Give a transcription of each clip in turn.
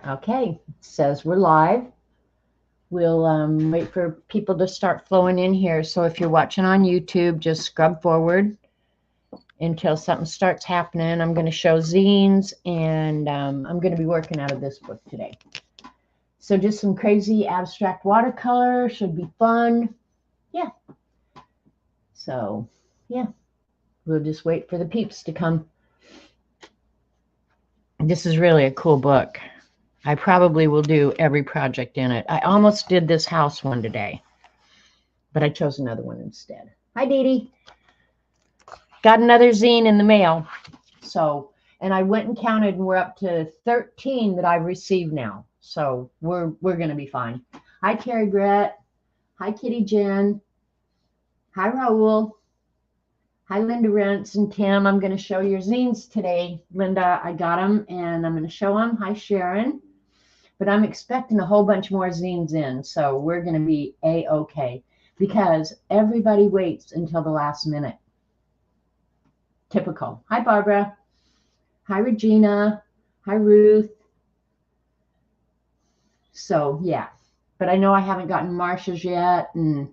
Okay, it says we're live. We'll wait for people to start flowing in here. So if you're watching on YouTube, just scrub forward until something starts happening. I'm going to show zines, and I'm going to be working out of this book today. So just some crazy abstract watercolor. Should be fun. Yeah. So, yeah. We'll just wait for the peeps to come. This is really a cool book. I probably will do every project in it. I almost did this house one today, but I chose another one instead. Hi, Dee Dee. Got another zine in the mail. So, and I went and counted, and we're up to 13 that I've received now. So we're going to be fine. Hi, Terry Brett. Hi, Kitty Jen. Hi, Raul. Hi, Linda Rentz and Tim. I'm going to show your zines today. Linda, I got them, and I'm going to show them. Hi, Sharon. But I'm expecting a whole bunch more zines in, so we're going to be A-okay because everybody waits until the last minute. Typical. Hi, Barbara. Hi, Regina. Hi, Ruth. So, yeah. But I know I haven't gotten Marsha's yet, and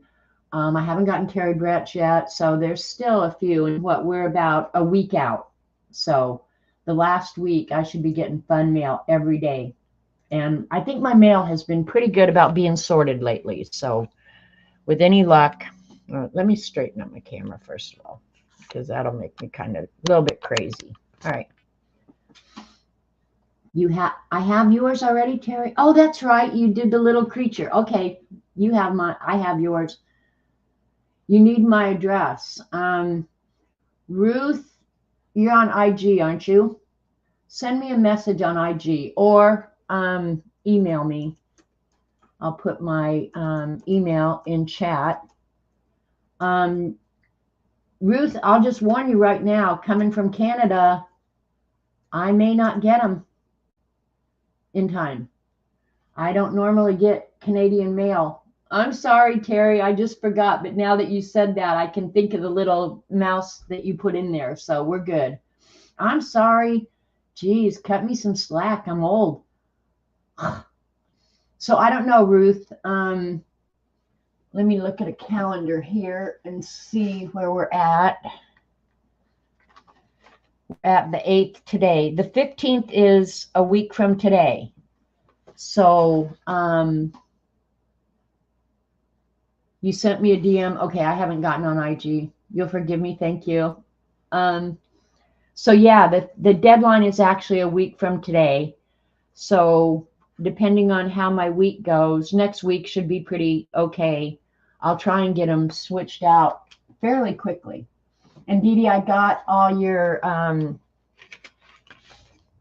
I haven't gotten Terry Brett's yet, so there's still a few, and we're about a week out. So the last week, I should be getting fun mail every day. And I think my mail has been pretty good about being sorted lately. So with any luck, let me straighten up my camera first of all, because that'll make me kind of a little bit crazy. All right. I have yours already, Terry. Oh, that's right. You did the little creature. Okay. You have mine. I have yours. You need my address. Ruth, you're on IG, aren't you? Send me a message on IG or email me. I'll put my email in chat. Ruth, I'll just warn you right now, coming from Canada, I may not get them in time. I don't normally get Canadian mail. I'm sorry, Terry, I just forgot, but now that you said that, I can think of the little mouse that you put in there, so we're good. I'm sorry. Geez, cut me some slack. I'm old. So I don't know, Ruth. Let me look at a calendar here and see where we're at. At the 8th today. The 15th is a week from today. So you sent me a DM. Okay, I haven't gotten on IG. You'll forgive me. Thank you. So yeah, the deadline is actually a week from today. So depending on how my week goes, next week should be pretty okay. I'll try and get them switched out fairly quickly. And Dee Dee, I got all your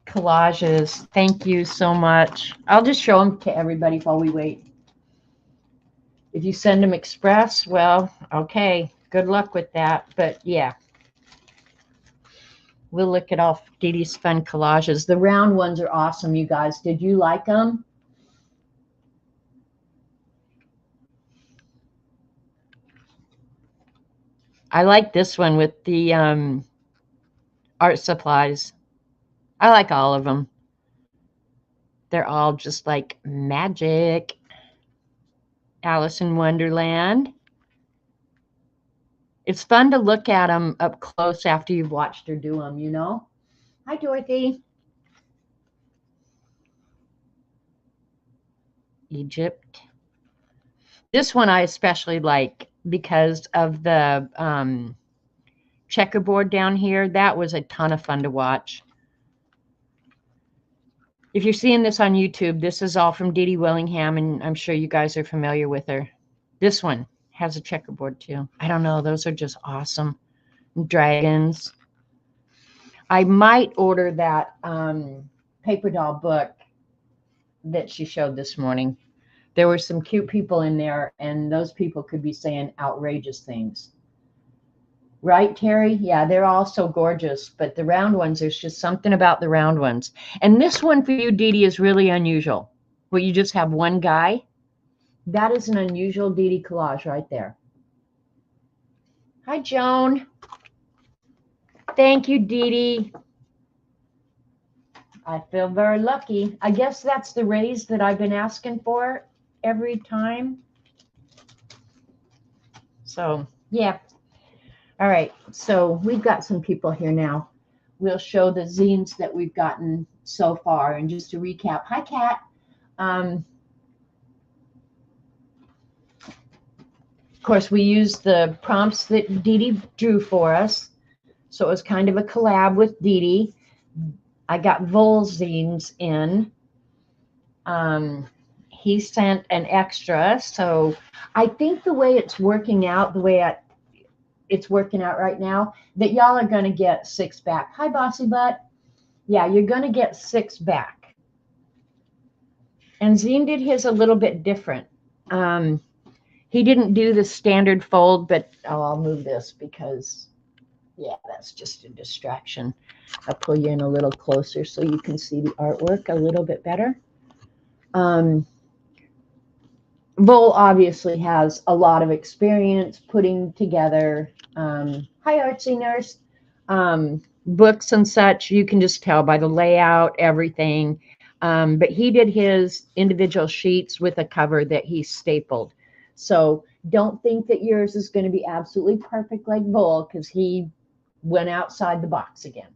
collages. Thank you so much. I'll just show them to everybody while we wait. If you send them express, well, okay, good luck with that. But yeah, we'll look at all Dee Dee's fun collages. The round ones are awesome, you guys. Did you like them? I like this one with the art supplies. I like all of them. They're all just like magic. Alice in Wonderland. It's fun to look at them up close after you've watched her do them, you know? Hi, Dorothy. Egypt. This one I especially like because of the checkerboard down here. That was a ton of fun to watch. If you're seeing this on YouTube, this is all from Dee Dee Willingham, and I'm sure you guys are familiar with her. This one has a checkerboard too. I don't know. Those are just awesome. Dragons. I might order that paper doll book that she showed this morning. There were some cute people in there, and those people could be saying outrageous things. Right, Terry? Yeah, they're all so gorgeous, but the round ones, there's just something about the round ones. And this one for you, Dee Dee, is really unusual, where you just have one guy. That is an unusual Dee Dee collage right there. Hi, Joan. Thank you, Dee Dee. I feel very lucky. I guess that's the raise that I've been asking for every time. So, yeah. All right. So we've got some people here now. We'll show the zines that we've gotten so far. And just to recap, hi, Kat. Of course, we used the prompts that Dee Dee drew for us. So it was kind of a collab with Dee Dee. I got Vol zines in. He sent an extra. So I think the way it's working out, it's working out right now, that y'all are going to get 6 back. Hi, Bossy Butt. Yeah, you're going to get 6 back. And Zine did his a little bit different. He didn't do the standard fold, but I'll move this because, yeah, that's just a distraction. I'll pull you in a little closer so you can see the artwork a little bit better. Vol obviously has a lot of experience putting together, hi Artsy Nurse, books and such. You can just tell by the layout, everything. But he did his individual sheets with a cover that he stapled. So don't think that yours is going to be absolutely perfect like Vol, because he went outside the box again.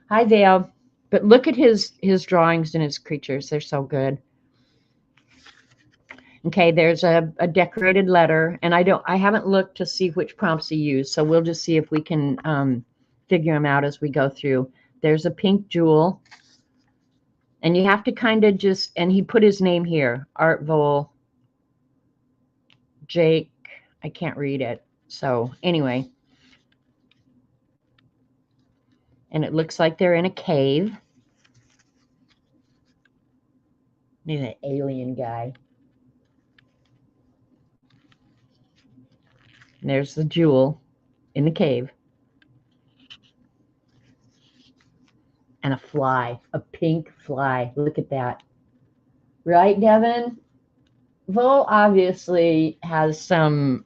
Hi Vale. But look at his drawings and his creatures. They're so good. Okay, there's a decorated letter, and I haven't looked to see which prompts he used, so we'll just see if we can figure them out as we go through. There's a pink jewel, and you have to kind of just, and he put his name here, Art Vol, Jake, I can't read it, so anyway. And it looks like they're in a cave. He's an alien guy. And there's the jewel in the cave. And a fly, a pink fly. Look at that. Right, Devin? Vol obviously has some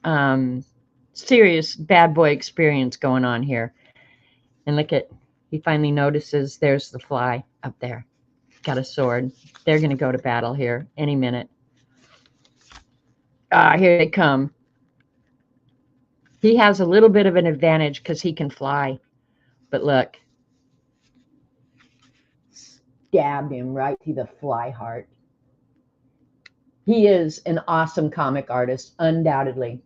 serious bad boy experience going on here. And look at, he finally notices there's the fly up there. Got a sword. They're going to go to battle here any minute. Ah, here they come. He has a little bit of an advantage because he can fly. But look. Stabbed him right through the fly heart. He is an awesome comic artist, undoubtedly.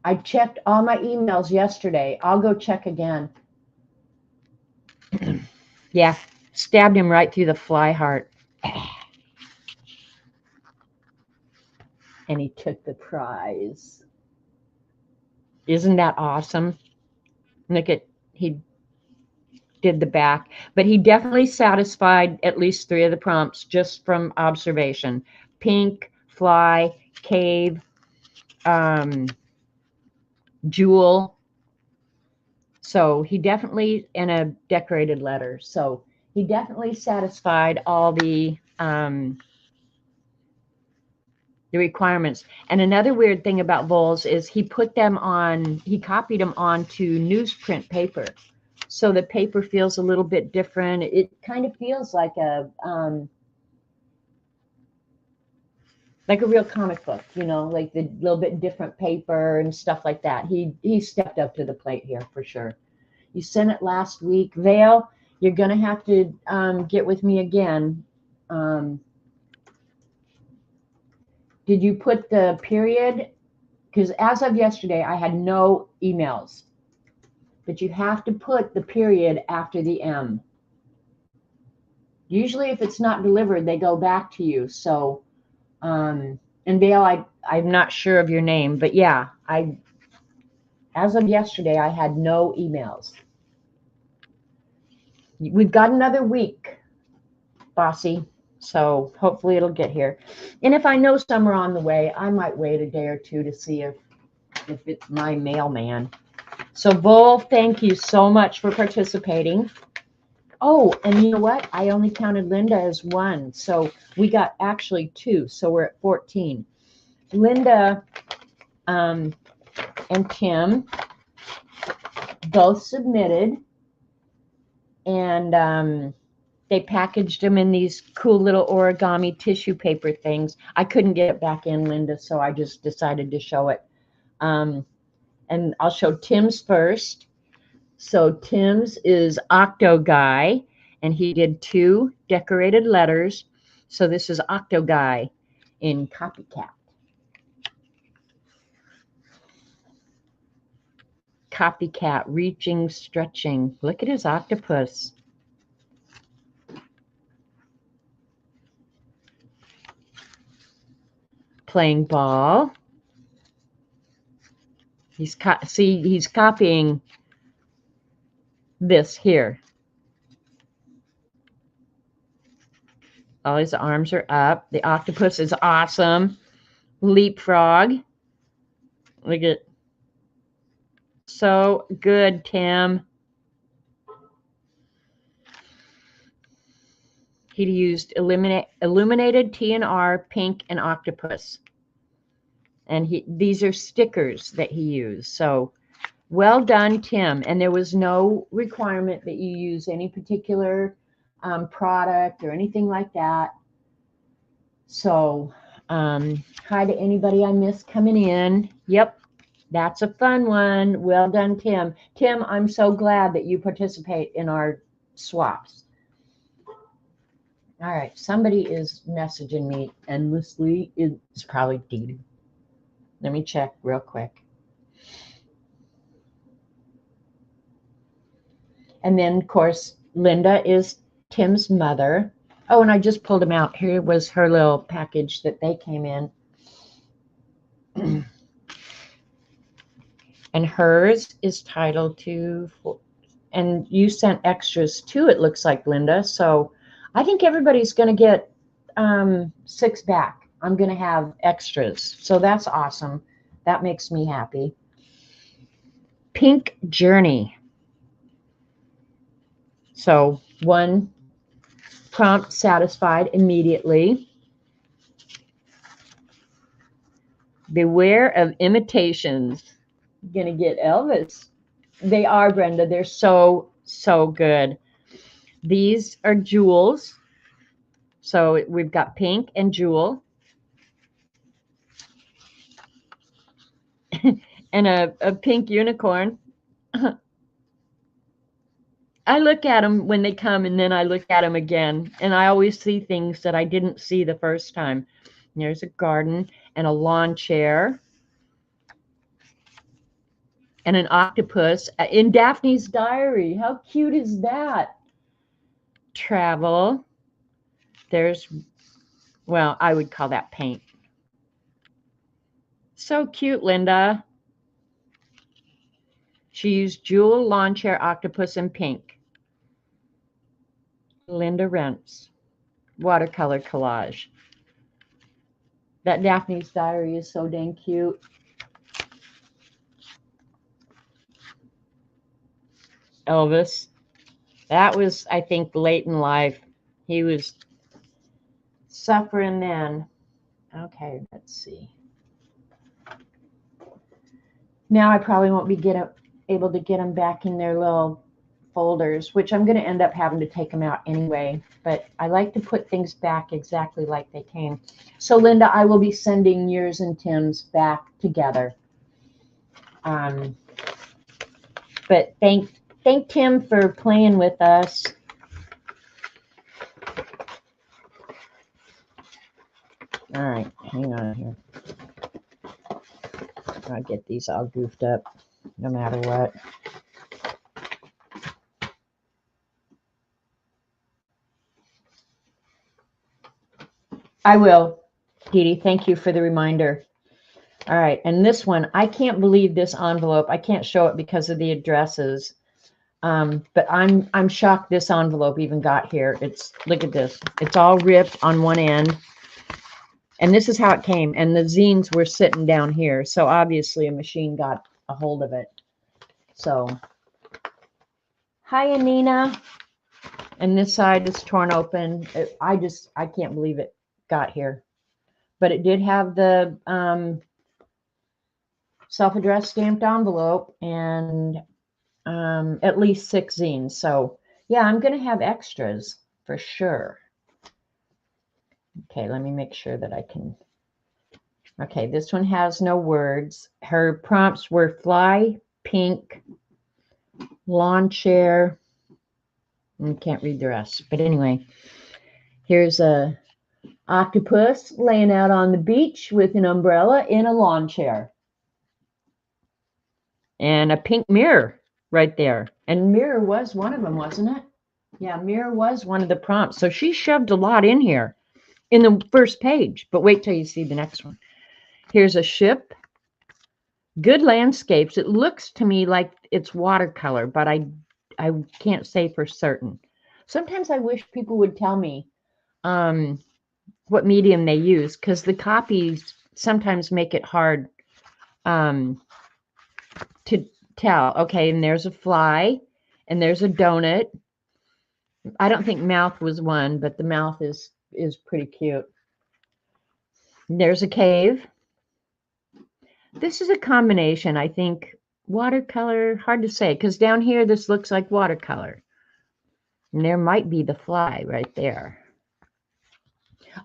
I checked all my emails yesterday. I'll go check again. Yeah, stabbed him right through the fly heart. And he took the prize. Isn't that awesome? Look at, he did the back. But he definitely satisfied at least 3 of the prompts just from observation. Pink, fly, cave, jewel. So he definitely, in a decorated letter. So he definitely satisfied all the requirements. And another weird thing about Vols is he put them on, he copied them onto newsprint paper. So the paper feels a little bit different. It kind of feels like a real comic book, you know, like the little bit different paper and stuff like that. He stepped up to the plate here for sure. You sent it last week. Vale, you're going to have to get with me again. Did you put the period? Because as of yesterday, I had no emails. But you have to put the period after the M. Usually if it's not delivered, they go back to you. So, and Vale, I'm not sure of your name, but yeah, as of yesterday, I had no emails. We've got another week, Bossy. So hopefully it'll get here. And if I know some are on the way, I might wait a day or two to see if it's my mailman. So Vol, thank you so much for participating. Oh, and you know what? I only counted Linda as 1. So we got actually 2. So we're at 14. Linda and Tim both submitted. and they packaged them in these cool little origami tissue paper things. I couldn't get it back in, Linda, so I just decided to show it. And I'll show Tim's first. So Tim's is Octo Guy, and he did 2 decorated letters. So this is Octo Guy in Copycat. Copycat, reaching, stretching. Look at his octopus. Playing ball. He's copying this here. All his arms are up. The octopus is awesome. Leapfrog. Look at, so good, Tim. He used illuminated TNR, pink, and octopus. And these are stickers that he used. So well done, Tim. And there was no requirement that you use any particular product or anything like that. So hi to anybody I missed coming in. Yep, that's a fun one. Well done, Tim. Tim, I'm so glad that you participate in our swaps. All right, somebody is messaging me endlessly. It's probably Dee. Let me check real quick. And then, of course, Linda is Tim's mother. Oh, and I just pulled them out. Here was her little package that they came in. And hers is titled to, and you sent extras too, it looks like, Linda. So I think everybody's going to get 6 back. I'm going to have extras. So that's awesome. That makes me happy. Pink Journey. So 1 prompt satisfied immediately. Beware of imitations. You're going to get Elvis. They are, Brenda. They're so, so good. These are jewels. So we've got pink and jewel. And a pink unicorn. I look at them when they come, and then I look at them again. And I always see things that I didn't see the first time. There's a garden and a lawn chair. And an octopus in Daphne's diary. How cute is that? Travel. There's, well, I would call that paint. So cute, Linda. She used jewel, lawn chair, octopus, and pink. Linda Rents. Watercolor collage. That Daphne's diary is so dang cute. Elvis. That was, I think, late in life. He was suffering then. Okay, let's see. Now I probably won't be able to get them back in their little folders, which I'm going to end up having to take them out anyway. But I like to put things back exactly like they came. So, Linda, I will be sending yours and Tim's back together. But thank Tim for playing with us. All right, hang on here. I'll get these all goofed up no matter what. I will, Dee Dee. Thank you for the reminder. All right, and this one, I can't believe this envelope. I can't show it because of the addresses. But I'm shocked this envelope even got here. Look at this. It's all ripped on one end. And this is how it came. And the zines were sitting down here. So obviously a machine got a hold of it. So, hi, Anina. And this side is torn open. I can't believe it got here. But it did have the self-addressed stamped envelope and at least 6 zines. So Yeah, I'm going to have extras for sure. Okay, let me make sure that I can. Okay, this one has no words. Her prompts were fly, pink, lawn chair. I can't read the rest. But anyway, here's a octopus laying out on the beach with an umbrella in a lawn chair. And a pink mirror right there. And mirror was one of them, wasn't it? Yeah, mirror was one of the prompts. So she shoved a lot in here in the first page. But wait till you see the next one. Here's a ship. Good landscapes. It looks to me like it's watercolor, but I can't say for certain. Sometimes I wish people would tell me what medium they use, because the copies sometimes make it hard to tell. Okay, and there's a fly, and there's a donut. I don't think mouth was one, but the mouth is pretty cute. There's a cave. This is a combination, I think, watercolor, hard to say, because down here this looks like watercolor. And there might be the fly right there.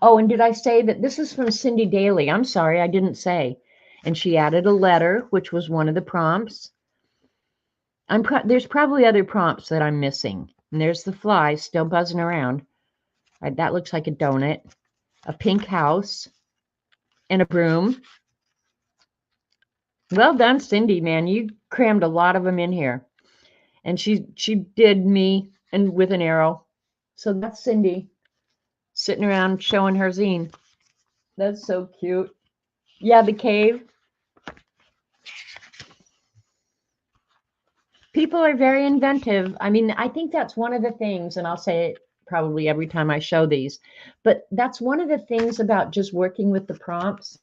Oh, and did I say that this is from Cindy Daly? I'm sorry, I didn't say. And she added a letter, which was one of the prompts. There's probably other prompts that I'm missing. And there's the fly still buzzing around. That looks like a donut. A pink house. And a broom. Well done, Cindy, man. You crammed a lot of them in here. And she did me and with an arrow. So that's Cindy sitting around showing her zine. That's so cute. Yeah, the cave. People are very inventive. I mean, I think that's one of the things, and I'll say it probably every time I show these, but that's one of the things about just working with the prompts.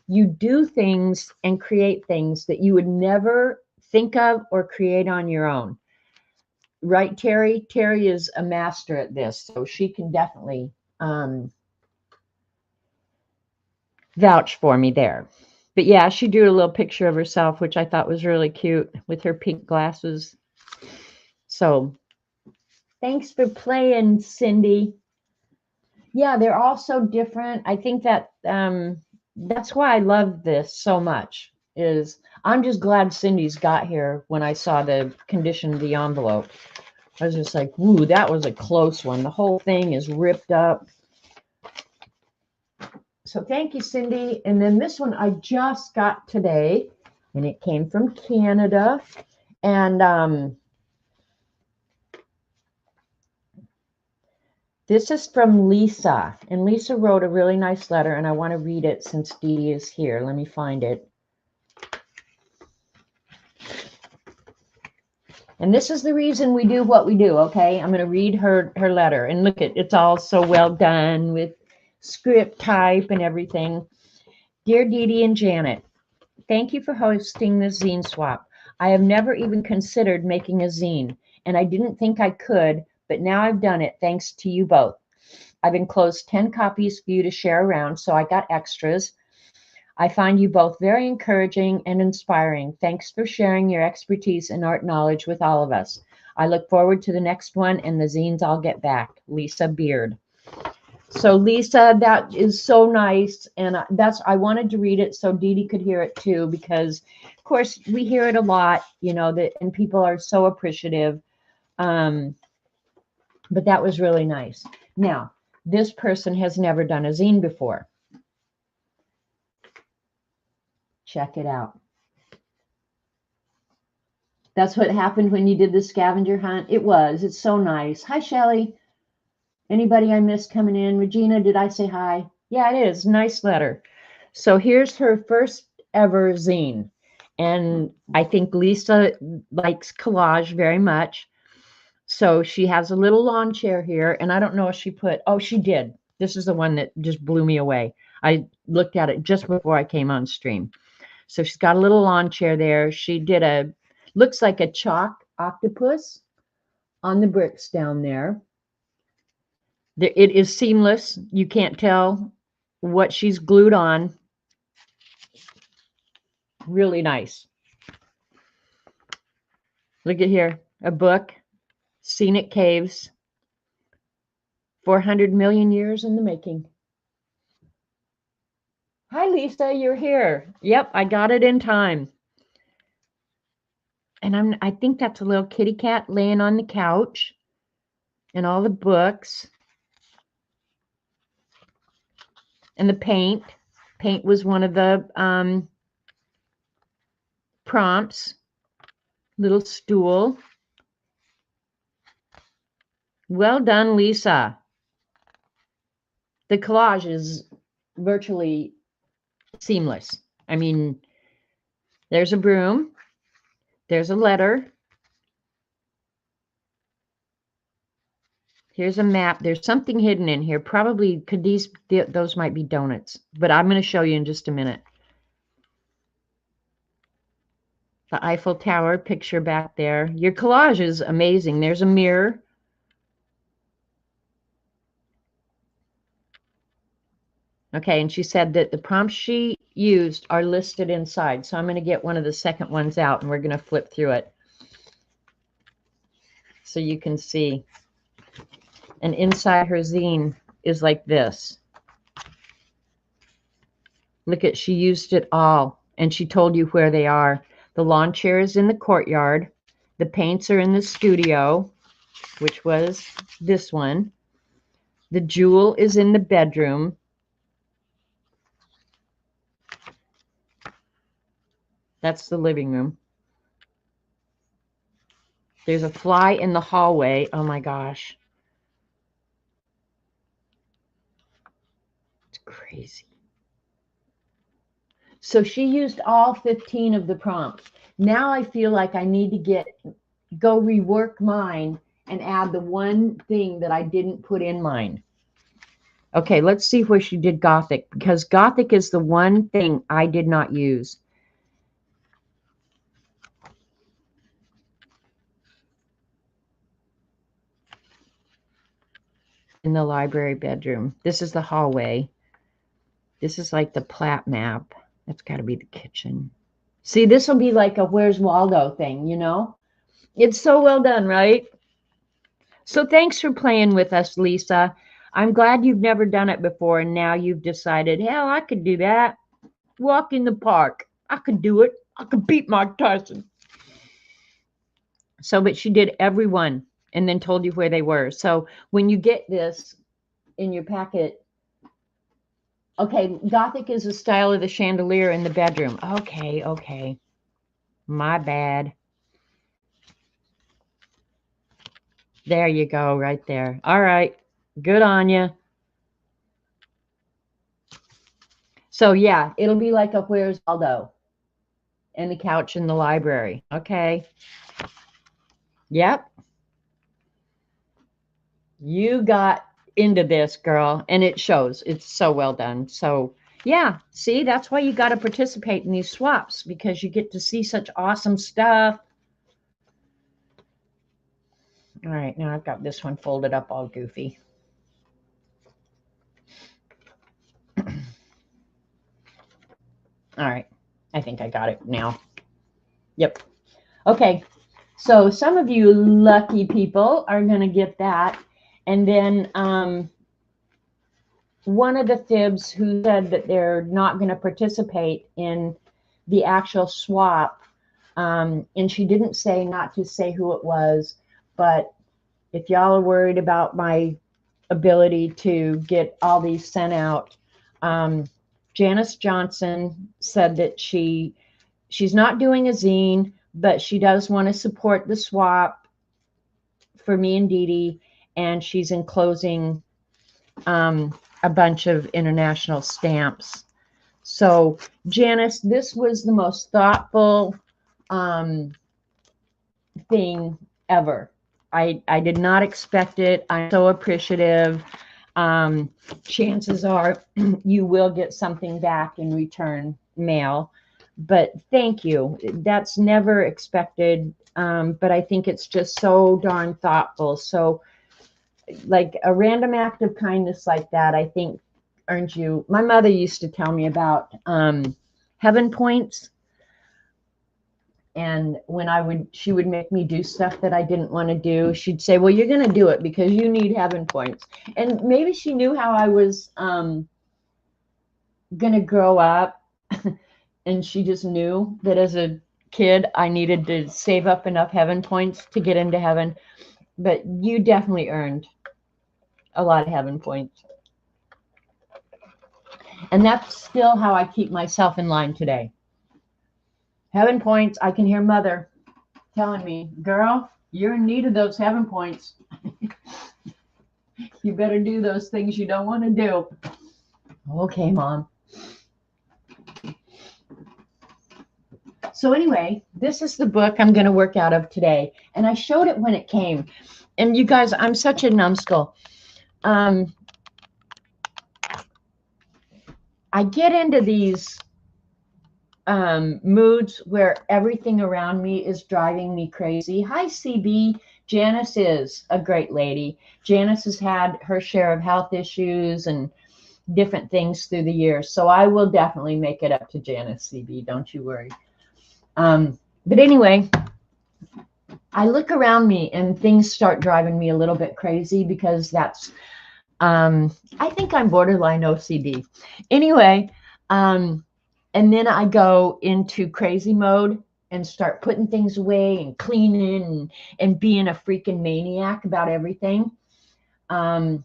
You do things and create things that you would never think of or create on your own. Right, Terry? Terry is a master at this, so she can definitely vouch for me there. But yeah, she drew a little picture of herself, which I thought was really cute with her pink glasses. So thanks for playing, Cindy. Yeah, they're all so different. I think that that's why I love this so much. Is I'm just glad Cindy's got here when I saw the condition of the envelope. I was just like, ooh, that was a close one. The whole thing is ripped up. So thank you, Cindy. And then this one I just got today, and it came from Canada. And this is from Lisa. And Lisa wrote a really nice letter, and I want to read it since Dee Dee is here. Let me find it. And this is the reason we do what we do, okay? I'm going to read her letter. And look, it's all so well done with script type and everything. Dear Dee Dee and Janet, thank you for hosting the zine swap. I have never even considered making a zine, and I didn't think I could, but now I've done it thanks to you both. I've enclosed 10 copies for you to share around, so I got extras. I find you both very encouraging and inspiring. Thanks for sharing your expertise and art knowledge with all of us. I look forward to the next one and the zines I'll get back. Lisa Beard. So Lisa, that is so nice, and I wanted to read it so Dee Dee could hear it too, because of course we hear it a lot, you know, that and people are so appreciative. But that was really nice. Now, this person has never done a zine before. Check it out. That's what happened when you did the scavenger hunt. It was. It's so nice. Hi, Shelly. Anybody I missed coming in? Regina, did I say hi? Yeah, it is. Nice letter. So here's her first ever zine. And I think Lisa likes collage very much. So she has a little lawn chair here. And I don't know if she put, oh, she did. This is the one that just blew me away. I looked at it just before I came on stream. So she's got a little lawn chair there. She did looks like a chalk octopus on the bricks down there. It is seamless. You can't tell what she's glued on. Really nice. Look at here, a book. Scenic caves. 400 million years in the making. Hi, Lisa, you're here. Yep, I got it in time. And I think that's a little kitty cat laying on the couch and all the books and the paint. Paint was one of the prompts. Little stool. Well done, Lisa. The collage is virtually seamless. I mean, there's a broom. There's a letter. Here's a map. There's something hidden in here. Probably those might be donuts, but I'm going to show you in just a minute. The Eiffel Tower picture back there. Your collage is amazing. There's a mirror. Okay, and she said that the prompts she used are listed inside. So I'm going to get one of the second ones out, and we're going to flip through it so you can see. And inside her zine is like this. Look at, she used it all, and she told you where they are. The lawn chair is in the courtyard. The paints are in the studio, which was this one. The jewel is in the bedroom. That's the living room. There's a fly in the hallway. Oh my gosh. It's crazy. So she used all 15 of the prompts. Now I feel like I need to go rework mine and add the one thing that I didn't put in mine. Okay, let's see where she did Gothic, because Gothic is the one thing I did not use. In the library bedroom. This is the hallway. This is like the plat map. That's got to be the kitchen. See, this will be like a Where's Waldo thing, you know? It's so well done, right? So thanks for playing with us, Lisa. I'm glad you've never done it before, and now you've decided, hell, I could do that. Walk in the park. I could do it. I could beat Mike Tyson. So, but she did every one and then told you where they were. So when you get this in your packet, okay, Gothic is the style of the chandelier in the bedroom. Okay. My bad. There you go, right there. All right. Good on you. So, yeah, it'll be like a Where's Waldo and the couch in the library. Okay. Yep. You got into this, girl, and it shows. It's so well done. So, yeah, see, that's why you got to participate in these swaps, because you get to see such awesome stuff. All right, now I've got this one folded up all goofy. All right, I think I got it now. Yep. Okay, so some of you lucky people are going to get that. And then one of the fibs who said that they're not going to participate in the actual swap, and she didn't say not to say who it was, but if y'all are worried about my ability to get all these sent out, Janice Johnson said that she's not doing a zine, but she does want to support the swap for me and Dee Dee, and she's enclosing a bunch of international stamps. So, Janice, this was the most thoughtful thing ever. I did not expect it. I'm so appreciative. Chances are you will get something back in return mail, but thank you. That's never expected, but I think it's just so darn thoughtful. So, like a random act of kindness like that, I think earns you. My mother used to tell me about heaven points. And when she would make me do stuff that I didn't want to do, she'd say, well, you're going to do it because you need heaven points. And maybe she knew how I was going to grow up. And she just knew that as a kid, I needed to save up enough heaven points to get into heaven. But you definitely earned a lot of heaven points. And that's still how I keep myself in line today. Heaven points, I can hear Mother telling me, girl, you're in need of those heaven points. You better do those things you don't want to do. Okay, Mom. So anyway, this is the book I'm going to work out of today. And I showed it when it came. And you guys, I'm such a numbskull. I get into these moods where everything around me is driving me crazy. Hi, CB. Janice is a great lady. Janice has had her share of health issues and different things through the years. So I will definitely make it up to Janice, CB. Don't you worry. But anyway, I look around me and things start driving me a little bit crazy because that's, I think I'm borderline OCD. Anyway, and then I go into crazy mode and start putting things away and cleaning and being a freaking maniac about everything. And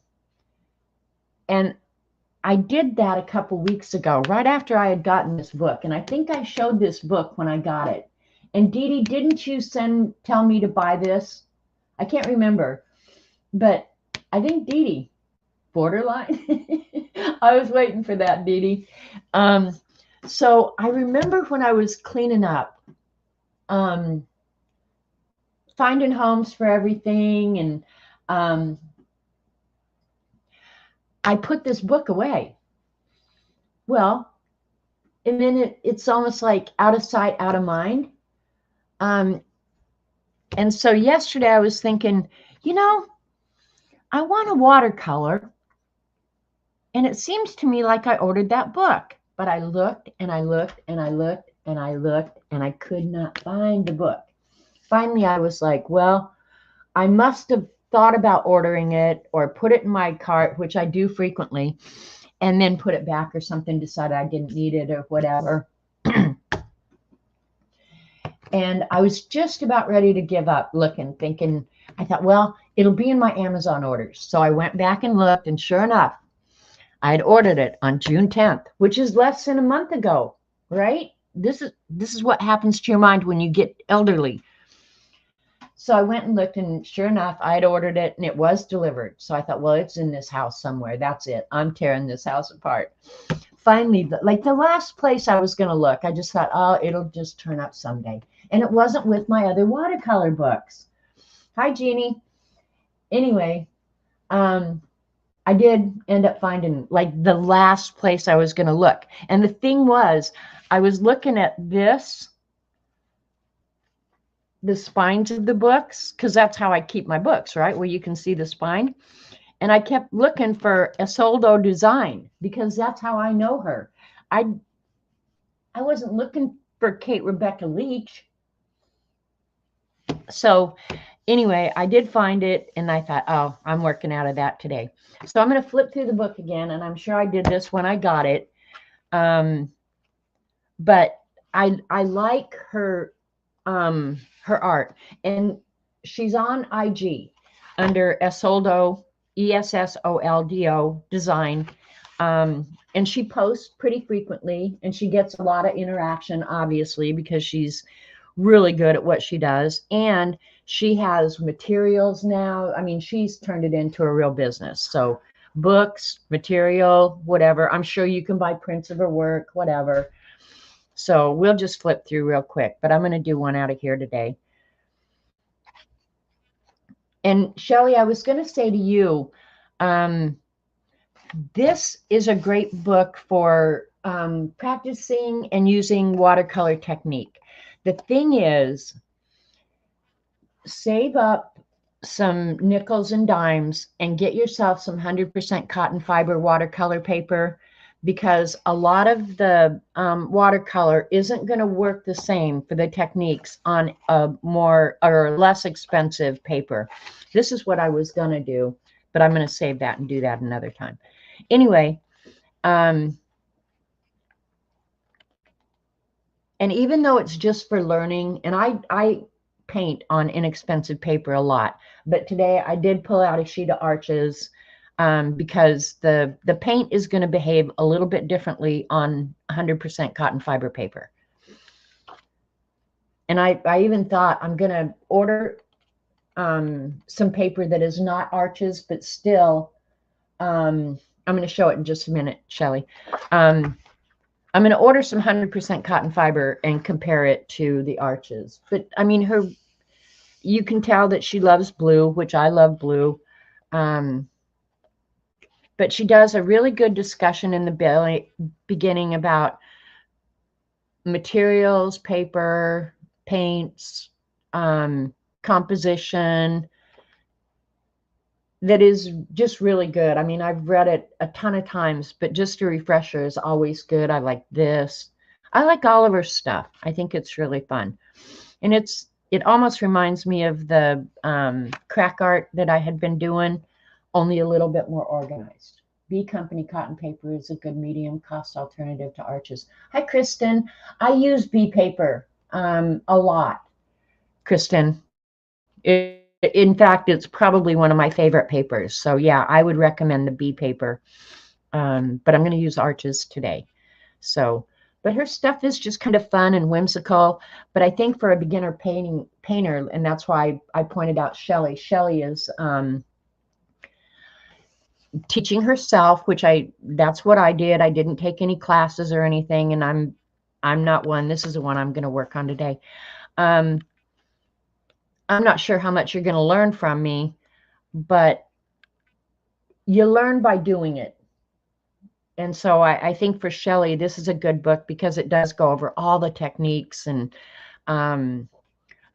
I did that a couple weeks ago, right after I had gotten this book. And I think I showed this book when I got it. And Dee Dee, didn't you tell me to buy this? I can't remember. But I think Dee Dee, borderline. I was waiting for that, Dee Dee. So I remember when I was cleaning up, finding homes for everything, and I put this book away. Well, and then it's almost like out of sight, out of mind. And so yesterday I was thinking, I want a watercolor. And it seems to me like I ordered that book. But I looked and I looked and I looked and I looked and I could not find the book. Finally, I was like, well, I must have thought about ordering it or put it in my cart, which I do frequently, and then put it back or something, decided I didn't need it or whatever. And I was just about ready to give up looking, thinking, I thought, well, it'll be in my Amazon orders. So I went back and looked, and sure enough, I had ordered it on June 10th, which is less than a month ago, right? This is what happens to your mind when you get elderly. So I went and looked, and sure enough, I had ordered it, and it was delivered. So I thought, well, it's in this house somewhere. That's it. I'm tearing this house apart. Finally, like the last place I was going to look, I just thought, oh, it'll just turn up someday. And it wasn't with my other watercolor books. Hi, Jeannie. Anyway, I did end up finding like the last place I was going to look. And the thing was, I was looking at the spines of the books, because that's how I keep my books, right? Where you can see the spine. And I kept looking for Essoldo design because that's how I know her. I wasn't looking for Kate Rebecca Leach. So anyway, I did find it, and I thought, oh, I'm working out of that today. So I'm going to flip through the book again, and I'm sure I did this when I got it. But I like her art, and she's on IG under Essoldo, ESSOLDO design. And she posts pretty frequently, and she gets a lot of interaction, obviously, because she's really good at what she does. And she has materials now. I mean, she's turned it into a real business. So books, material, whatever. I'm sure you can buy prints of her work, whatever. So we'll just flip through real quick, but I'm going to do one out of here today. And Shelley, I was going to say to you, this is a great book for practicing and using watercolor technique. The thing is, save up some nickels and dimes and get yourself some 100% cotton fiber watercolor paper, because a lot of the watercolor isn't going to work the same for the techniques on a more or less expensive paper. This is what I was going to do, but I'm going to save that and do that another time. Anyway, and even though it's just for learning, and I paint on inexpensive paper a lot, but today I did pull out a sheet of Arches because the paint is going to behave a little bit differently on 100% cotton fiber paper. And I even thought I'm going to order some paper that is not Arches, but still, I'm going to show it in just a minute, Shelly. I'm going to order some 100% cotton fiber and compare it to the Arches. But I mean, you can tell that she loves blue, which I love blue. But she does a really good discussion in the beginning about materials, paper, paints, composition. That is just really good. I mean, I've read it a ton of times, but just a refresher is always good. I like this. I like all of her stuff. I think it's really fun. And it almost reminds me of the crack art that I had been doing, only a little bit more organized. B Company cotton paper is a good medium cost alternative to Arches. Hi, Kristen. I use B paper a lot, Kristen. In fact, it's probably one of my favorite papers. So yeah, I would recommend the B paper. But I'm going to use Arches today. So, but her stuff is just kind of fun and whimsical. But I think for a beginner painter, and that's why I pointed out Shelly. Shelly is teaching herself, which that's what I did. I didn't take any classes or anything, and I'm not one. This is the one I'm going to work on today. I'm not sure how much you're going to learn from me, but you learn by doing it. And so I think for Shelly, this is a good book because it does go over all the techniques and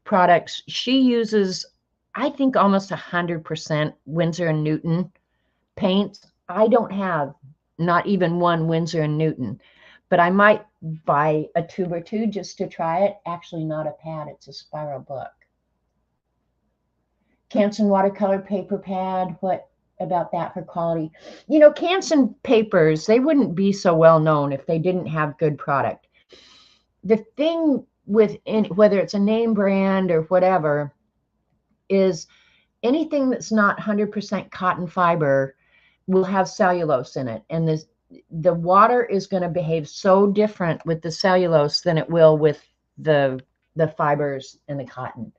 products. She uses, I think, almost 100% Winsor & Newton paints. I don't have not even one Winsor & Newton, but I might buy a tube or two just to try it. Actually, not a pad. It's a spiral book. Canson watercolor paper pad. What about that for quality? You know, Canson papers, they wouldn't be so well known if they didn't have good product. The thing with whether it's a name brand or whatever is anything that's not 100% cotton fiber will have cellulose in it, and the water is going to behave so different with the cellulose than it will with the fibers and the cotton.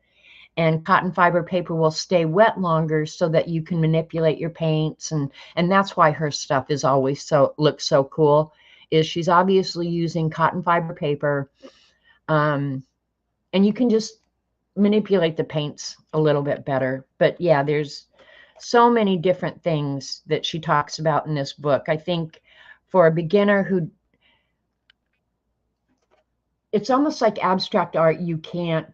And cotton fiber paper will stay wet longer so that you can manipulate your paints. And that's why her stuff is always looks so cool, is she's obviously using cotton fiber paper. And you can just manipulate the paints a little bit better. But yeah, there's so many different things that she talks about in this book. I think for a beginner who, it's almost like abstract art. You can't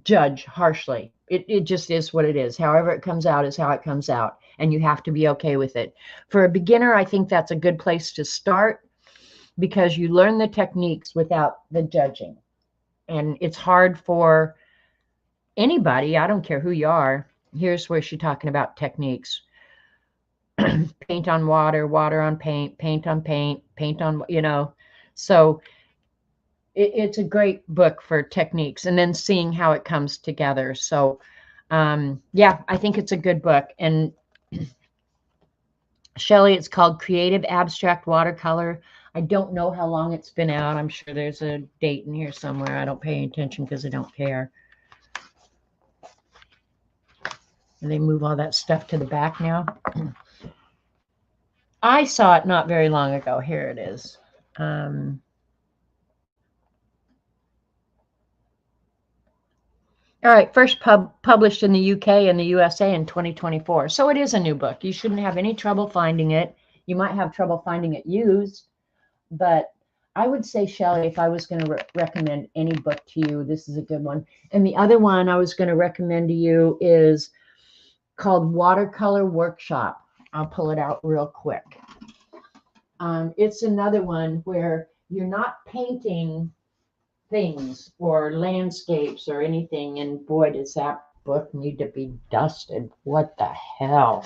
judge harshly. It just is what it is. However it comes out is how it comes out, and you have to be okay with it. For a beginner, I think that's a good place to start because you learn the techniques without the judging. And it's hard for anybody, I don't care who you are. Here's where she's talking about techniques. Paint on water, water on paint, paint on paint, paint on, so it's a great book for techniques and then seeing how it comes together. So yeah, I think it's a good book. And Shelly, it's called Creative Abstract Watercolor. I don't know how long it's been out. I'm sure there's a date in here somewhere. I don't pay any attention because I don't care. And they move all that stuff to the back now. I saw it not very long ago. Here it is. All right, first published in the UK and the USA in 2024. So it is a new book. You shouldn't have any trouble finding it. You might have trouble finding it used, but I would say, Shelly, if I was going to recommend any book to you, this is a good one. And the other one I was going to recommend to you is called Watercolor Workshop. I'll pull it out real quick. it's another one where you're not painting things or landscapes or anything. And boy, does that book need to be dusted. What the hell?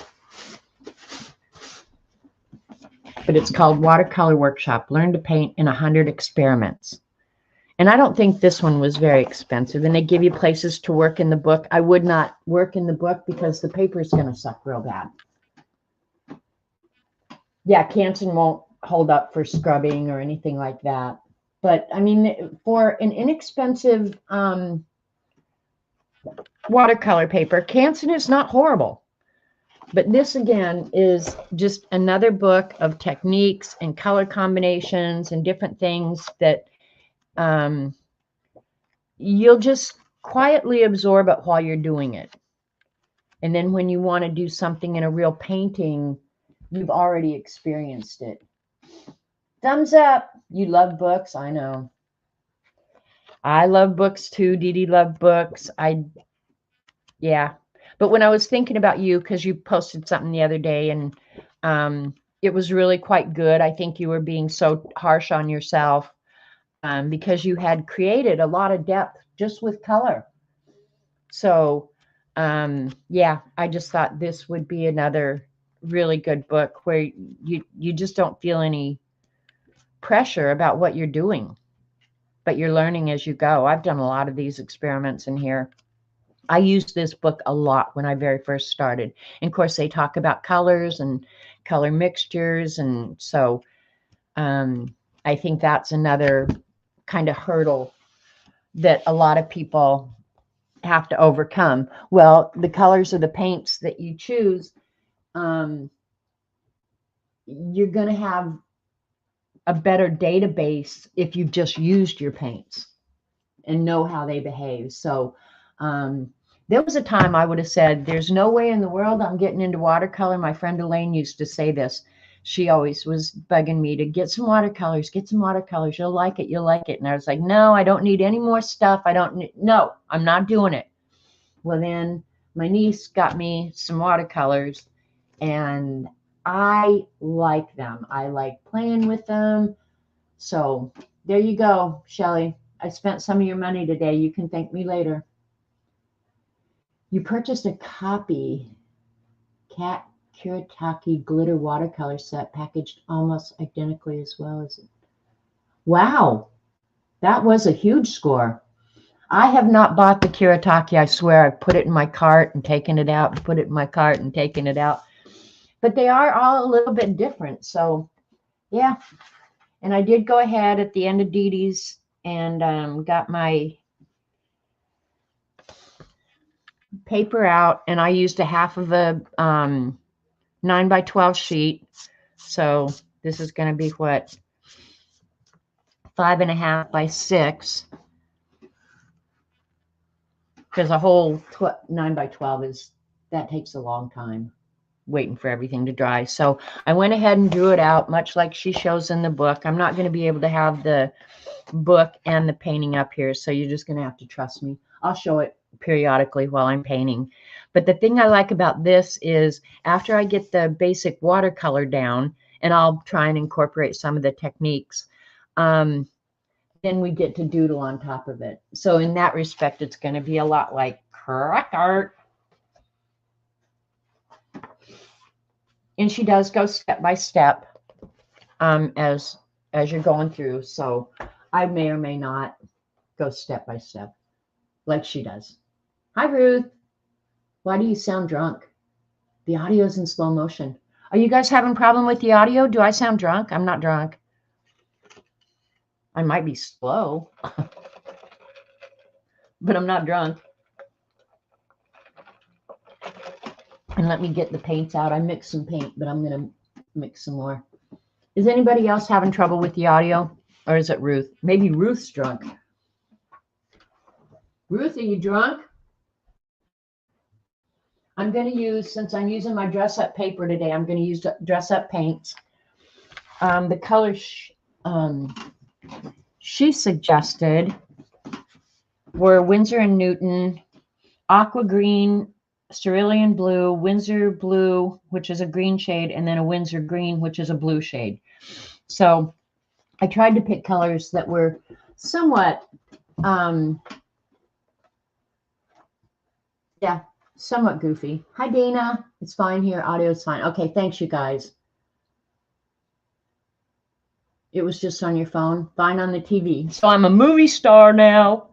But it's called Watercolor Workshop, Learn to Paint in 100 Experiments. And I don't think this one was very expensive. And they give you places to work in the book. I would not work in the book because the paper is going to suck real bad. Yeah, Canson won't hold up for scrubbing or anything like that. But I mean, for an inexpensive watercolor paper, Canson is not horrible. But this, again, is just another book of techniques and color combinations and different things that you'll just quietly absorb it while you're doing it. And then when you want to do something in a real painting, you've already experienced it. Thumbs up. You love books. I know. I love books too. Dee Dee loved books. Yeah. But when I was thinking about you, because you posted something the other day and it was really quite good. I think you were being so harsh on yourself because you had created a lot of depth just with color. So, yeah, I just thought this would be another really good book where you just don't feel any pressure about what you're doing, but you're learning as you go. I've done a lot of these experiments in here. I used this book a lot when I very first started. And of course, they talk about colors and color mixtures. And so I think that's another kind of hurdle that a lot of people have to overcome. Well, the colors of the paints that you choose, you're going to have a better database if you've just used your paints and know how they behave. So there was a time I would have said, there's no way in the world I'm getting into watercolor. My friend Elaine used to say this. She always was bugging me to get some watercolors, You'll like it. You'll like it. And I was like, no, I don't need any more stuff. No, I'm not doing it. Well, then my niece got me some watercolors and I like them. I like playing with them. So there you go, Shelley. I spent some of your money today. You can thank me later. You purchased a copy Cat Kuretake glitter watercolor set packaged almost identically as well as it. Wow, that was a huge score. I have not bought the Kuretake. I swear I've put it in my cart and taken it out and put it in my cart and taken it out. But they are all a little bit different. So, yeah. And I did go ahead at the end of Dee Dee's and got my paper out, and I used a half of a 9x12 sheet. So this is going to be what, 5.5 by 6, because a whole 9x12 that takes a long time waiting for everything to dry. So I went ahead and drew it out much like she shows in the book. I'm not going to be able to have the book and the painting up here, so you're just going to have to trust me. I'll show it periodically while I'm painting. But the thing I like about this is after I get the basic watercolor down, and I'll try and incorporate some of the techniques, then we get to doodle on top of it. So in that respect, it's going to be a lot like crack art. And she does go step by step as you're going through. So I may or may not go step by step like she does. Hi, Ruth. Why do you sound drunk? The audio's in slow motion. Are you guys having a problem with the audio? Do I sound drunk? I'm not drunk. I might be slow, but I'm not drunk. And let me get the paints out. I mixed some paint, but I'm going to mix some more. Is anybody else having trouble with the audio? Or is it Ruth? Maybe Ruth's drunk. Ruth, are you drunk? I'm going to use, since I'm using my dress-up paper today, I'm going to use dress-up paints. The colors she suggested were Winsor & Newton, aqua green, cerulean blue, Windsor blue, which is a green shade, and then a Windsor green, which is a blue shade. So I tried to pick colors that were somewhat, yeah, somewhat goofy. Hi, Dana. It's fine here. Audio is fine. Okay, thanks, you guys. It was just on your phone. Fine on the TV. So I'm a movie star now.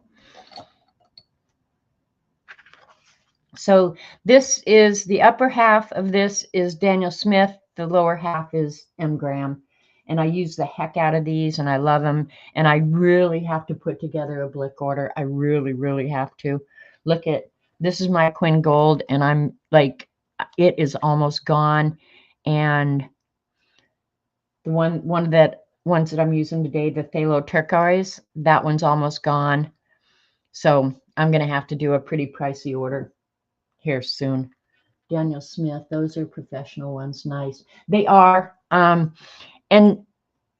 So this is the upper half of this is Daniel Smith. The lower half is M. Graham. And I use the heck out of these, and I love them. And I really have to put together a blick order. I really, really have to. Look at, this is my Quinn Gold, and I'm like, it is almost gone. And the one of the ones that I'm using today, the Phthalo Turquoise, that one's almost gone. So I'm going to have to do a pretty pricey order here soon. Daniel Smith, those are professional ones. Nice. They are. And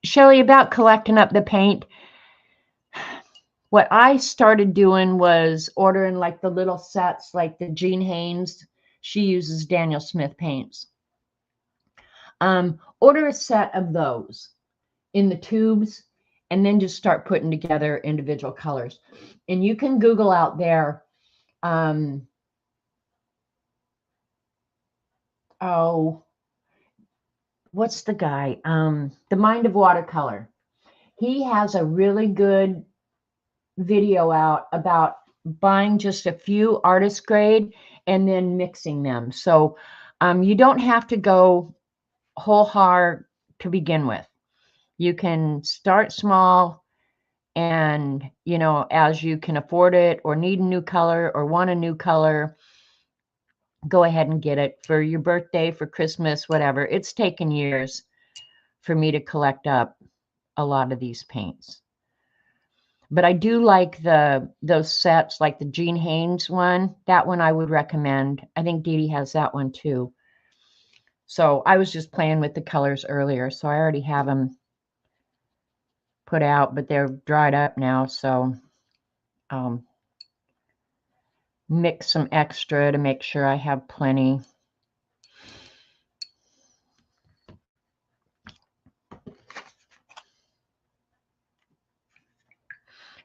Shelly, about collecting up the paint, what I started doing was ordering like the little sets, like the Jean Haynes. She uses Daniel Smith paints. Order a set of those in the tubes, and then just start putting together individual colors. And you can Google out there, oh, what's the guy? The Mind of Watercolor. He has a really good video out about buying just a few artist grade and then mixing them. So you don't have to go whole hard to begin with. You can start small, and you know, as you can afford it or need a new color or want a new color, go ahead and get it for your birthday, for Christmas, whatever. It's taken years for me to collect up a lot of these paints. But I do like those sets, like the Jean Haynes one. That one I would recommend. I think Dee Dee has that one too. So I was just playing with the colors earlier, so I already have them put out, but they're dried up now. So mix some extra to make sure I have plenty.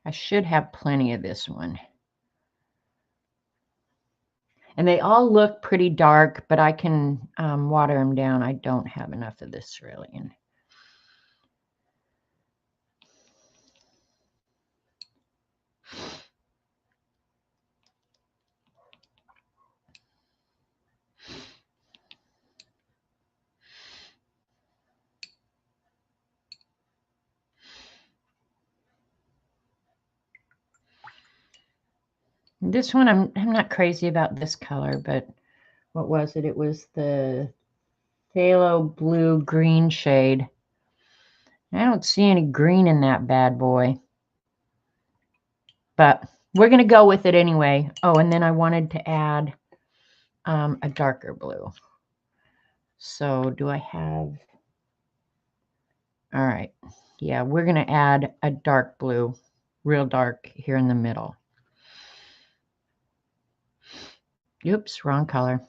I should have plenty of this one. And they all look pretty dark, but I can water them down. I don't have enough of this cerulean. This one, I'm not crazy about this color, but what was it? It was the phthalo blue green shade. I don't see any green in that bad boy, but we're going to go with it anyway. Oh, and then I wanted to add a darker blue. So do I have? All right. Yeah, we're going to add a dark blue, real dark here in the middle. Oops, wrong color.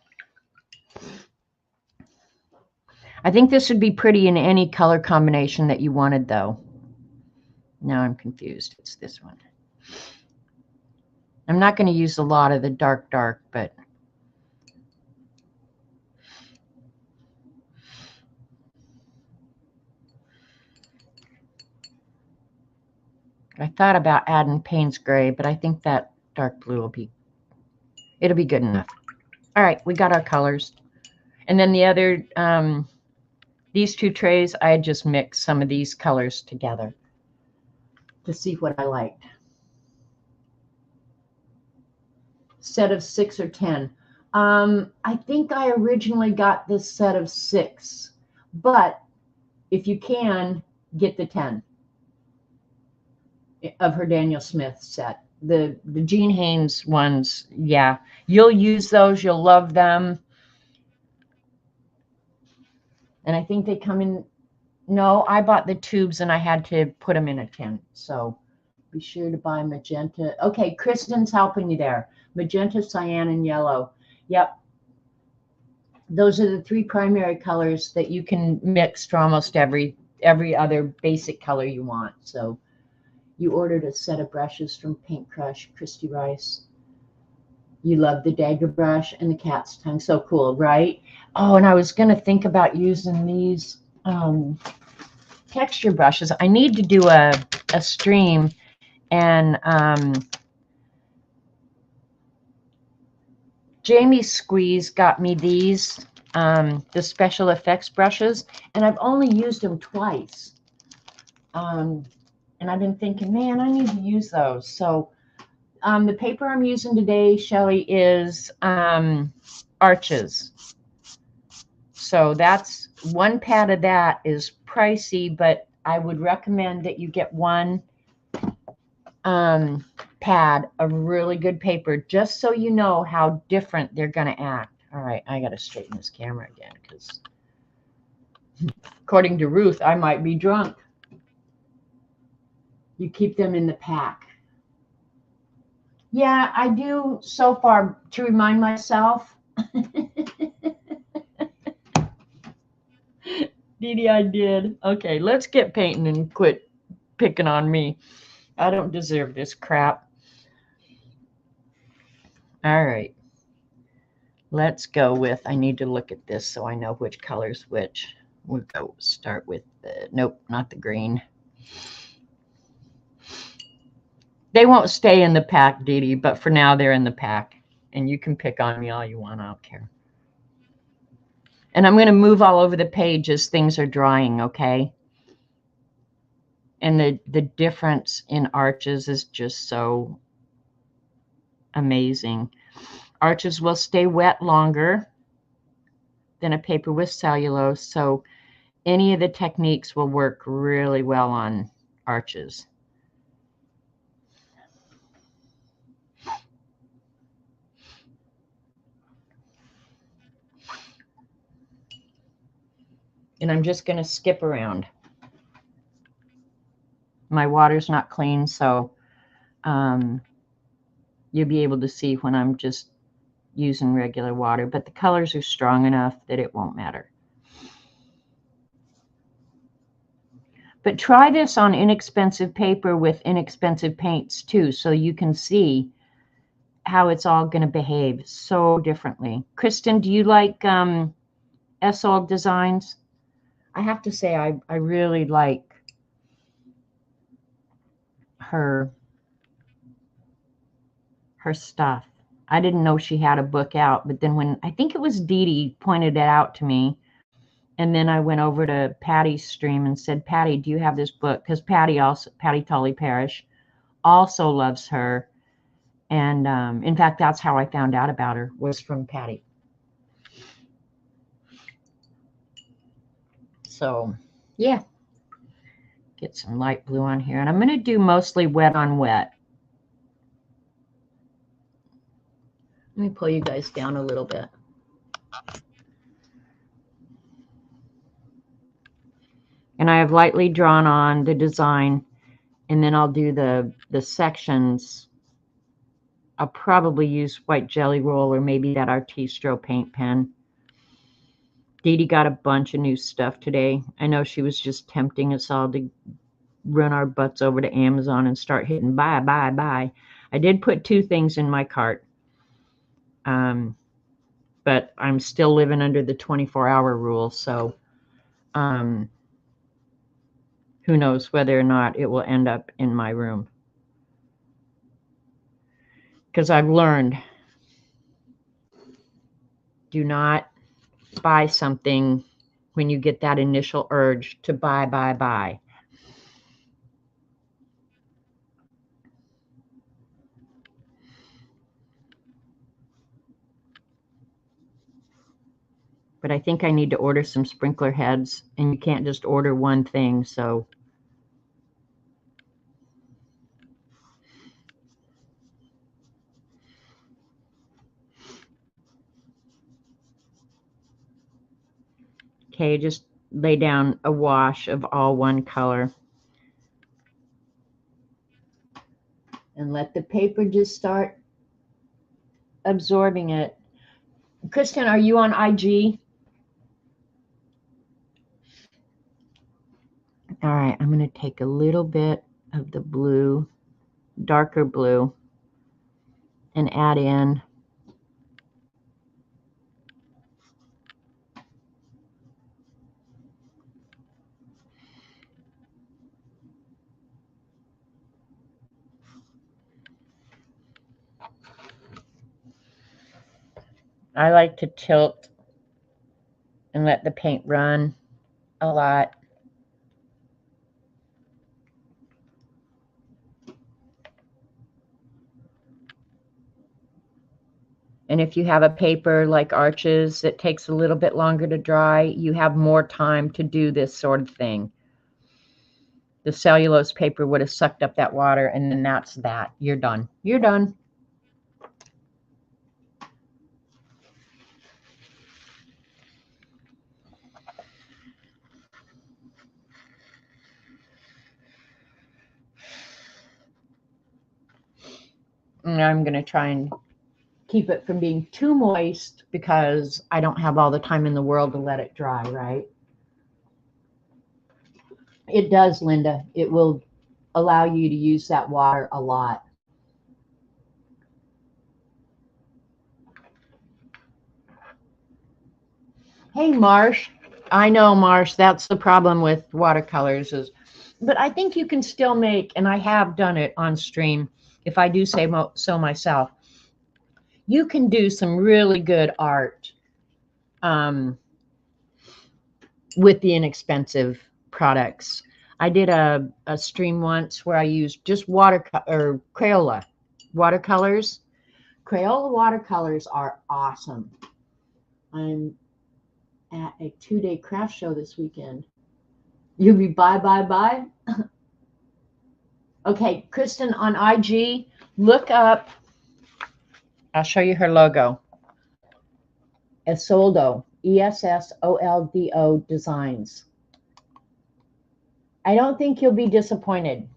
I think this would be pretty in any color combination that you wanted, though. Now I'm confused. It's this one. I'm not going to use a lot of the dark, but I thought about adding Payne's Gray, but I think that dark blue will be, it'll be good enough. All right, we got our colors. And then the other, these two trays, I had just mixed some of these colors together to see what I liked. Set of 6 or 10. I think I originally got this set of 6, but if you can, get the 10 of her Daniel Smith set. The Jean Haynes ones, yeah, you'll use those, you'll love them. And I think they come in, no, I bought the tubes and I had to put them in a tin. So be sure to buy magenta. Okay, Kristen's helping you there. Magenta, cyan, and yellow. Yep. Those are the three primary colors that you can mix for almost every other basic color you want. So you ordered a set of brushes from Paint Crush, Christy Rice. You love the dagger brush and the cat's tongue. So cool, right? Oh, and I was going to think about using these texture brushes. I need to do a stream, and Jamie Squeeze got me these, the special effects brushes, and I've only used them twice. And I've been thinking, man, I need to use those. So the paper I'm using today, Shelly, is Arches. So that's one pad of that is pricey, but I would recommend that you get one pad of really good paper, just so you know how different they're going to act. All right, I got to straighten this camera again because according to Ruth, I might be drunk. You keep them in the pack. Yeah, I do so far to remind myself. Dee, I did. Okay, let's get painting and quit picking on me. I don't deserve this crap. All right. Let's go with, I need to look at this so I know which color's which. We'll go start with the, nope, not the green. They won't stay in the pack, Dee, but for now they're in the pack. And you can pick on me all you want, I don't care. And I'm going to move all over the page as things are drying, okay? And the difference in Arches is just so amazing. Arches will stay wet longer than a paper with cellulose, so any of the techniques will work really well on Arches. And I'm just going to skip around. My water's not clean, so you'll be able to see when I'm just using regular water, but the colors are strong enough that it won't matter. But try this on inexpensive paper with inexpensive paints too, so you can see how it's all going to behave so differently. Kristen, do you like Essoldo designs? I have to say I really like her stuff. I didn't know she had a book out, but then when I think it was Dee pointed it out to me, and then I went over to Patty's stream and said, Patty, do you have this book? Because Patty Tully Parrish also loves her. And in fact, that's how I found out about her, was from Patty. So yeah, get some light blue on here. And I'm going to do mostly wet on wet. Let me pull you guys down a little bit. And I have lightly drawn on the design, and then I'll do the sections. I'll probably use white jelly roll or maybe that Artistro paint pen. Dee got a bunch of new stuff today. I know she was just tempting us all to run our butts over to Amazon and start hitting buy, buy, buy. I did put 2 things in my cart. But I'm still living under the 24-hour rule, so who knows whether or not it will end up in my room. Because I've learned, do not buy something when you get that initial urge to buy, buy, buy. But I think I need to order some sprinkler heads, and you can't just order one thing, so. Okay, just lay down a wash of all one color. And let the paper just start absorbing it. Kristen, are you on IG? All right, I'm going to take a little bit of the blue, darker blue, and add in I like to tilt and let the paint run a lot. And if you have a paper like Arches that takes a little bit longer to dry, you have more time to do this sort of thing. The cellulose paper would have sucked up that water, and then that's that. You're done. You're done. And I'm going to try and keep it from being too moist because I don't have all the time in the world to let it dry, right? It does, Linda. It will allow you to use that water a lot. Hey, Marsh. I know, Marsh, that's the problem with watercolors is, but I think you can still make, and I have done it on stream, if I do say so myself, you can do some really good art with the inexpensive products. I did a stream once where I used just Crayola watercolors. Crayola watercolors are awesome. I'm at a 2-day craft show this weekend. You'll be bye. Okay, Kristen on IG, look up, I'll show you her logo. Essoldo, Essoldo Designs. I don't think you'll be disappointed.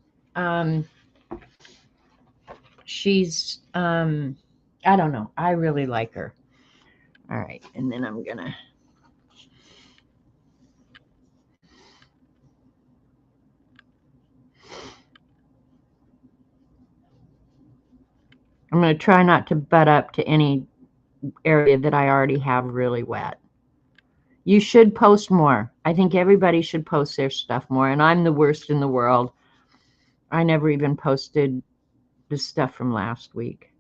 She's, I don't know. I really like her. All right, and then I'm gonna try not to butt up to any area that I already have really wet. You should post more. I think everybody should post their stuff more, and I'm the worst in the world. I never even posted the stuff from last week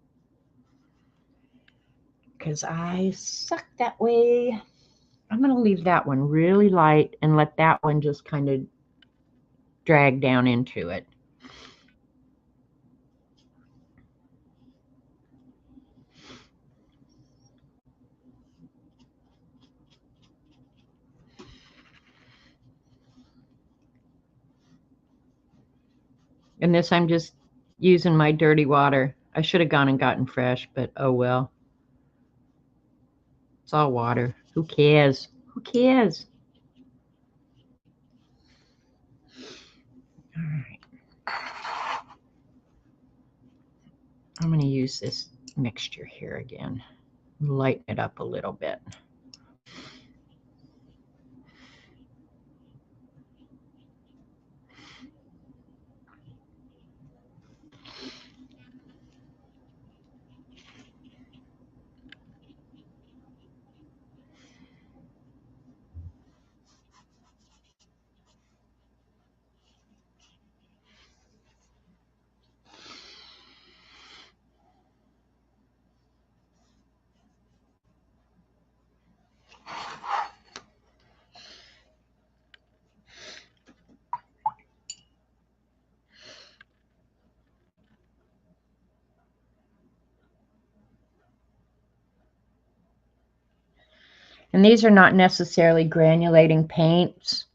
because I suck that way. I'm going to leave that one really light and let that one just kind of drag down into it. And this, I'm just using my dirty water. I should have gone and gotten fresh, but oh well. It's all water. Who cares? Who cares? All right. I'm going to use this mixture here again. Lighten it up a little bit. And these are not necessarily granulating paints.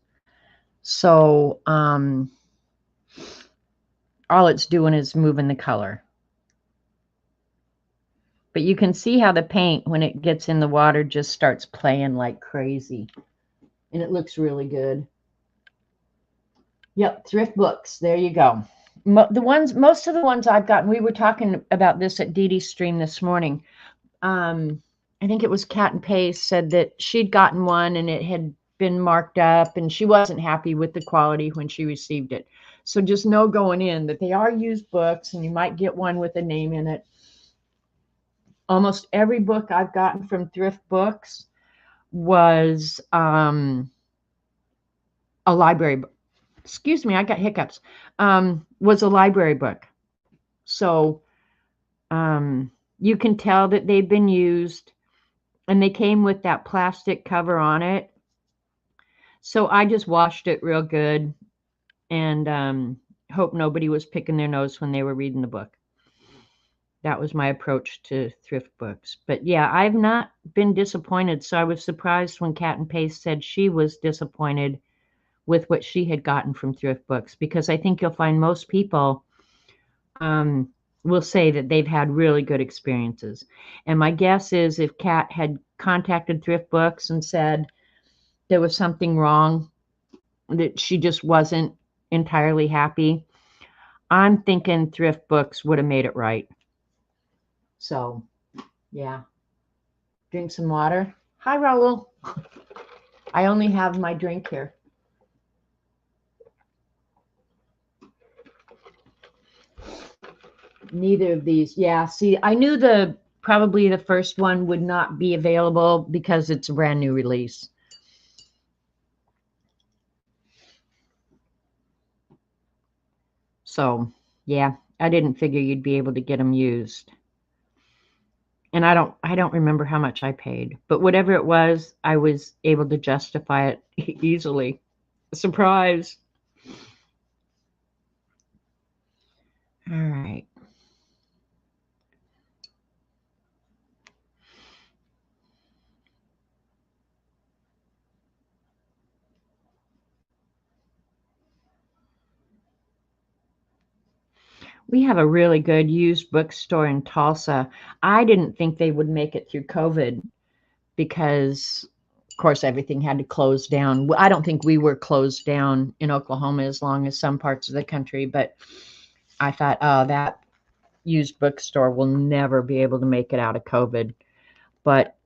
So all it's doing is moving the color. But you can see how the paint, when it gets in the water, just starts playing like crazy. And it looks really good. Yep, thrift books. There you go. Most of the ones I've gotten, we were talking about this at Dee Dee's stream this morning. I think it was Cat and Pace said that she'd gotten one and it had been marked up and she wasn't happy with the quality when she received it. So just know going in that they are used books and you might get one with a name in it. Almost every book I've gotten from thrift books was a library book. Excuse me, I got hiccups. Was a library book. So you can tell that they've been used and they came with that plastic cover on it. So I just washed it real good and hope nobody was picking their nose when they were reading the book. That was my approach to thrift books. But yeah, I've not been disappointed. So I was surprised when Cat and Pace said she was disappointed with what she had gotten from thrift books, because I think you'll find most people will say that they've had really good experiences. And my guess is if Kat had contacted thrift books and said there was something wrong, that she just wasn't entirely happy, I'm thinking thrift books would have made it right. So, yeah. Drink some water. Hi, Raul. I only have my drink here. Neither of these. Yeah, see, I knew probably the first one would not be available because it's a brand new release. So, yeah, I didn't figure you'd be able to get them used. And I don't remember how much I paid, but whatever it was, I was able to justify it easily. Surprise. All right. We have a really good used bookstore in Tulsa. I didn't think they would make it through COVID because, of course, everything had to close down. I don't think we were closed down in Oklahoma as long as some parts of the country, but I thought, oh, that used bookstore will never be able to make it out of COVID. But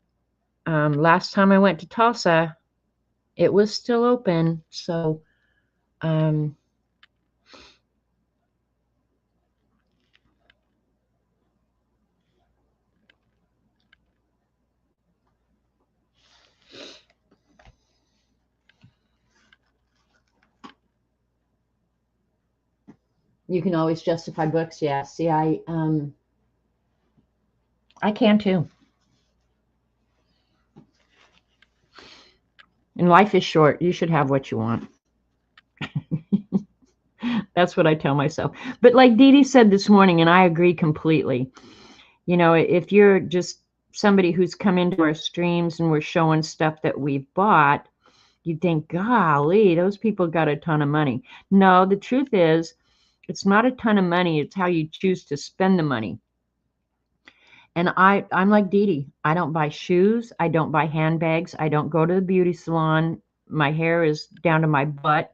last time I went to Tulsa, it was still open. So you can always justify books. Yeah. See, I can too. And life is short. You should have what you want. That's what I tell myself. But like Dee Dee said this morning, and I agree completely, you know, if you're just somebody who's come into our streams and we're showing stuff that we've bought, you'd think, golly, those people got a ton of money. No, the truth is, it's not a ton of money. It's how you choose to spend the money. And I'm like Dee Dee. I don't buy shoes. I don't buy handbags. I don't go to the beauty salon. My hair is down to my butt.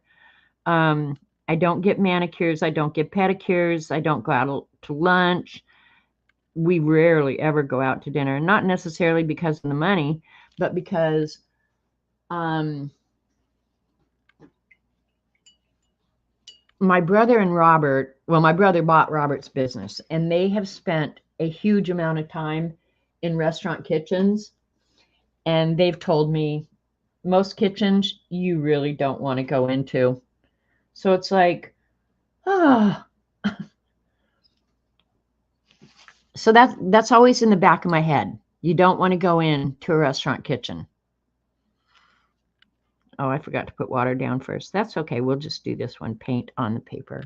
I don't get manicures. I don't get pedicures. I don't go out to lunch. We rarely ever go out to dinner. Not necessarily because of the money, but because my brother and Robert, well, my brother bought Robert's business, and they have spent a huge amount of time in restaurant kitchens. And they've told me most kitchens you really don't want to go into. So it's like, ah. So that's always in the back of my head. You don't want to go into a restaurant kitchen. Oh, I forgot to put water down first. That's okay. We'll just do this one, paint on the paper.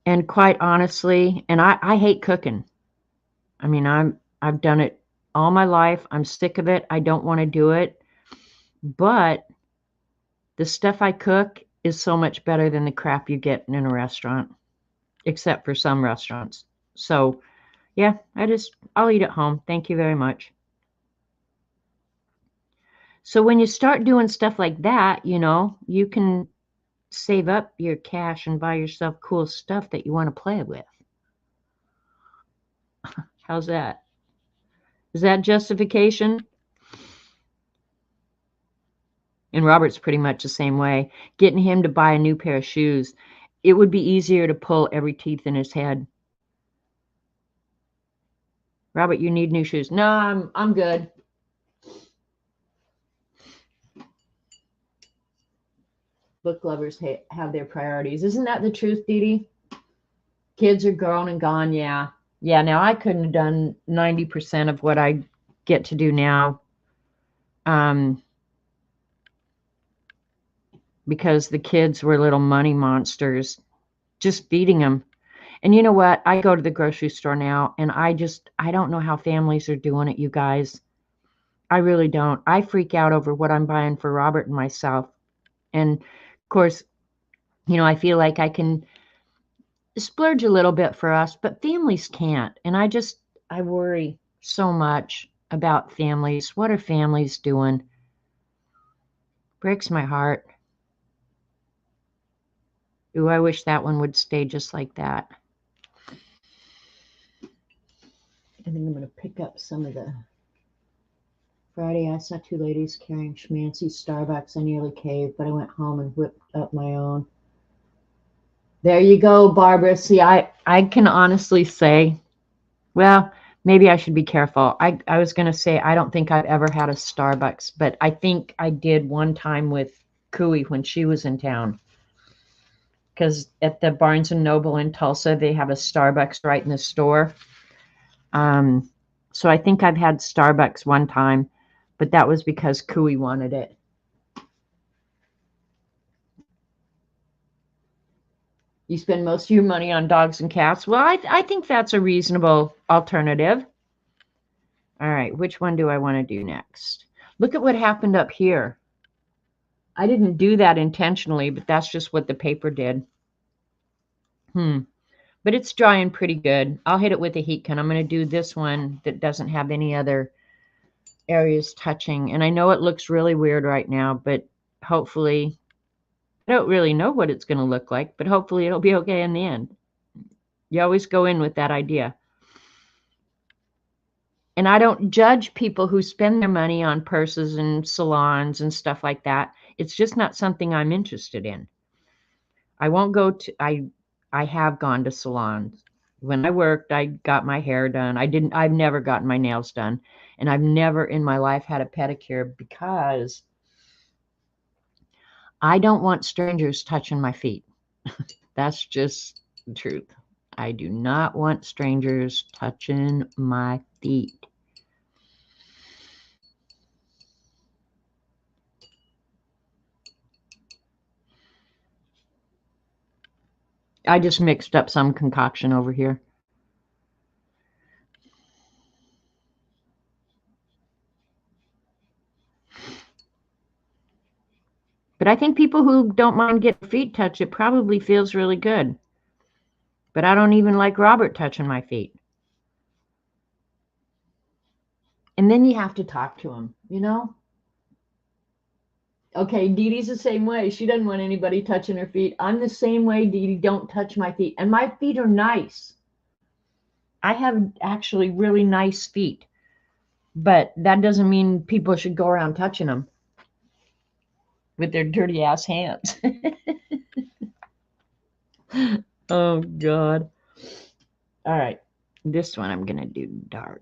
And quite honestly, and I hate cooking. I mean, I've done it all my life. I'm sick of it. I don't want to do it. But the stuff I cook is so much better than the crap you get in a restaurant, except for some restaurants. So, yeah, I'll eat at home. Thank you very much. So when you start doing stuff like that, you know, you can save up your cash and buy yourself cool stuff that you want to play with. How's that? Is that justification? And Robert's pretty much the same way. Getting him to buy a new pair of shoes, it would be easier to pull every teeth in his head. Robert, you need new shoes. No, I'm good. Book lovers have their priorities. Isn't that the truth, Dee Dee? Kids are grown and gone. Yeah. Yeah. Now I couldn't have done 90% of what I get to do now. Because the kids were little money monsters, just feeding them. And you know what? I go to the grocery store now and I don't know how families are doing it, you guys. I really don't. I freak out over what I'm buying for Robert and myself. And of course, I feel like I can splurge a little bit for us, but families can't. And I worry so much about families. What are families doing? Breaks my heart. Ooh, I wish that one would stay just like that. I think I'm going to pick up some of the Friday. I saw two ladies carrying schmancy Starbucks. I nearly caved, but I went home and whipped up my own. There you go, Barbara. See, I can honestly say, well, maybe I should be careful. I was going to say I don't think I've ever had a Starbucks, but I think I did one time with Cooey when she was in town. Because at the Barnes & Noble in Tulsa, they have a Starbucks right in the store. So I think I've had Starbucks one time, but that was because Cooey wanted it. You spend most of your money on dogs and cats. Well, I think that's a reasonable alternative. All right, which one do I want to do next? Look at what happened up here. I didn't do that intentionally, but that's just what the paper did. But it's drying pretty good. I'll hit it with a heat gun. I'm going to do this one that doesn't have any other areas touching. And I know it looks really weird right now, but hopefully, I don't really know what it's going to look like, but hopefully it'll be okay in the end. You always go in with that idea. And I don't judge people who spend their money on purses and salons and stuff like that. It's just not something I'm interested in. I won't go to, I have gone to salons. When I worked, I got my hair done. I've never gotten my nails done. And I've never in my life had a pedicure because I don't want strangers touching my feet. That's just the truth. I do not want strangers touching my feet. I just mixed up some concoction over here. But I think people who don't mind getting feet touched, it probably feels really good. But I don't even like Robert touching my feet. And then you have to talk to him, you know? Okay, Dee Dee's the same way. She doesn't want anybody touching her feet. I'm the same way, Dee Dee. Don't touch my feet. And my feet are nice. I have actually really nice feet. But that doesn't mean people should go around touching them with their dirty ass hands. Oh, God. All right. This one I'm going to do dark.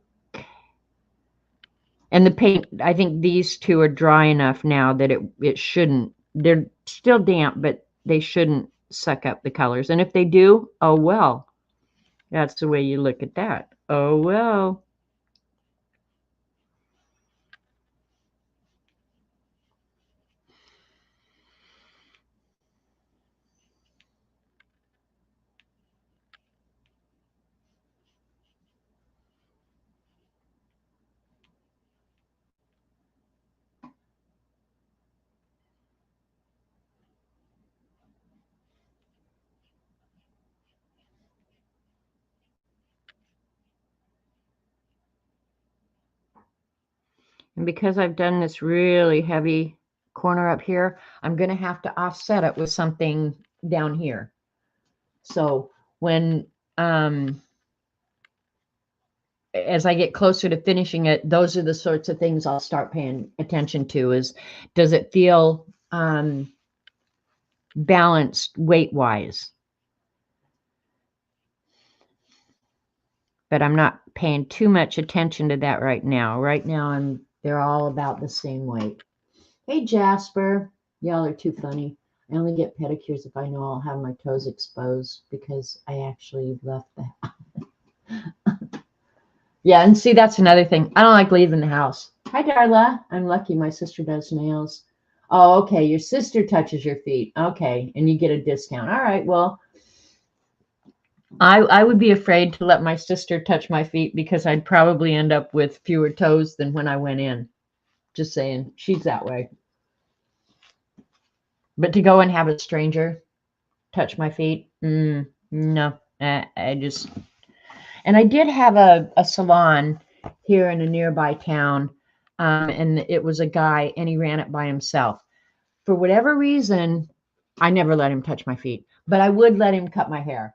And the paint, I think these two are dry enough now that it shouldn't, they're still damp, but they shouldn't suck up the colors. And if they do, oh well. That's the way you look at that. Oh well. And because I've done this really heavy corner up here, I'm going to have to offset it with something down here. So when as I get closer to finishing it, those are the sorts of things I'll start paying attention to is, does it feel balanced weight-wise? But I'm not paying too much attention to that right now. Right now, they're all about the same weight. Hey, Jasper. Y'all are too funny. I only get pedicures if I know I'll have my toes exposed because I actually left the Yeah, and see, that's another thing. I don't like leaving the house. Hi, Darla. I'm lucky my sister does nails. Oh, okay. Your sister touches your feet. Okay. And you get a discount. All right. Well, I would be afraid to let my sister touch my feet because I'd probably end up with fewer toes than when I went in. Just saying. She's that way. But to go and have a stranger touch my feet, no. I just... And I did have a salon here in a nearby town, and it was a guy, and he ran it by himself. For whatever reason, I never let him touch my feet, but I would let him cut my hair.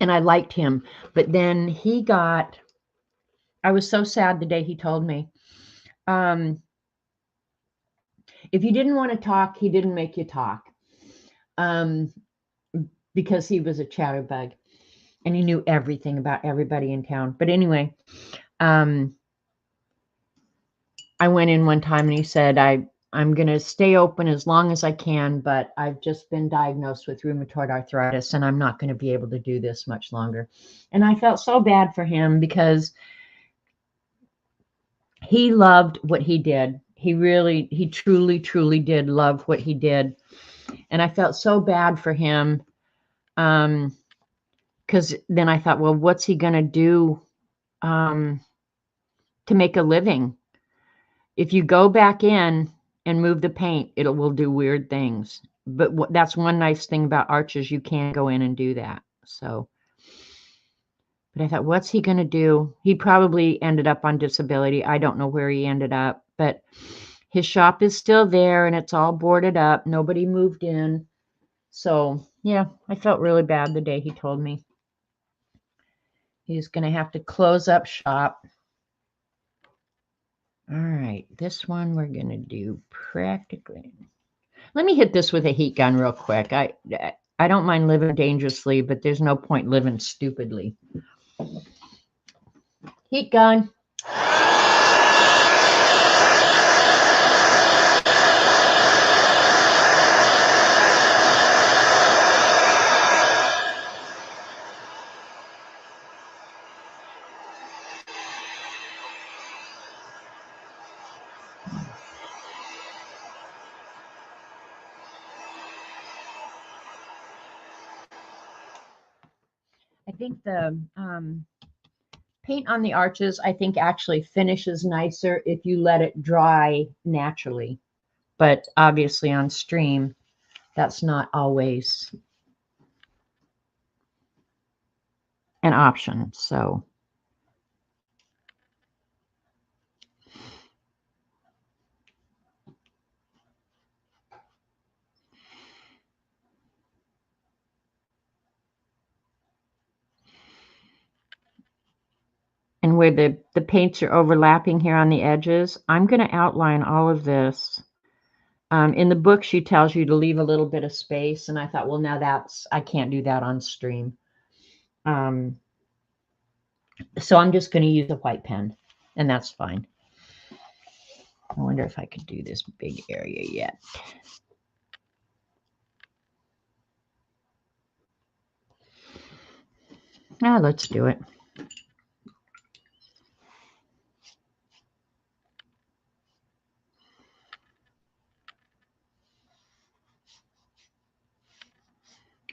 And I liked him, but then I was so sad the day he told me. If you didn't want to talk, he didn't make you talk. Because he was a chatterbug and he knew everything about everybody in town. But anyway, I went in one time and he said, I'm going to stay open as long as I can, but I've just been diagnosed with rheumatoid arthritis and I'm not going to be able to do this much longer. And I felt so bad for him because he loved what he did. He truly, truly did love what he did. And I felt so bad for him. Because then I thought, well, what's he going to do to make a living? If you go back in and move the paint, it will do weird things. But that's one nice thing about arches. You can go in and do that. So, but I thought, what's he going to do? He probably ended up on disability. I don't know where he ended up, but his shop is still there and it's all boarded up. Nobody moved in. So, yeah, I felt really bad the day he told me he's going to have to close up shop. All right, this one we're going to do practically. Let me hit this with a heat gun real quick. I don't mind living dangerously, but there's no point living stupidly. Heat gun. I think the paint on the arches, I think actually finishes nicer if you let it dry naturally. But obviously on stream, that's not always an option. So and where the paints are overlapping here on the edges, I'm going to outline all of this. In the book, she tells you to leave a little bit of space, and I thought, well, now I can't do that on stream. So I'm just going to use a white pen, and that's fine. I wonder if I could do this big area yet. Now let's do it.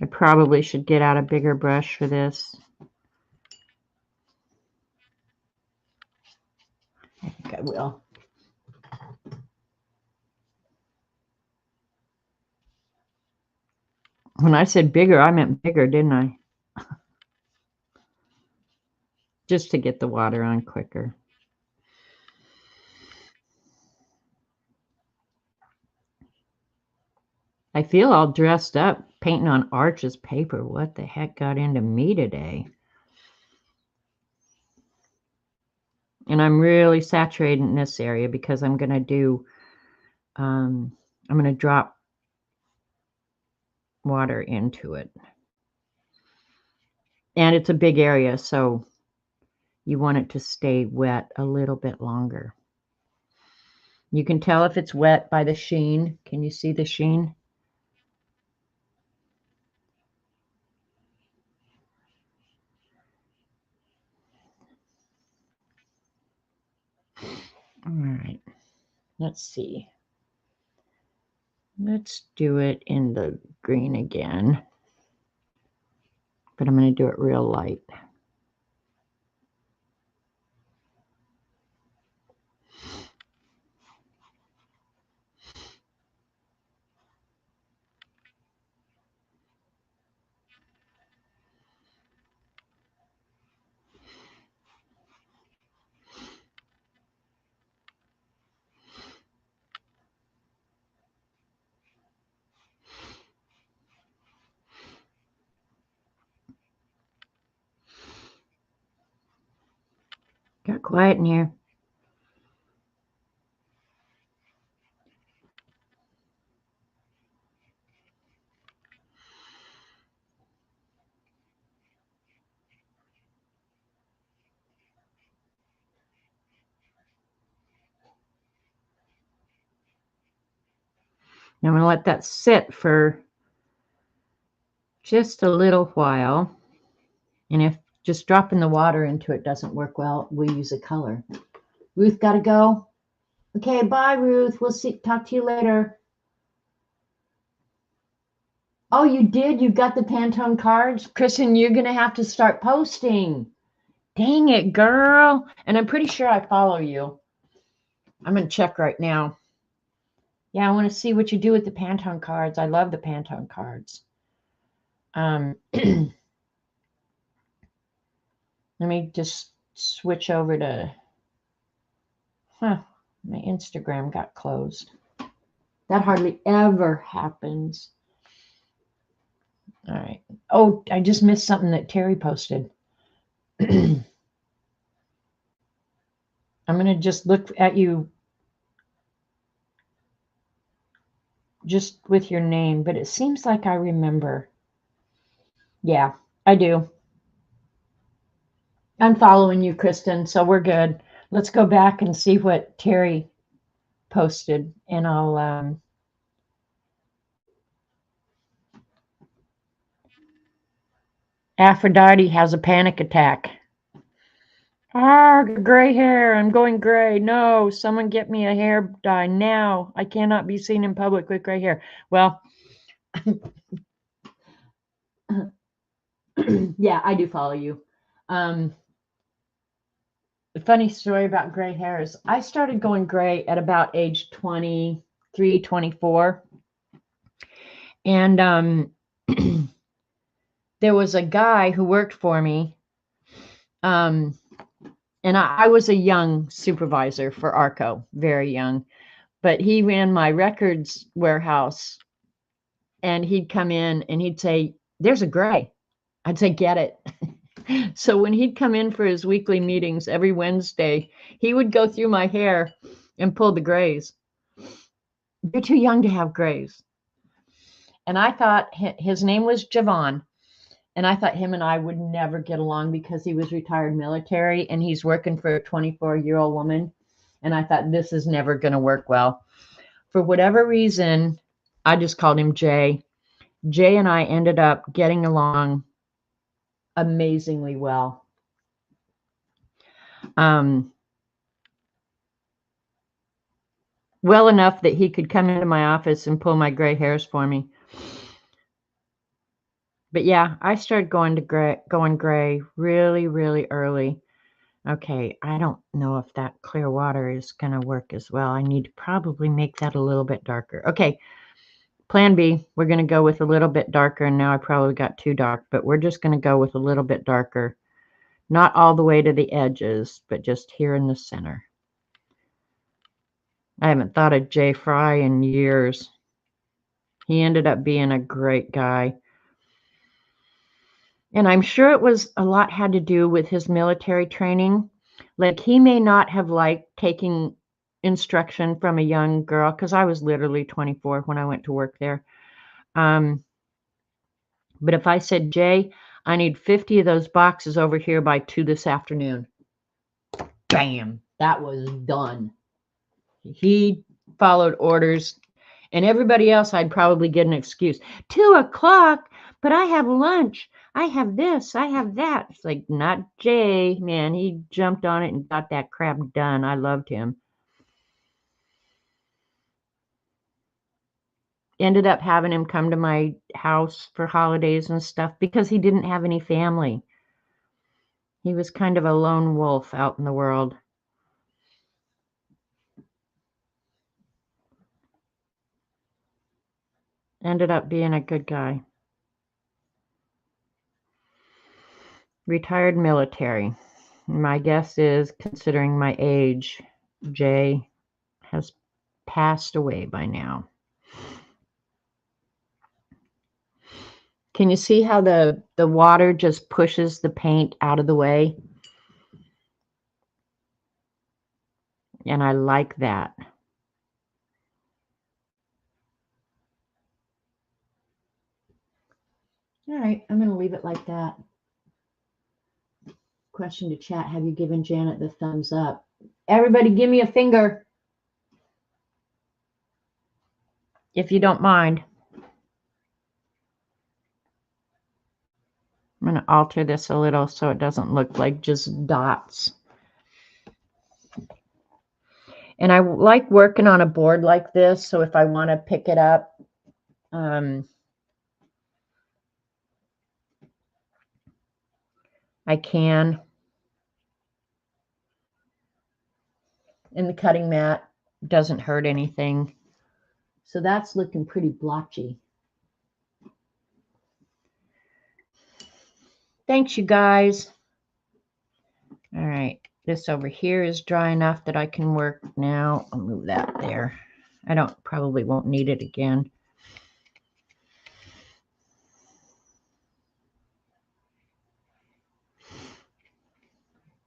I probably should get out a bigger brush for this. I think I will. When I said bigger, I meant bigger, didn't I? Just to get the water on quicker. I feel all dressed up painting on Arch's paper. What the heck got into me today? And I'm really saturating this area because I'm going to do, I'm going to drop water into it. And it's a big area, so you want it to stay wet a little bit longer. You can tell if it's wet by the sheen. Can you see the sheen? All right, let's see. Let's do it in the green again, but I'm going to do it real light. Got quiet in here. Now I'm going to let that sit for just a little while. And if just dropping the water into it doesn't work well, we'll use a color. Ruth got to go. Okay, bye, Ruth. We'll talk to you later. Oh, you did? You got the Pantone cards? Kristen, you're going to have to start posting. Dang it, girl. And I'm pretty sure I follow you. I'm going to check right now. Yeah, I want to see what you do with the Pantone cards. I love the Pantone cards. Let me just switch over to, my Instagram got closed. That hardly ever happens. All right. Oh, I just missed something that Terry posted. I'm going to just look at you just with your name, but it seems like I remember. Yeah, I do. I'm following you, Kristen, so we're good. Let's go back and see what Terry posted, and I'll Aphrodite has a panic attack. Ah, gray hair. I'm going gray. No, someone get me a hair dye now. I cannot be seen in public with gray hair. Well, yeah, I do follow you. The funny story about gray hair is I started going gray at about age 23, 24. And there was a guy who worked for me. And I was a young supervisor for ARCO, very young. But he ran my records warehouse. And he'd come in and he'd say, "There's a gray." I'd say, "Get it." So when he'd come in for his weekly meetings every Wednesday, he would go through my hair and pull the grays. "You're too young to have grays." And I thought his name was Javon. And I thought him and I would never get along because he was retired military and he's working for a 24-year-old woman. And I thought this is never going to work well. For whatever reason, I just called him Jay. Jay and I ended up getting along amazingly well. Well enough that he could come into my office and pull my gray hairs for me. But yeah, I started going gray really, really early. Okay, I don't know if that clear water is going to work as well. I need to probably make that a little bit darker. Okay, plan B, we're going to go with a little bit darker. And now I probably got too dark, but we're just going to go with a little bit darker. Not all the way to the edges, but just here in the center. I haven't thought of Jay Fry in years. He ended up being a great guy. And I'm sure it was a lot had to do with his military training. Like, he may not have liked taking instruction from a young girl, because I was literally 24 when I went to work there. But if I said, Jay, I need 50 of those boxes over here by 2 this afternoon, bam, that was done. He followed orders. And everybody else, I'd probably get an excuse. 2 o'clock, but I have lunch. I have this. I have that. It's like, not Jay, man. He jumped on it and got that crap done. I loved him. Ended up having him come to my house for holidays and stuff because he didn't have any family. He was kind of a lone wolf out in the world. Ended up being a good guy. Retired military. My guess is, considering my age, Jay has passed away by now. Can you see how the water just pushes the paint out of the way? And I like that. All right, I'm going to leave it like that. Question to chat. Have you given Janet the thumbs up? Everybody give me a finger, if you don't mind. I'm going to alter this a little so it doesn't look like just dots. And I like working on a board like this, so if I want to pick it up, I can. And the cutting mat doesn't hurt anything. So that's looking pretty blotchy. Thanks, you guys. All right, this over here is dry enough that I can work now. I'll move that there. I probably won't need it again.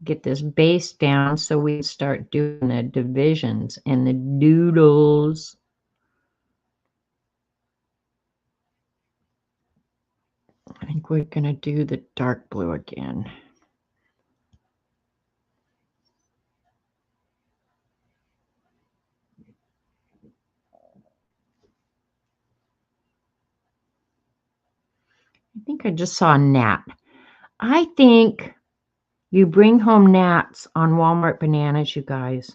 Get this base down so we start doing the divisions and the doodles. I think we're going to do the dark blue again. I think I just saw a gnat. I think you bring home gnats on Walmart bananas, you guys.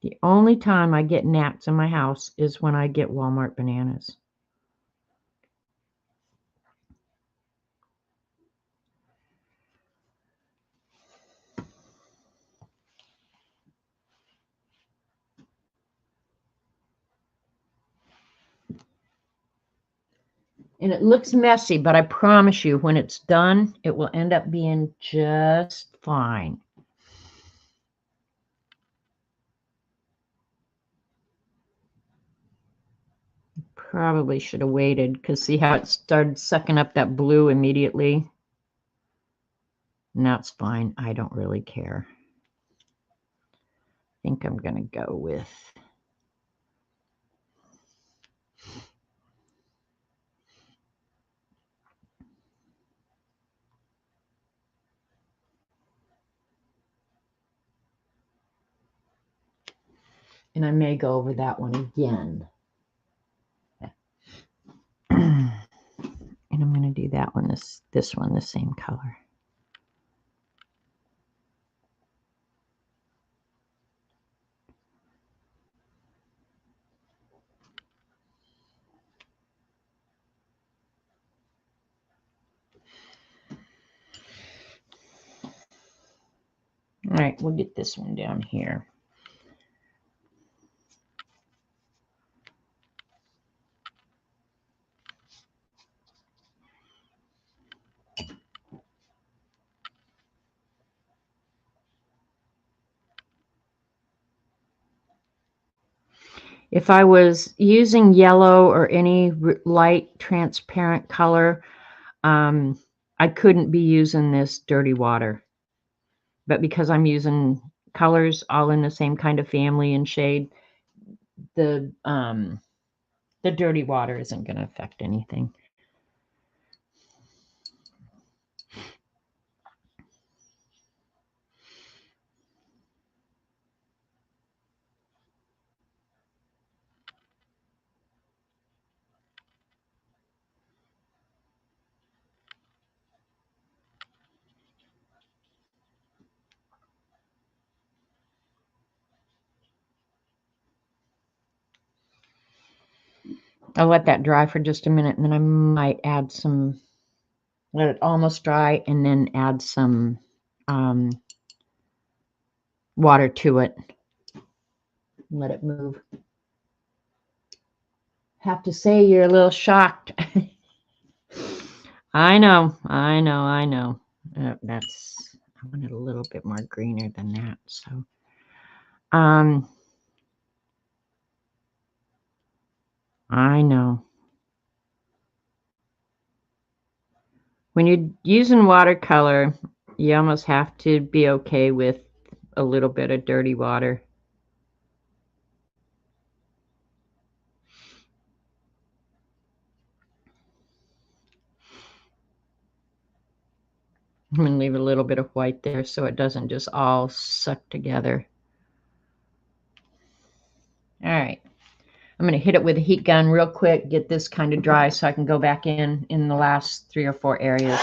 The only time I get gnats in my house is when I get Walmart bananas. And it looks messy, but I promise you, when it's done, it will end up being just fine. Probably should have waited, because see how it started sucking up that blue immediately? And that's fine. I don't really care. I think I'm going to go with... And I may go over that one again. And I'm going to do that one, this one, the same color. All right, we'll get this one down here. If I was using yellow or any light transparent color, I couldn't be using this dirty water. But because I'm using colors all in the same kind of family and shade, the dirty water isn't going to affect anything. I'll let that dry for just a minute, and then I might add some, let it almost dry, and then add some water to it. Let it move. Have to say you're a little shocked. I know. I want it a little bit more greener than that. So, I know. When you're using watercolor, you almost have to be okay with a little bit of dirty water. I'm going to leave a little bit of white there so it doesn't just all suck together. All right. I'm going to hit it with a heat gun real quick, get this kind of dry so I can go back in the last 3 or 4 areas.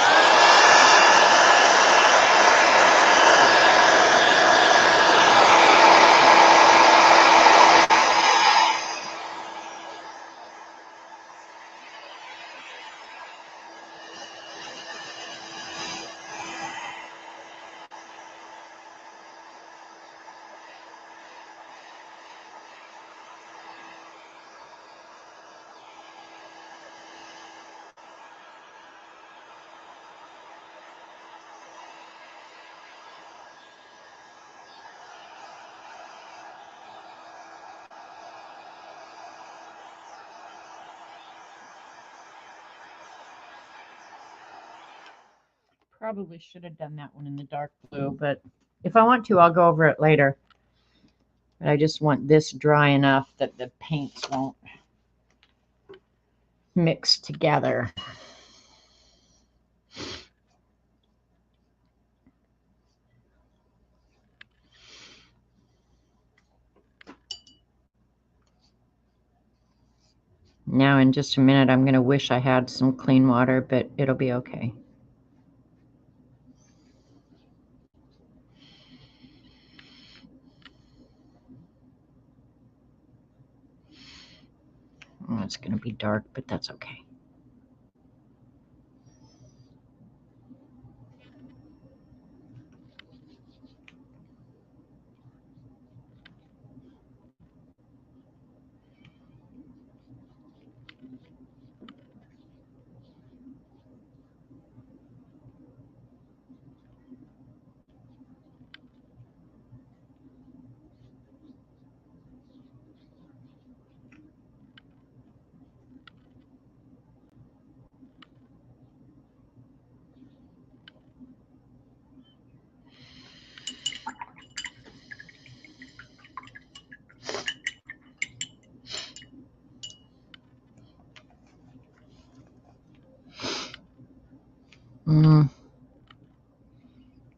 Probably should have done that one in the dark blue, but if I want to, I'll go over it later. But I just want this dry enough that the paints won't mix together. Now in just a minute, I'm going to wish I had some clean water, but it'll be okay. Oh, it's going to be dark, but that's okay.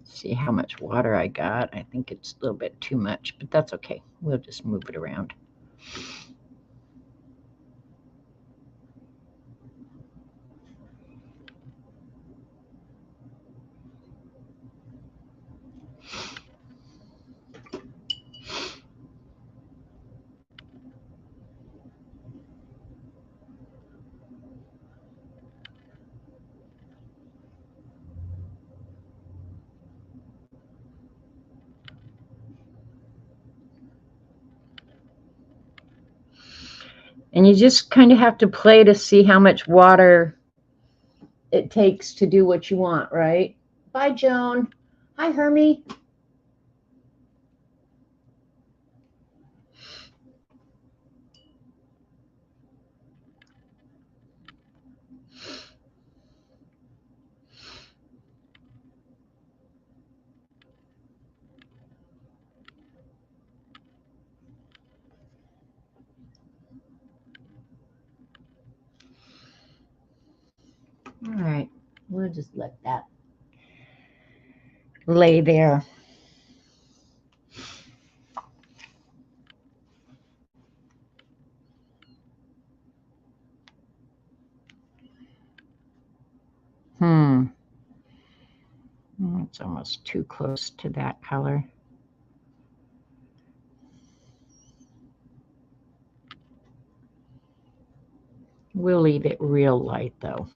See how much water I got. I think it's a little bit too much, but that's okay. We'll just move it around. And you just kind of have to play to see how much water it takes to do what you want, right? Bye, Joan. Hi, Hermie. We'll just let that lay there. It's almost too close to that color. We'll leave it real light though.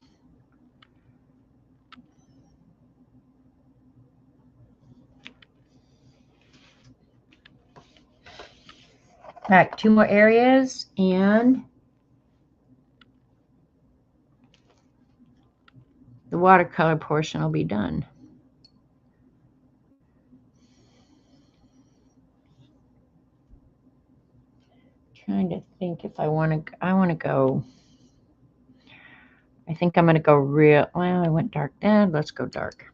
All right, 2 more areas and the watercolor portion will be done. Trying to think if I want to go. I think I'm going to go real. Well, I went dark then. Let's go dark.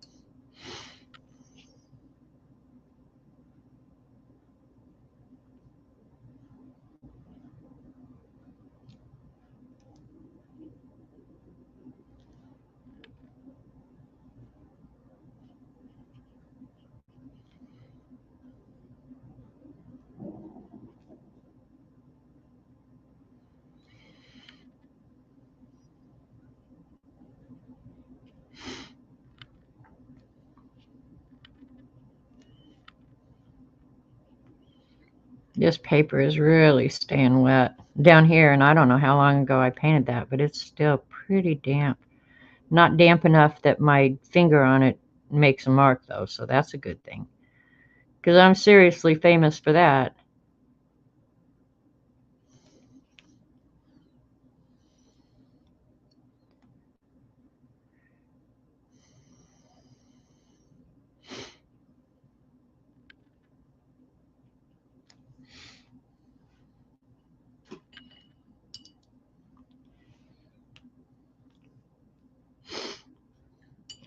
This paper is really staying wet down here, and I don't know how long ago I painted that, but it's still pretty damp. Not damp enough that my finger on it makes a mark, though, so that's a good thing. Because I'm seriously famous for that.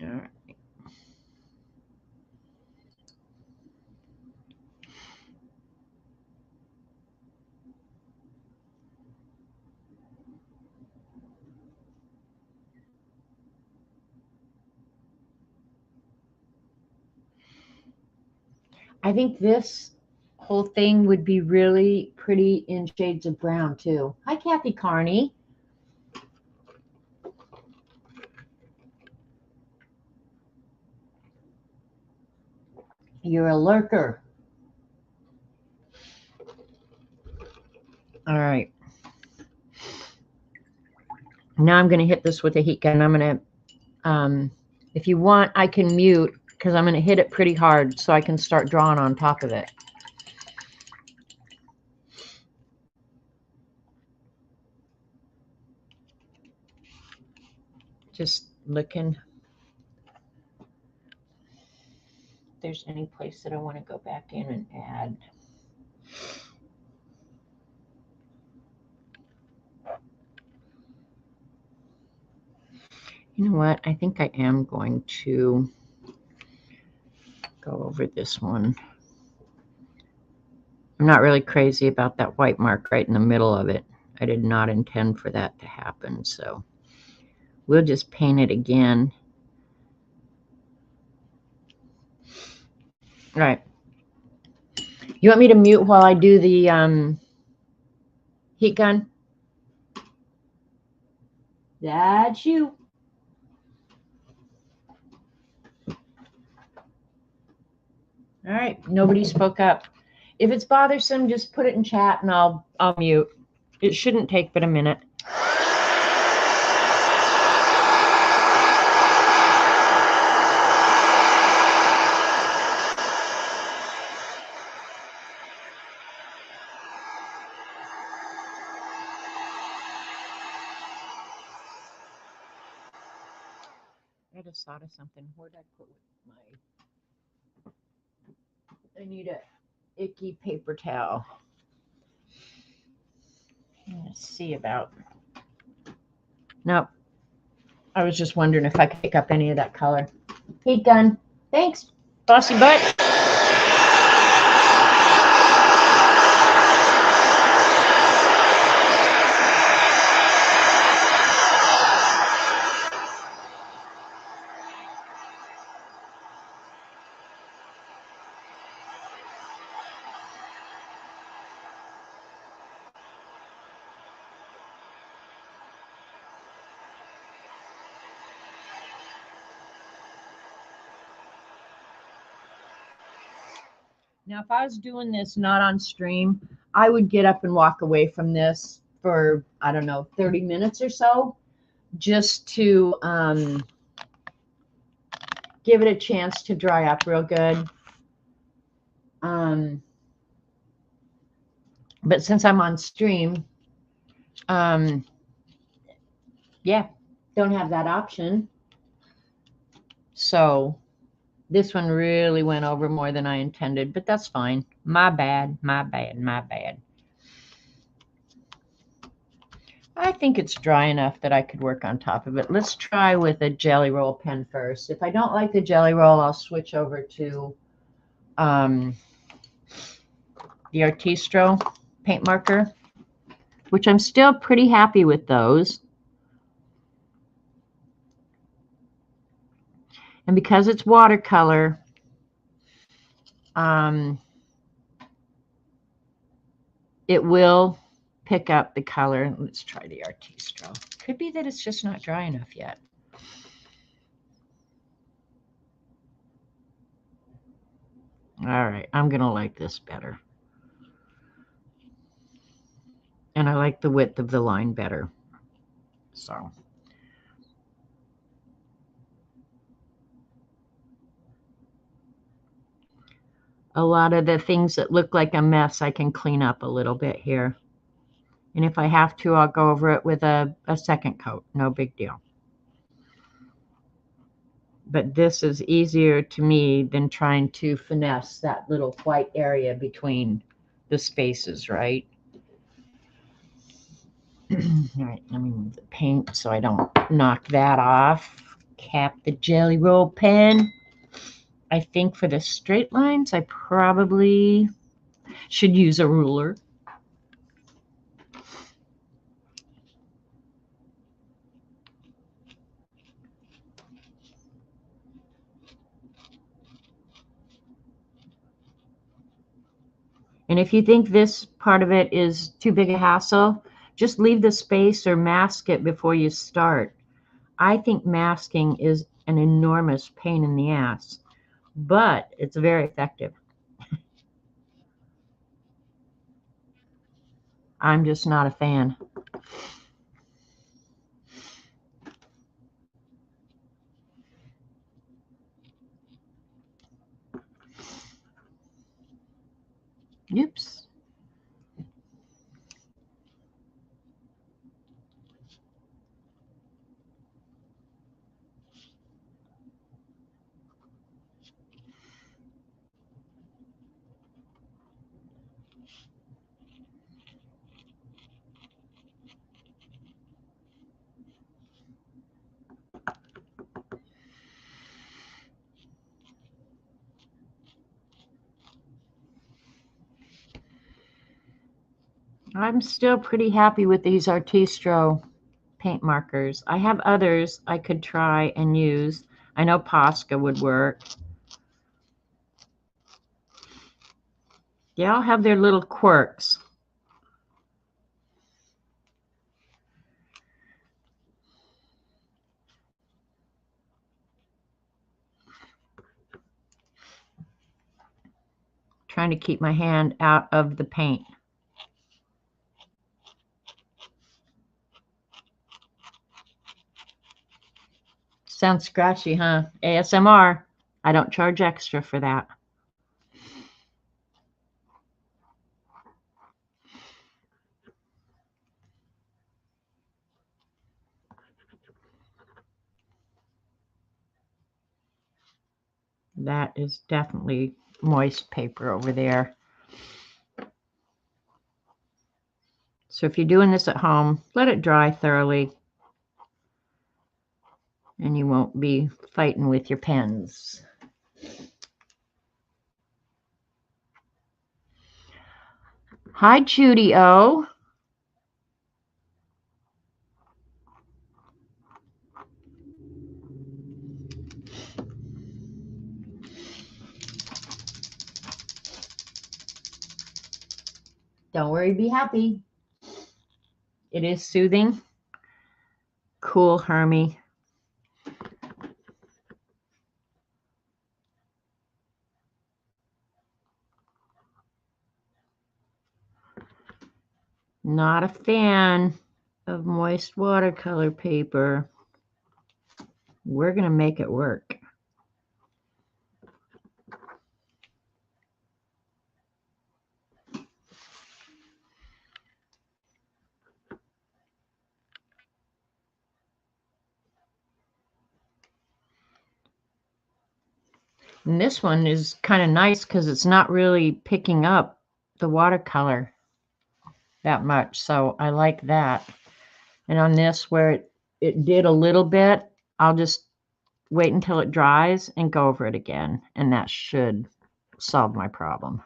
All right. I think this whole thing would be really pretty in shades of brown too. Hi, Kathy Carney. You're a lurker. All right. Now I'm going to hit this with a heat gun. I'm going to, if you want, I can mute because I'm going to hit it pretty hard so I can start drawing on top of it. Just looking if there's any place that I want to go back in and add. You know what? I think I am going to go over this one. I'm not really crazy about that white mark right in the middle of it. I did not intend for that to happen, so we'll just paint it again. All right. You want me to mute while I do the heat gun? That's you. All right. Nobody spoke up. If it's bothersome, just put it in chat and I'll mute. It shouldn't take but a minute. I just thought of something. Where'd I put my... I need a icky paper towel. Let's see about... Nope. I was just wondering if I could pick up any of that color. Heat gun. Thanks, bossy butt. Now, if I was doing this not on stream, I would get up and walk away from this for, I don't know, 30 minutes or so, just to give it a chance to dry up real good. But since I'm on stream, yeah, don't have that option. So this one really went over more than I intended, but that's fine. My bad, my bad, my bad. I think it's dry enough that I could work on top of it. Let's try with a Jelly Roll pen first. If I don't like the Jelly Roll, I'll switch over to the Artistro paint marker, which I'm still pretty happy with those. And because it's watercolor, it will pick up the color. Let's try the Artistro. Could be that it's just not dry enough yet. All right, I'm going to like this better. And I like the width of the line better. So a lot of the things that look like a mess, I can clean up a little bit here. And if I have to, I'll go over it with a second coat. No big deal. But this is easier to me than trying to finesse that little white area between the spaces, right? All right, let me move the paint so I don't knock that off. Cap the Jelly Roll pen. I think for the straight lines, I probably should use a ruler. And if you think this part of it is too big a hassle, just leave the space or mask it before you start. I think masking is an enormous pain in the ass, but it's very effective. I'm just not a fan. Oops. I'm still pretty happy with these Artistro paint markers. I have others I could try and use. I know Posca would work. They all have their little quirks. Trying to keep my hand out of the paint. Sounds scratchy, huh? ASMR. I don't charge extra for that. That is definitely moist paper over there. So if you're doing this at home, let it dry thoroughly, and you won't be fighting with your pens. Hi, Judy O. Don't worry, be happy. It is soothing. Cool, Hermie. Not a fan of moist watercolor paper. We're going to make it work. And this one is kind of nice because it's not really picking up the watercolor that much. So I like that. And on this, where it did a little bit, I'll just wait until it dries and go over it again. And that should solve my problem.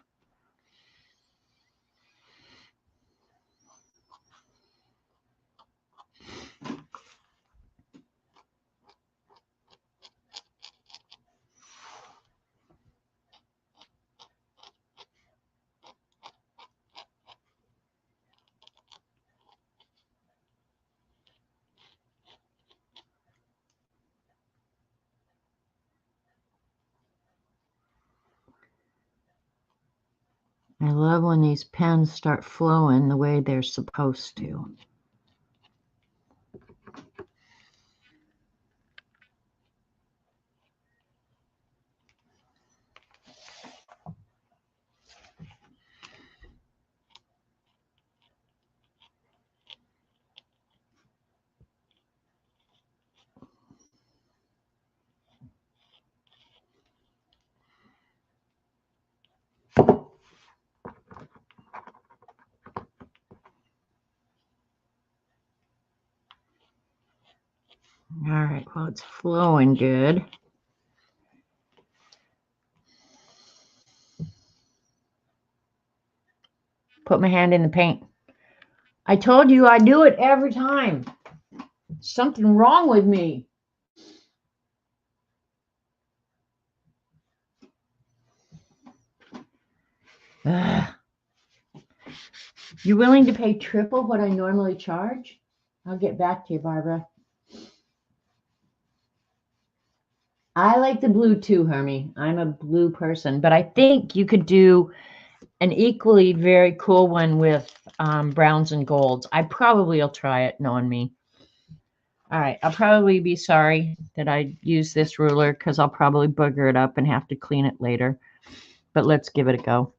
I love when these pens start flowing the way they're supposed to. All right, well, it's flowing good. Put my hand in the paint. I told you I do it every time. Something wrong with me. Ugh. You willing to pay triple what I normally charge? I'll get back to you, Barbara. I like the blue too, Hermie. I'm a blue person, but I think you could do an equally very cool one with browns and golds. I probably will try it, knowing me. All right, I'll probably be sorry that I use this ruler because I'll probably booger it up and have to clean it later. But let's give it a go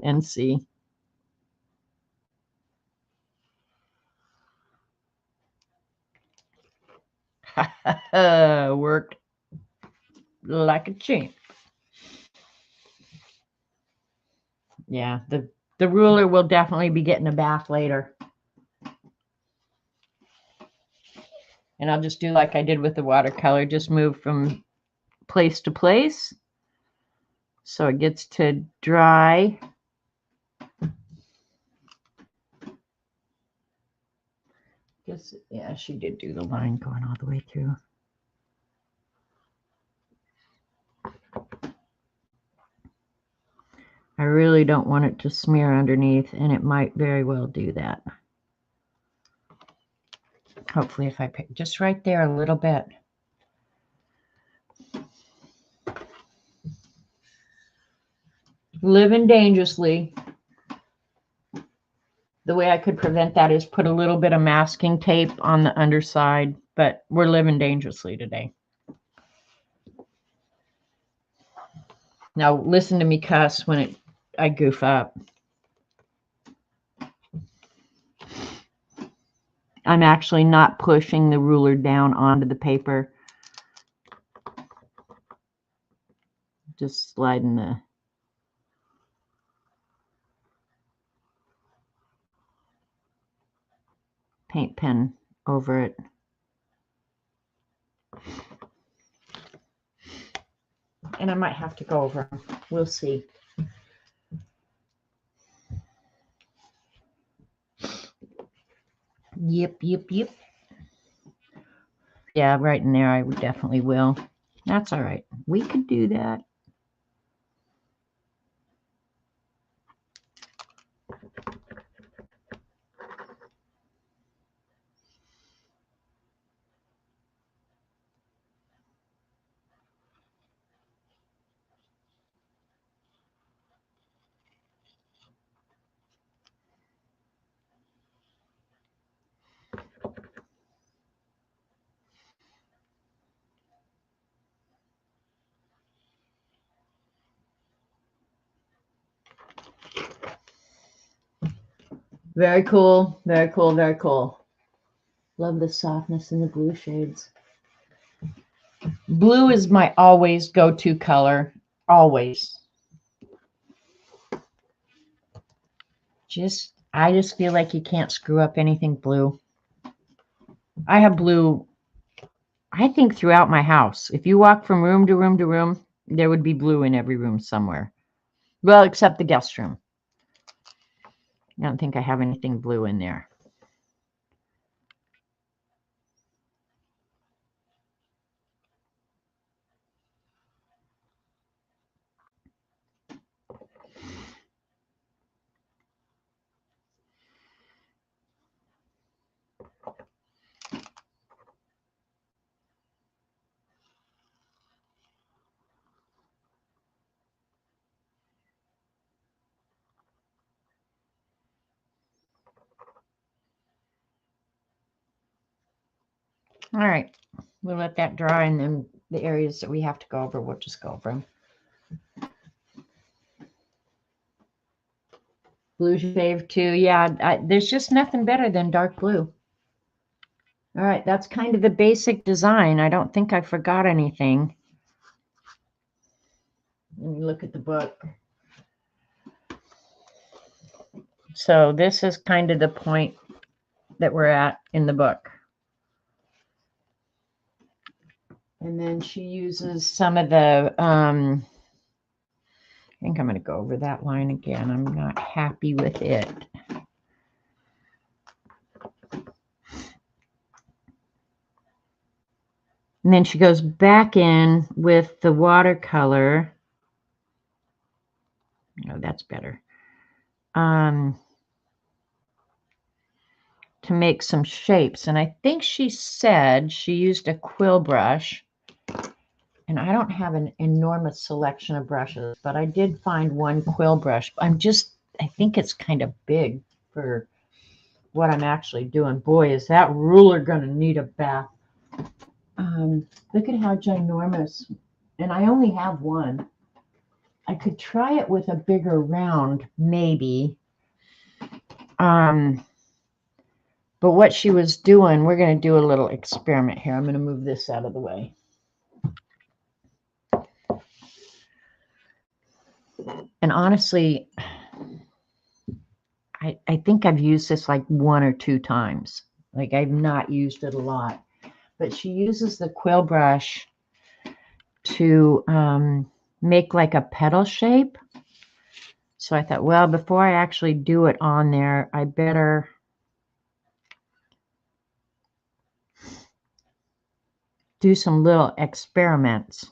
and see. Worked like a champ. Yeah, the ruler will definitely be getting a bath later. And I'll just do like I did with the watercolor, just move from place to place so it gets to dry. Guess, yeah, she did do the line going all the way through. I really don't want it to smear underneath, and it might very well do that. Hopefully if I pick just right there a little bit. Living dangerously. The way I could prevent that is put a little bit of masking tape on the underside, but we're living dangerously today. Now listen to me cuss when I goof up. I'm actually not pushing the ruler down onto the paper. Just sliding the paint pen over it. And I might have to go over them. We'll see. Yep. Yeah, right in there I would definitely will. That's all right. We could do that. Very cool. Very cool. Very cool. Love the softness in the blue shades. Blue is my always go-to color. Always. I just feel like you can't screw up anything blue. I have blue, I think, throughout my house. If you walk from room to room to room, there would be blue in every room somewhere. Well, except the guest room. I don't think I have anything blue in there. All right, we'll let that dry, and then the areas that we have to go over, we'll just go over them. Blue's your fave too. Yeah, there's just nothing better than dark blue. All right, that's kind of the basic design. I don't think I forgot anything. Let me look at the book. So this is kind of the point that we're at in the book. And then she uses some of the, I think I'm going to go over that line again. I'm not happy with it. And then she goes back in with the watercolor. Oh, that's better. To make some shapes. And I think she said she used a quill brush. And I don't have an enormous selection of brushes, but I did find one quill brush. I think it's kind of big for what I'm actually doing. Boy, is that ruler going to need a bath. Look at how ginormous. And I only have one. I could try it with a bigger round, maybe. But what she was doing, we're going to do a little experiment here. I'm going to move this out of the way. And honestly, I think I've used this like 1 or 2 times. Like, I've not used it a lot. But she uses the quill brush to make like a petal shape. So I thought, well, before I actually do it on there, I better do some little experiments.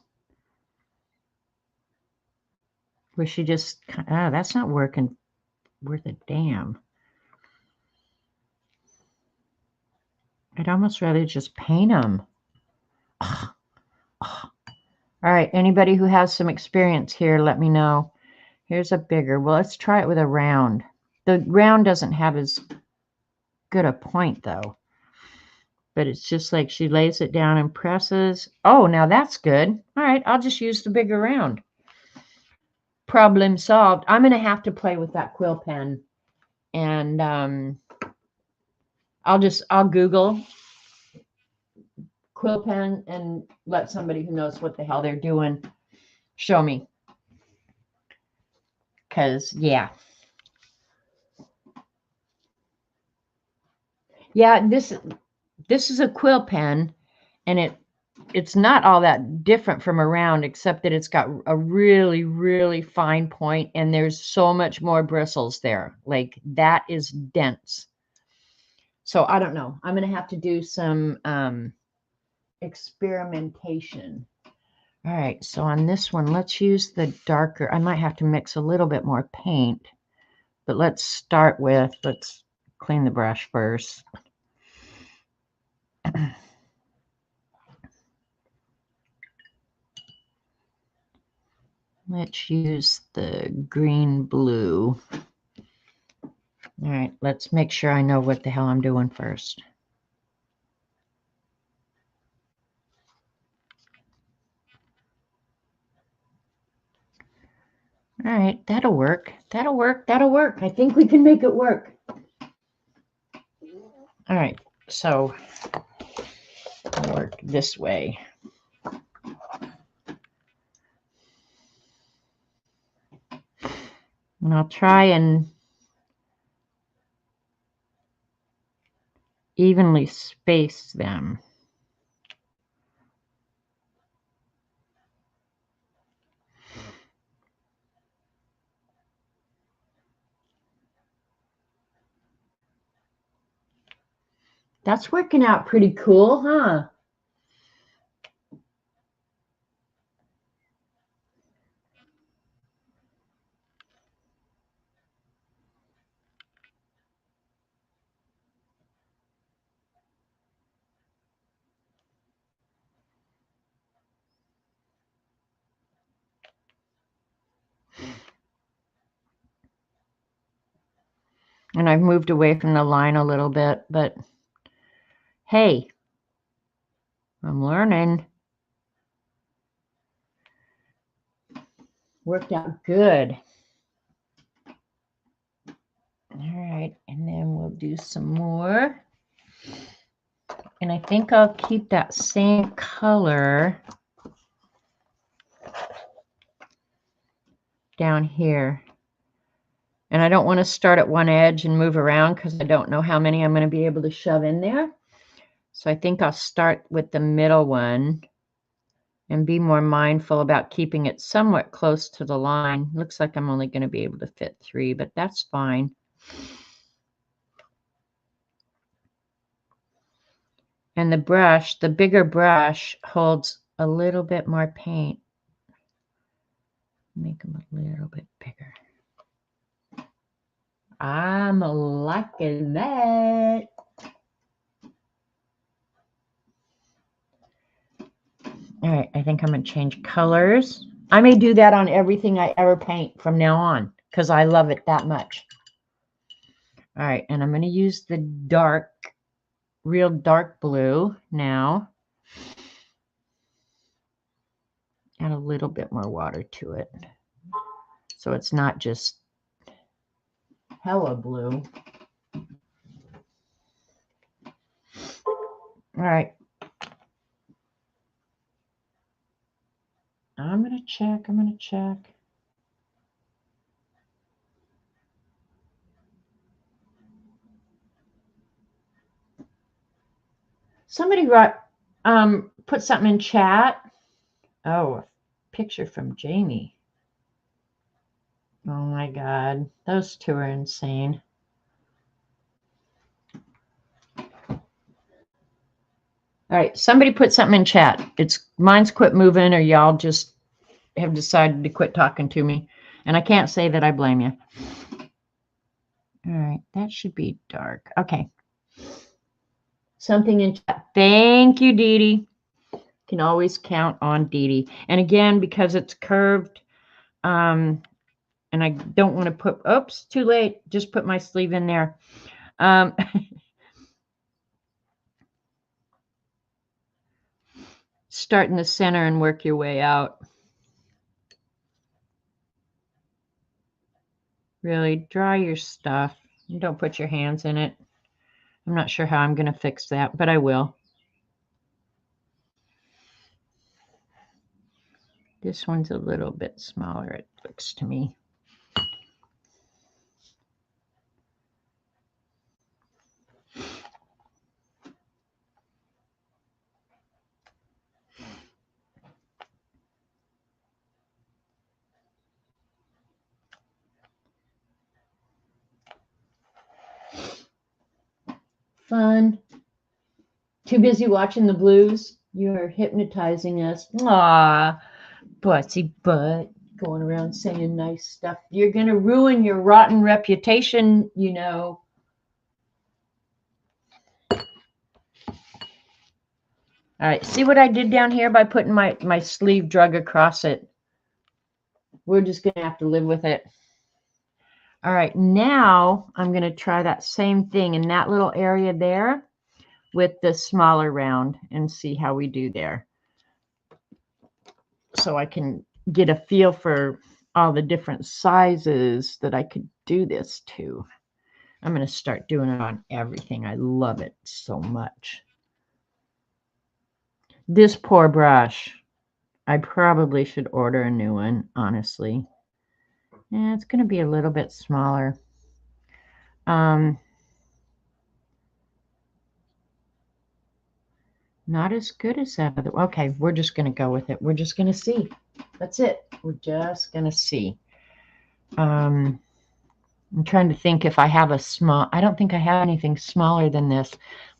Where she just, oh, that's not working worth a damn. I'd almost rather just paint them. Ugh. Ugh. All right, anybody who has some experience here, let me know. Here's a bigger. Well, let's try it with a round. The round doesn't have as good a point, though. But it's just like she lays it down and presses. Oh, now that's good. All right, I'll just use the bigger round. Problem solved. I'm going to have to play with that quill pen. And I'll Google quill pen and let somebody who knows what the hell they're doing show me. Because, yeah. Yeah, this is a quill pen, and it's not all that different from a round, except that it's got a really, really fine point, and there's so much more bristles there. Like, that is dense. So I don't know. I'm going to have to do some experimentation. All right, so on this one, let's use the darker. I might have to mix a little bit more paint, but let's clean the brush first. Let's use the green blue. All right, let's make sure I know what the hell I'm doing first. All right, that'll work. That'll work. That'll work. I think we can make it work. All right, so I'll work this way. And I'll try and evenly space them. That's working out pretty cool, huh? And I've moved away from the line a little bit, but hey, I'm learning. Worked out good. All right, and then we'll do some more. And I think I'll keep that same color down here. And I don't want to start at one edge and move around because I don't know how many I'm going to be able to shove in there. So I think I'll start with the middle one and be more mindful about keeping it somewhat close to the line. Looks like I'm only going to be able to fit 3, but that's fine. And the brush, the bigger brush, holds a little bit more paint. Make them a little bit bigger. I'm liking that. All right, I think I'm going to change colors. I may do that on everything I ever paint from now on because I love it that much. All right, and I'm going to use the dark, real dark blue now. Add a little bit more water to it so it's not just hella blue. All right. I'm going to check. Somebody put something in chat. Oh, a picture from Jamie. Oh my God, those two are insane. All right, somebody put something in chat. Mine's quit moving, or y'all just have decided to quit talking to me. And I can't say that I blame you. All right, that should be dark. Okay. Something in chat. Thank you, Dee Dee. Can always count on Dee Dee. And again, because it's curved, and I don't want to put, oops, too late. Just put my sleeve in there. Start in the center and work your way out. Really dry your stuff. And don't put your hands in it. I'm not sure how I'm going to fix that, but I will. This one's a little bit smaller, it looks to me. Fun. Too busy watching the blues? You're hypnotizing us. Aw, butsy butt. Going around saying nice stuff. You're going to ruin your rotten reputation, you know. All right, see what I did down here by putting my sleeve drug across it? We're just going to have to live with it. All right, now I'm going to try that same thing in that little area there with the smaller round and see how we do there. So I can get a feel for all the different sizes that I could do this to. I'm going to start doing it on everything. I love it so much. This poor brush. I probably should order a new one, honestly. Yeah, it's going to be a little bit smaller. Not as good as that other. Okay, we're just going to go with it. We're just going to see. That's it. We're just going to see. I'm trying to think if I have a small. I don't think I have anything smaller than this.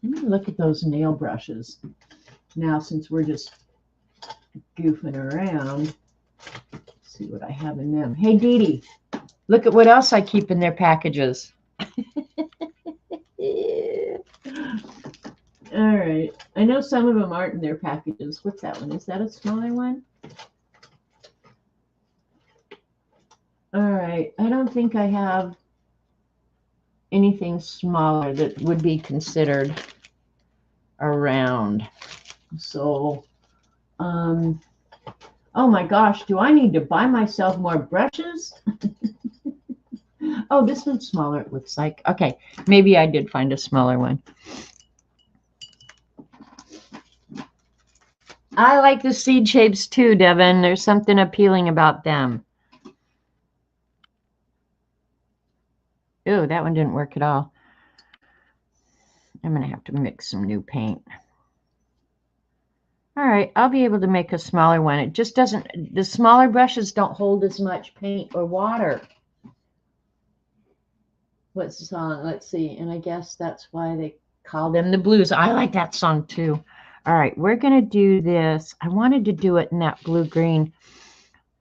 Let me look at those nail brushes. Now, since we're just goofing around, see what I have in them. Hey, Dee Dee, look at what else I keep in their packages. All right. I know some of them aren't in their packages. What's that one? Is that a smaller one? All right. I don't think I have anything smaller that would be considered around. So, oh my gosh, do I need to buy myself more brushes? Oh, this one's smaller, it looks like. Okay, maybe I did find a smaller one. I like the seed shapes too, Devin. There's something appealing about them. Ooh, that one didn't work at all. I'm going to have to mix some new paint. All right, I'll be able to make a smaller one. It just doesn't, the smaller brushes don't hold as much paint or water. What's the song? Let's see. And I guess that's why they call them the blues. I like that song too. All right, we're going to do this. I wanted to do it in that blue-green,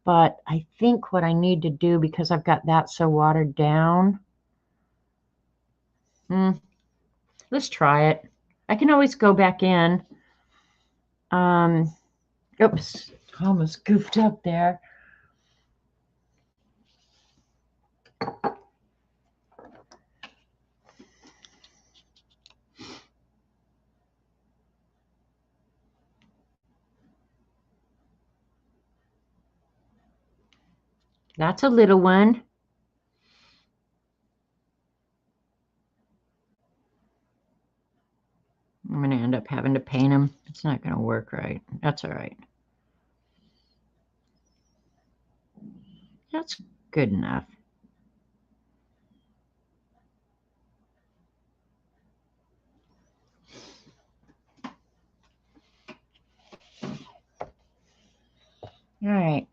but I think what I need to do, because I've got that so watered down, let's try it. I can always go back in. Oops, almost goofed up there. That's a little one. I'm going to end up having to paint them. It's not going to work right. That's all right. That's good enough. All right.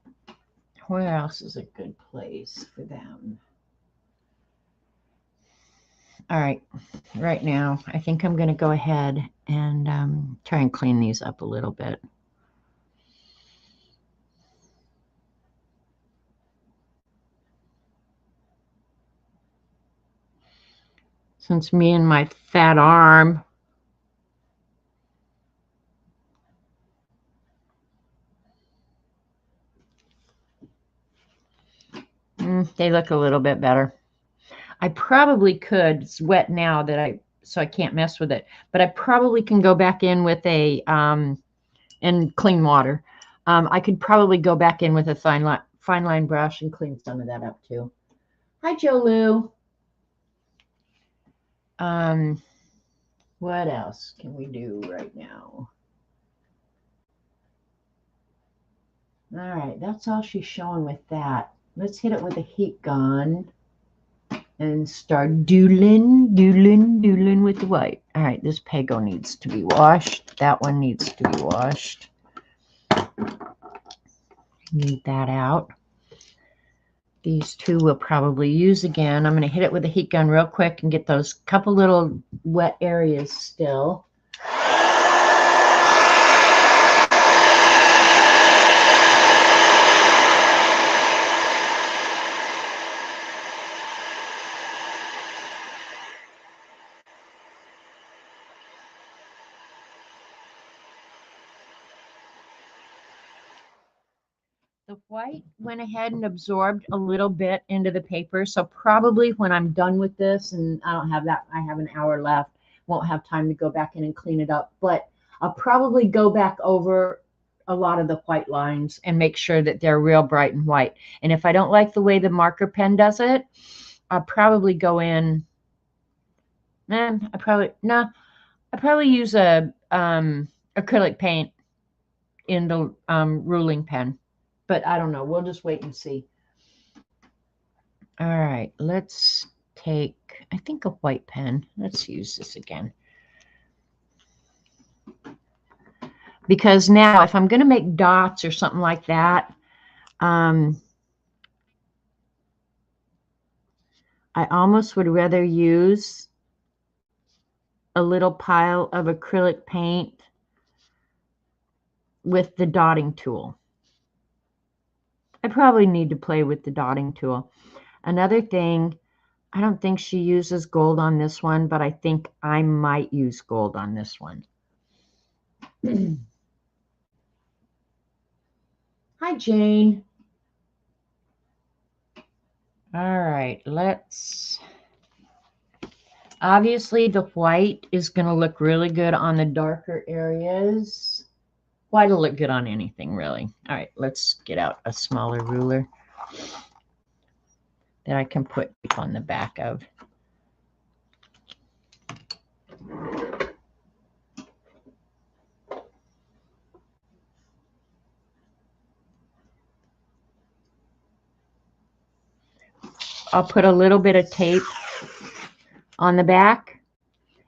Where else is a good place for them? All right. Right now, I think I'm going to go ahead and try and clean these up a little bit. Since me and my fat arm they look a little bit better. I probably could, it's wet now so I can't mess with it, but I probably can go back in with a, and clean water. I could probably go back in with a fine line brush and clean some of that up too. Hi, Jolu. What else can we do right now? All right, that's all she's showing with that. Let's hit it with a heat gun and start doodling with the white. All right, this Pago needs to be washed. That one needs to be washed. Need that out. These two we'll probably use again. I'm going to hit it with a heat gun real quick and get those couple little wet areas still. The white went ahead and absorbed a little bit into the paper. So probably when I'm done with this, and I don't have that, I have an hour left, won't have time to go back in and clean it up. But I'll probably go back over a lot of the white lines and make sure that they're real bright and white. And if I don't like the way the marker pen does it, I'll probably go in I probably use a acrylic paint in the ruling pen, but I don't know. We'll just wait and see. All right, let's take, I think, a white pen. Let's use this again. Because now if I'm going to make dots or something like that, I almost would rather use a little pile of acrylic paint with the dotting tool. I probably need to play with the dotting tool. Another thing, I don't think she uses gold on this one, but I think I might use gold on this one. Hi, Jane. All right, let's... Obviously, the white is going to look really good on the darker areas. White will look good on anything, really. All right, let's get out a smaller ruler that I can put on the back of. I'll put a little bit of tape on the back,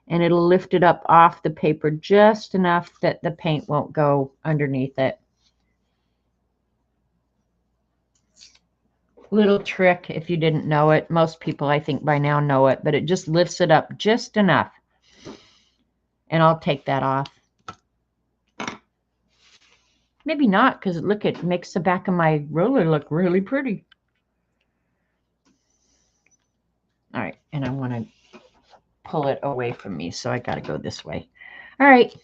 and it'll lift it up off the paper just enough that the paint won't go underneath it. Little trick if you didn't know it. Most people, I think, by now know it, but it just lifts it up just enough. And I'll take that off. Maybe not, because look, it makes the back of my roller look really pretty. All right, and I want to pull it away from me, so I got to go this way. All right.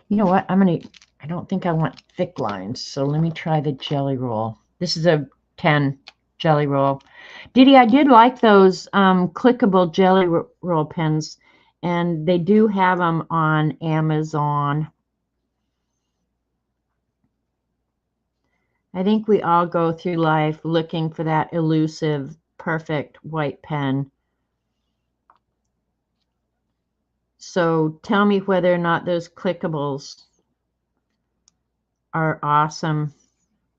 You know what? I don't think I want thick lines, so let me try the jelly roll. This is a 10 jelly roll. Didi, I did like those clickable jelly roll pens, and they do have them on Amazon. I think we all go through life looking for that elusive, perfect white pen. So tell me whether or not those clickables are awesome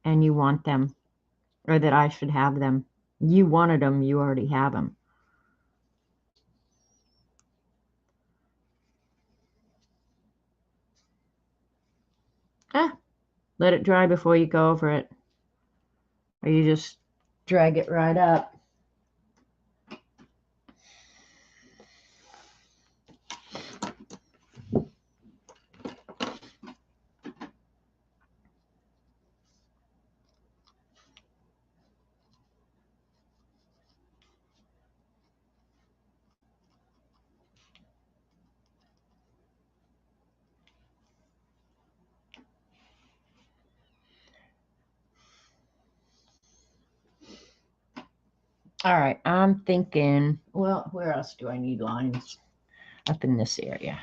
and you want them, or that I should have them. You wanted them, you already have them. Let it dry before you go over it. Or you just drag it right up. All right, I'm thinking, well, where else do I need lines? Up in this area.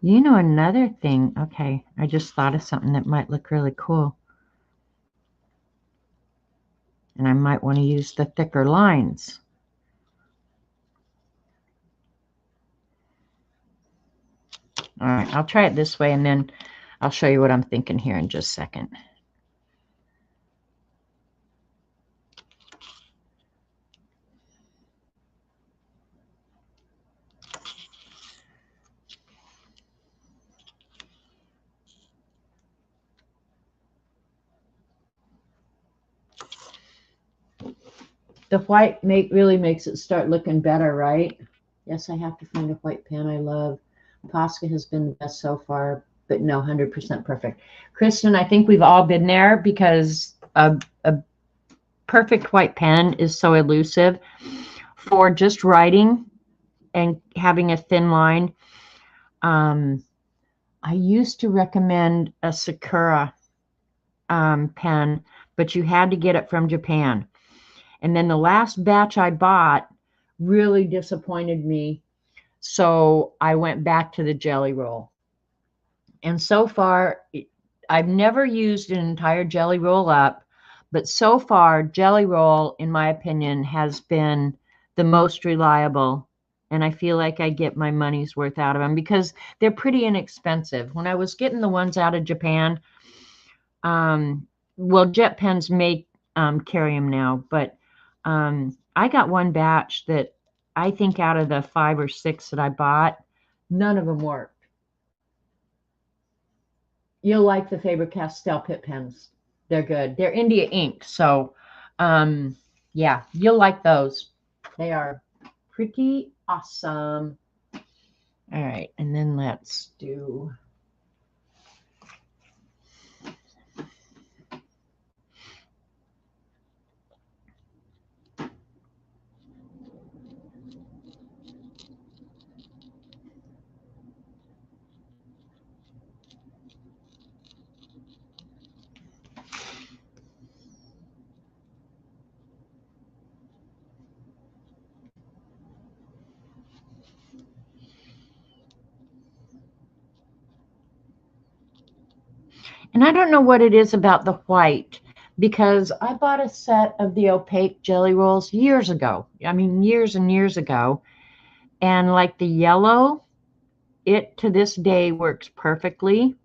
You know, another thing, okay, I just thought of something that might look really cool. And I might want to use the thicker lines. All right, I'll try it this way, and then I'll show you what I'm thinking here in just a second. The white really makes it start looking better, right? Yes, I have to find a white pen I love. Posca has been the best so far, but no, 100% perfect. Kristen, I think we've all been there because a perfect white pen is so elusive. For just writing and having a thin line, I used to recommend a Sakura pen, but you had to get it from Japan. And then the last batch I bought really disappointed me. So I went back to the Jelly Roll. And so far, I've never used an entire Jelly Roll up, but so far, Jelly Roll, in my opinion, has been the most reliable. And I feel like I get my money's worth out of them because they're pretty inexpensive. When I was getting the ones out of Japan, well, Jet Pens may carry them now, but I got one batch that I think out of the 5 or 6 that I bought, none of them worked. You'll like the Faber-Castell Pitt pens. They're good. They're India ink, so yeah, you'll like those. They are pretty awesome. All right, and then let's do... And I don't know what it is about the white, because I bought a set of the opaque Jelly Rolls years ago. I mean, years and years ago. And like the yellow, it to this day works perfectly.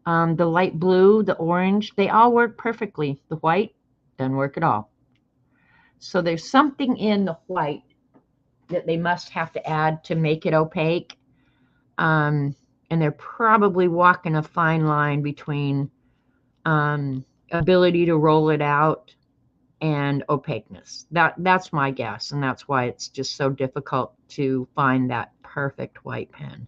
The light blue, the orange, they all work perfectly. The white doesn't work at all. So there's something in the white that they must have to add to make it opaque. And they're probably walking a fine line between ability to roll it out and opaqueness. That's my guess, and that's why it's just so difficult to find that perfect white pen.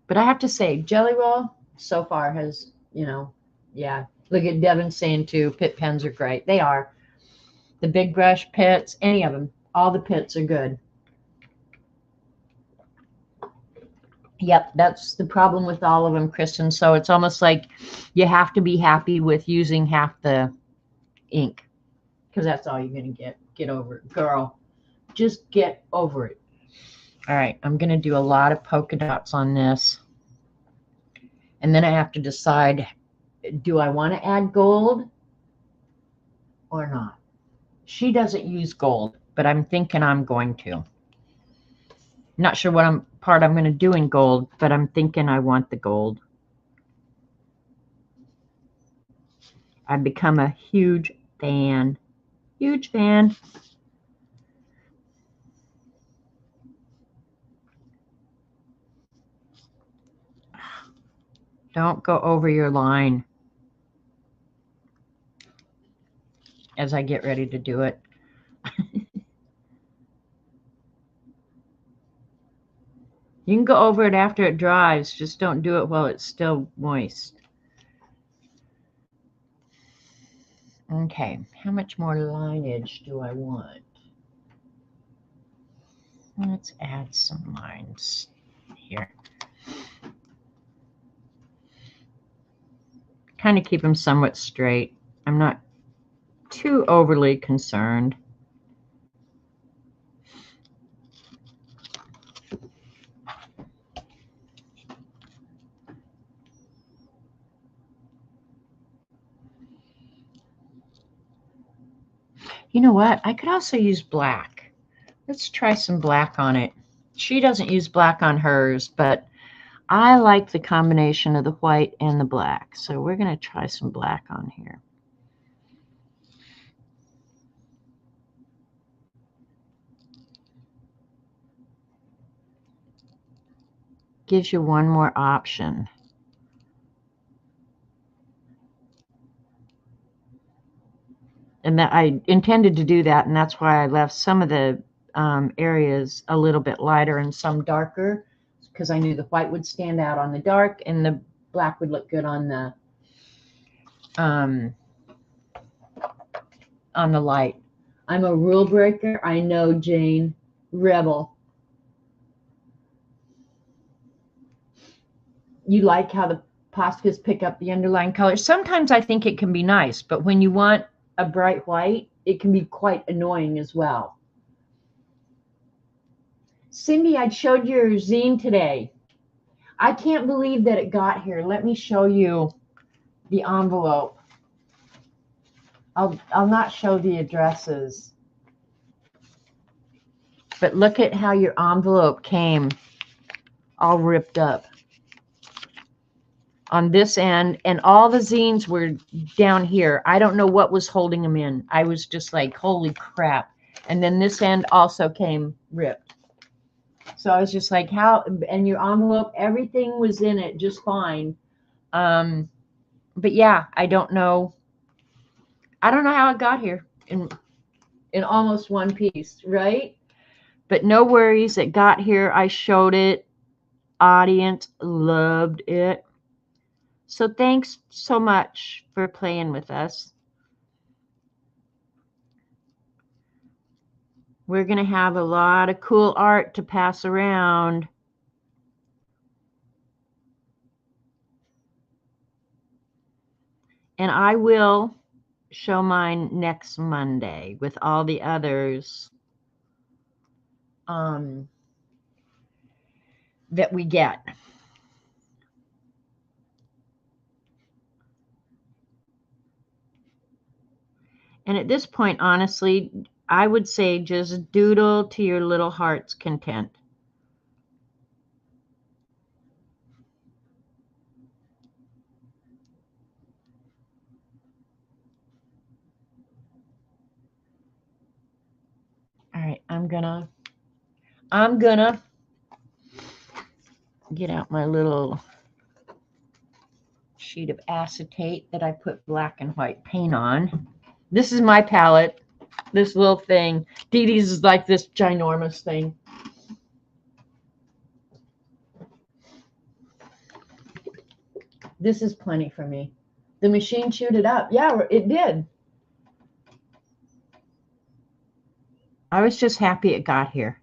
But I have to say, Jelly Roll so far has, yeah. Look at Devin saying too, Pitt pens are great. They are. The big brush pits, any of them, all the pits are good. Yep, that's the problem with all of them, Kristen. So it's almost like you have to be happy with using half the ink, because that's all you're going to get. Get over it, girl. Just get over it. All right, I'm going to do a lot of polka dots on this. And then I have to decide, do I want to add gold or not? She doesn't use gold, but I'm thinking I'm going to. Not sure what part I'm going to do in gold, but I'm thinking I want the gold. I've become a huge fan. Huge fan. Don't go over your line as I get ready to do it. You can go over it after it dries. Just don't do it while it's still moist. Okay, how much more lineage do I want? Let's add some lines here. Kind of keep them somewhat straight. I'm not too overly concerned. You know what? I could also use black. Let's try some black on it. She doesn't use black on hers, but I like the combination of the white and the black. So we're going to try some black on here. Gives you one more option. And that I intended to do that, and that's why I left some of the areas a little bit lighter and some darker, because I knew the white would stand out on the dark and the black would look good on the light. I'm a rule breaker. I know, Jane. Rebel. You like how the Poscas pick up the underlying color? Sometimes I think it can be nice, but when you want a bright white, it can be quite annoying as well. Cindy, I showed your zine today. I can't believe that it got here. Let me show you the envelope. I'll not show the addresses. But look at how your envelope came all ripped up on this end, and all the zines were down here. I don't know what was holding them in. I was just like, holy crap. And then this end also came ripped. So I was just like, how? And your envelope, everything was in it just fine. But yeah, I don't know. I don't know how it got here in almost one piece, right? But no worries, it got here. I showed it. Audience loved it. So thanks so much for playing with us. We're going to have a lot of cool art to pass around. And I will show mine next Monday with all the others that we get. And at this point, honestly, I would say just doodle to your little heart's content. All right, I'm gonna get out my little sheet of acetate that I put black and white paint on. This is my palette, this little thing. Dee Dee's is like this ginormous thing. This is plenty for me. The machine chewed it up. Yeah, it did. I was just happy it got here.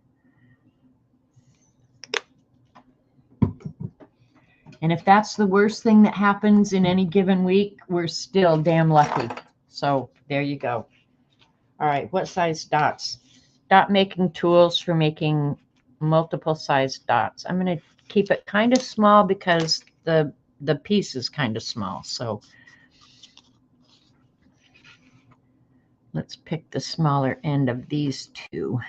And if that's the worst thing that happens in any given week, we're still damn lucky. So there you go. All right, what size dots? Dot making tools for making multiple size dots. I'm going to keep it kind of small because the piece is kind of small. So let's pick the smaller end of these two.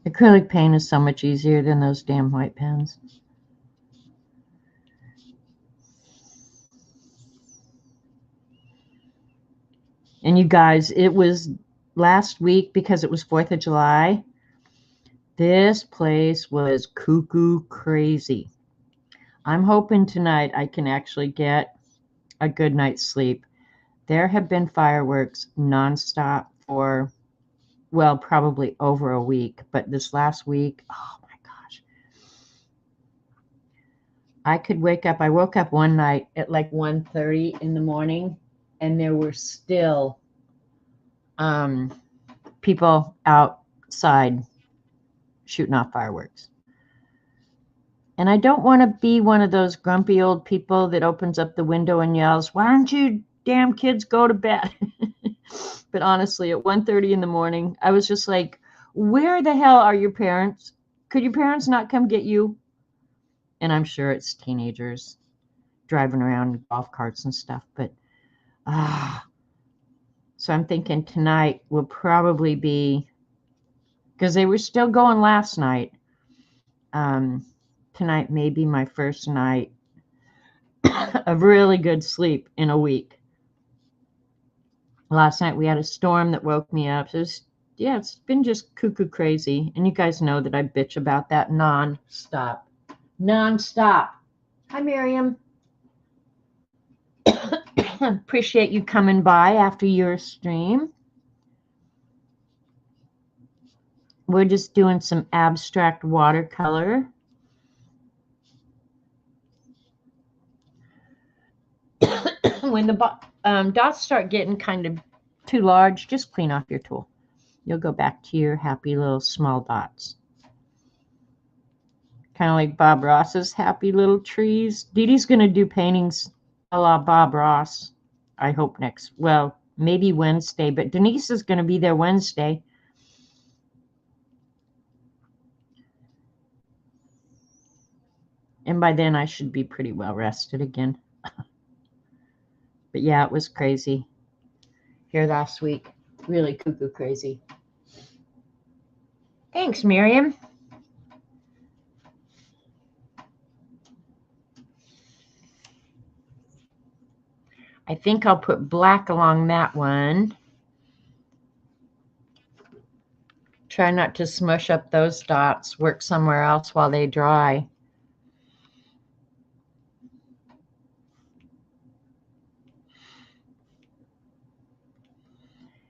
Acrylic paint is so much easier than those damn white pens. And you guys, it was last week because it was 4th of July. This place was cuckoo crazy. I'm hoping tonight I can actually get a good night's sleep. There have been fireworks nonstop for, well, probably over a week. But this last week, oh my gosh. I could wake up. I woke up one night at like 1:30 in the morning, and there were still people outside shooting off fireworks. And I don't want to be one of those grumpy old people that opens up the window and yells, "Why don't you damn kids go to bed?" But honestly, at 1:30 in the morning, I was just like, where the hell are your parents? Could your parents not come get you? And I'm sure it's teenagers driving around in golf carts and stuff. But so I'm thinking tonight will probably be, because they were still going last night. Tonight may be my first night of really good sleep in a week. Last night we had a storm that woke me up. So it's been just cuckoo crazy. And you guys know that I bitch about that nonstop. Nonstop. Hi, Miriam. Appreciate you coming by after your stream. we're just doing some abstract watercolor. When the dots start getting kind of too large, just clean off your tool. You'll go back to your happy little small dots. Kind of like Bob Ross's happy little trees. Dee Dee's going to do paintings a la Bob Ross, I hope well, maybe Wednesday, but Denise is going to be there Wednesday. And by then I should be pretty well rested again. But yeah, it was crazy here last week. Really cuckoo crazy. Thanks, Miriam. I think I'll put black along that one. Try not to smush up those dots. Work somewhere else while they dry.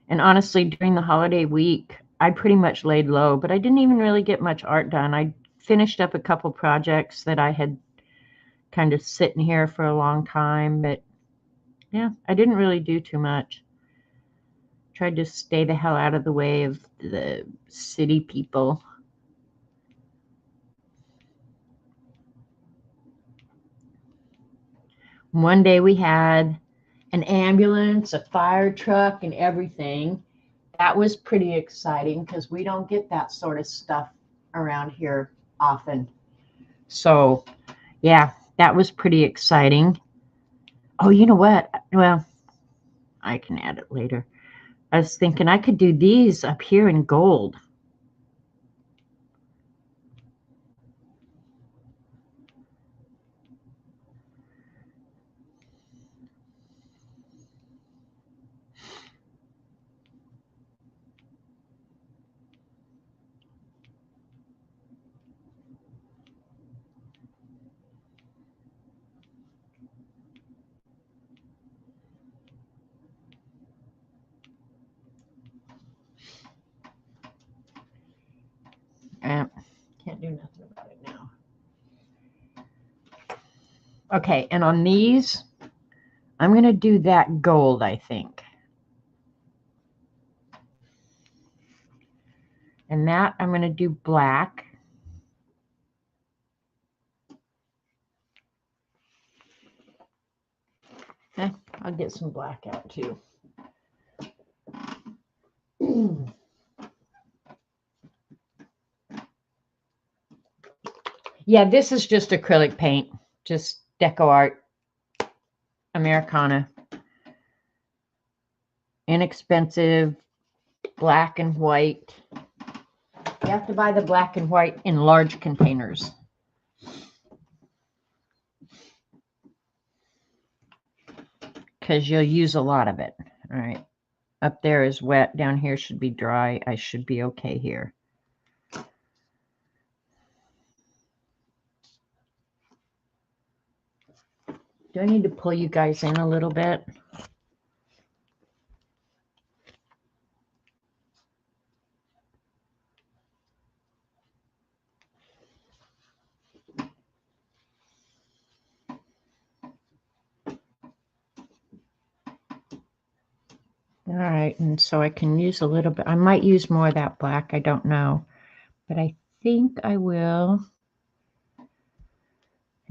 And honestly, during the holiday week, I pretty much laid low, but I didn't even really get much art done. I finished up a couple projects that I had kind of sitting here for a long time, but yeah, I didn't really do too much. Tried to stay the hell out of the way of the city people. One day we had an ambulance, a fire truck, and everything. That was pretty exciting because we don't get that sort of stuff around here often. So, yeah, that was pretty exciting. Oh, you know what? Well, I can add it later. I was thinking I could do these up here in gold. Can't do nothing about it now. Okay, and on these, I'm going to do that gold, I think. And that I'm going to do black. I'll get some black out too. Yeah, this is just acrylic paint, just deco art, Americana. Inexpensive, black and white. You have to buy the black and white in large containers. Because you'll use a lot of it. All right. Up there is wet. Down here should be dry. I should be okay here. Do I need to pull you guys in a little bit? All right, and so I can use a little bit. I might use more of that black. I don't know, but I think I will.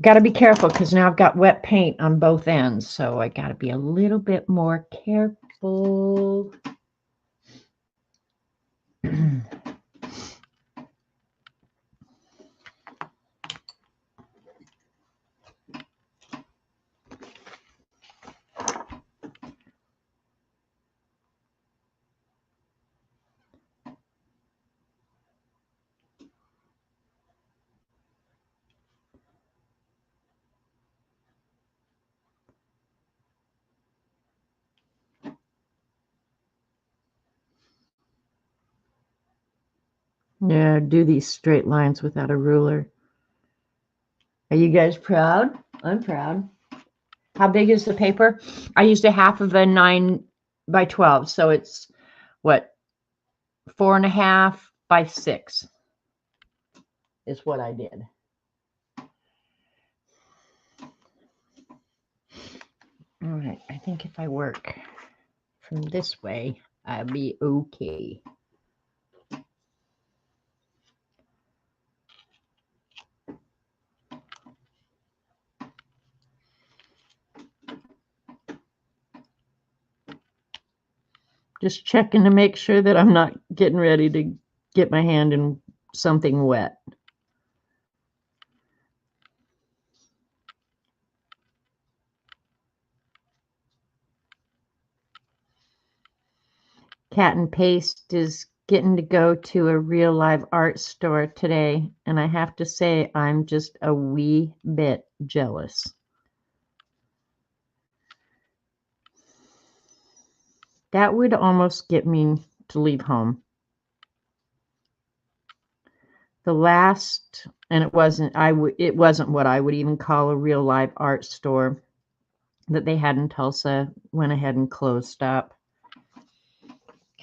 Got to be careful because now I've got wet paint on both ends, so I got to be a little bit more careful. Yeah, do these straight lines without a ruler. Are you guys proud? I'm proud. How big is the paper? I used a half of a 9 by 12, so it's what, 4.5 by 6 is what I did. All right, I think if I work from this way, I'll be okay. Just checking to make sure that I'm not getting ready to get my hand in something wet. Cat and Paste is getting to go to a real live art store today, and I have to say I'm just a wee bit jealous. That would almost get me to leave home. The last, and it wasn't what I would even call a real live art store that they had in Tulsa, went ahead and closed up.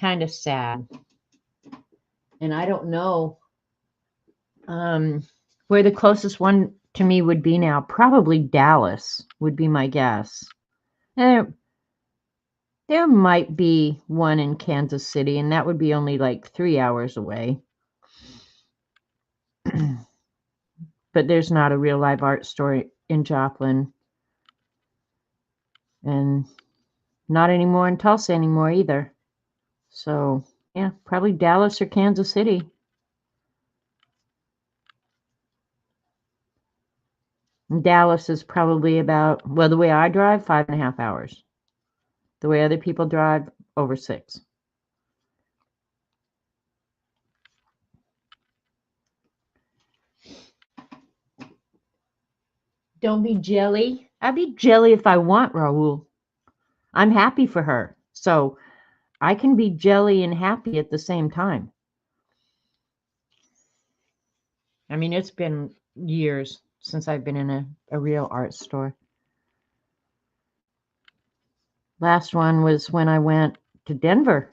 Kind of sad. And I don't know where the closest one to me would be now. Probably Dallas would be my guess. There might be one in Kansas City, and that would be only like 3 hours away. But there's not a real live art store in Joplin. And not anymore in Tulsa anymore either. So, yeah, probably Dallas or Kansas City. And Dallas is probably about, well, the way I drive, 5.5 hours. The way other people drive, over 6. Don't be jelly. I'd be jelly if I want, Raul. I'm happy for her. So I can be jelly and happy at the same time. I mean, it's been years since I've been in a real art store. Last one was when I went to Denver.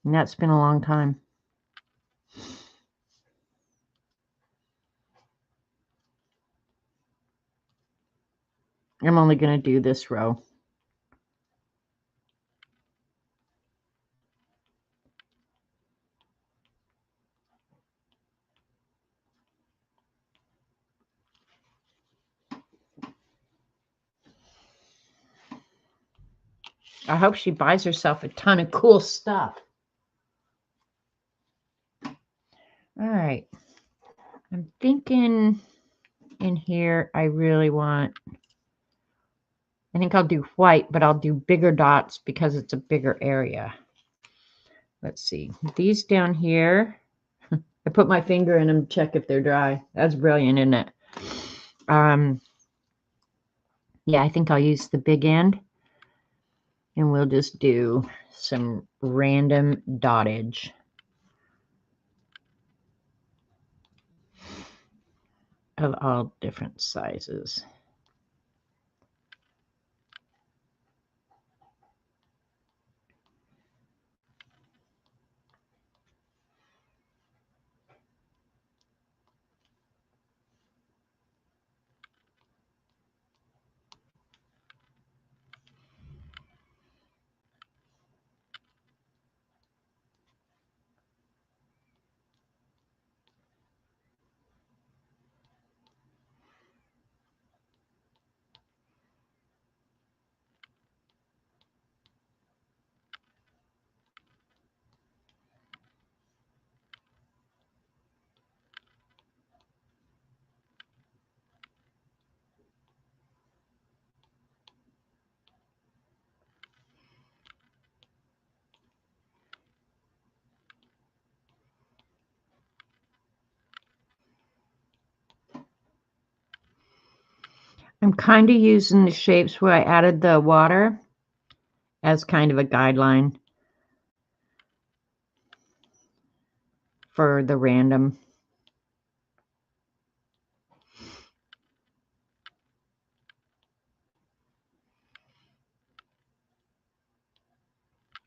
And that's been a long time. I'm only going to do this row. I hope she buys herself a ton of cool stuff. All right. I'm thinking in here, I think I'll do white, but I'll do bigger dots because it's a bigger area. Let's see. These down here, I put my finger in them to check if they're dry. That's brilliant, isn't it? Yeah, I think I'll use the big end. And we'll just do some random dottage. Of all different sizes. I'm kind of using the shapes where I added the water as kind of a guideline for the random.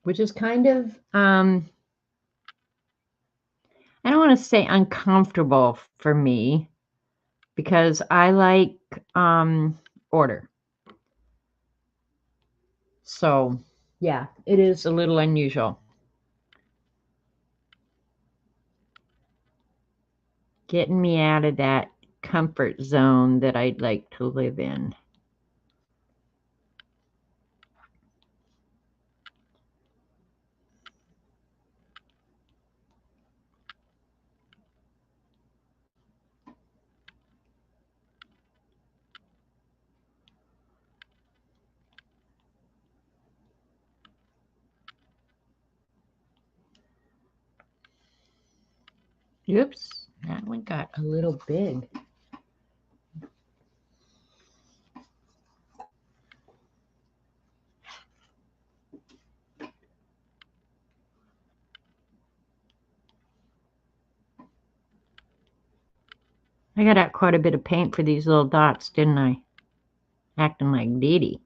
Which is kind of I don't want to say uncomfortable for me because I like order. So, yeah, it is a little unusual. Getting me out of that comfort zone that I'd like to live in. Oops, that one got a little big. I got out quite a bit of paint for these little dots, didn't I? Acting like Dee Dee.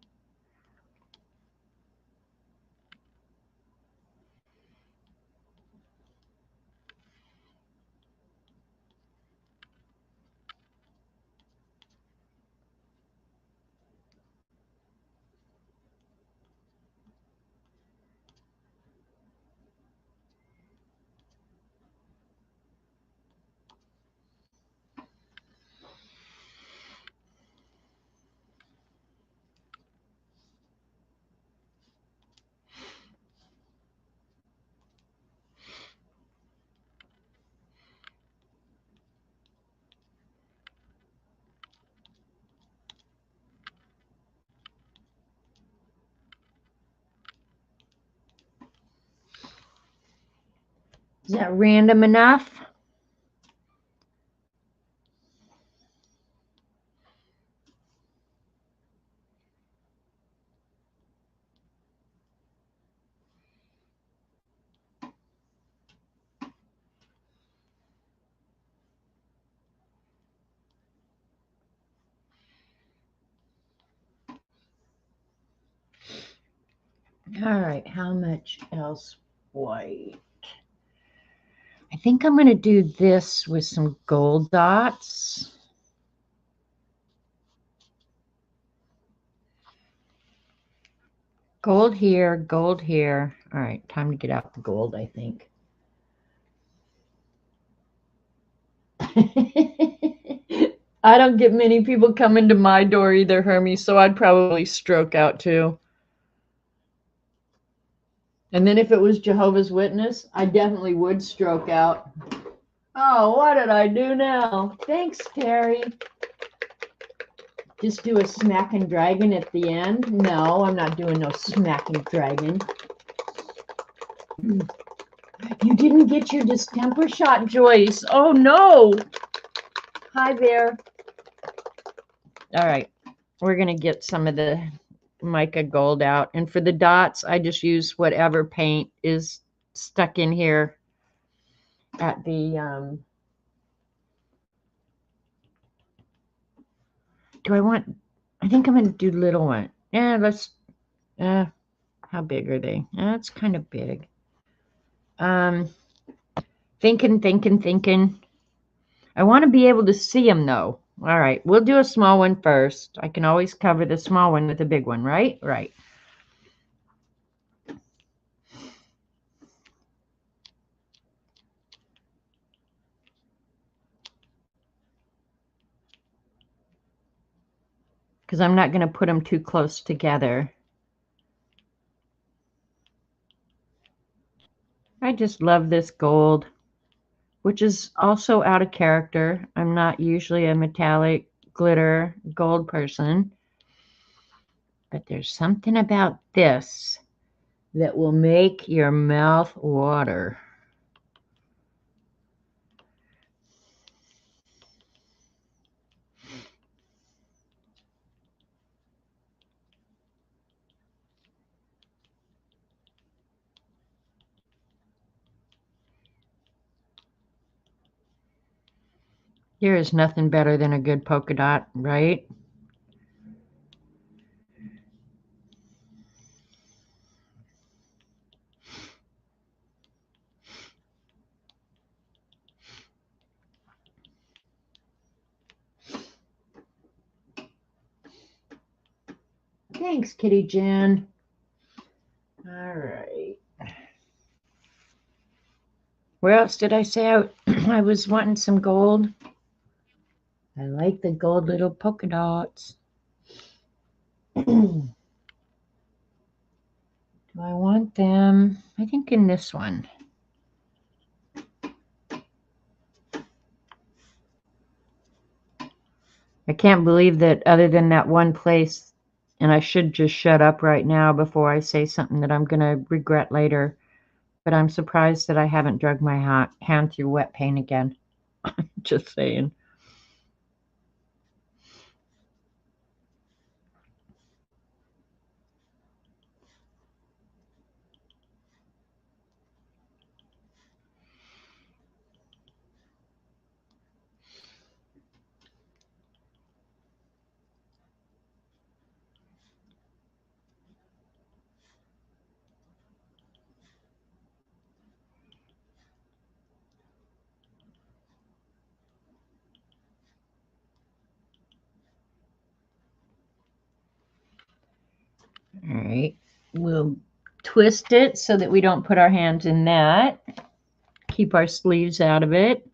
Is that random enough? All right, how much else white? I think I'm going to do this with some gold dots. Gold here, gold here. All right, time to get out the gold, I think. I don't get many people coming to my door either, Hermie, so I'd probably stroke out too. And then if it was Jehovah's Witness, I definitely would stroke out. Oh, what did I do now? Thanks, Terry. Just do a smacking dragon at the end? No, I'm not doing no smacking dragon. You didn't get your distemper shot, Joyce. Oh, no. Hi there. All right. We're going to get some of the mica gold out. And for the dots, I just use whatever paint is stuck in here at the... do I want... I think I'm going to do little one. Yeah, let's... how big are they? That's kind of big. Thinking. I want to be able to see them, though. All right, we'll do a small one first. I can always cover the small one with a big one, right? Right. Because I'm not going to put them too close together. I just love this gold, which is also out of character. I'm not usually a metallic glitter gold person. But there's something about this that will make your mouth water. There is nothing better than a good polka dot, right? Thanks, Kitty Jen. All right. Where else did I say I was wanting some gold? I like the gold little polka dots. Do I want them? I think in this one. I can't believe that other than that one place, and I should just shut up right now before I say something that I'm going to regret later, but I'm surprised that I haven't drug my hand through wet paint again. Just saying. All right, we'll twist it so that we don't put our hands in that. Keep our sleeves out of it.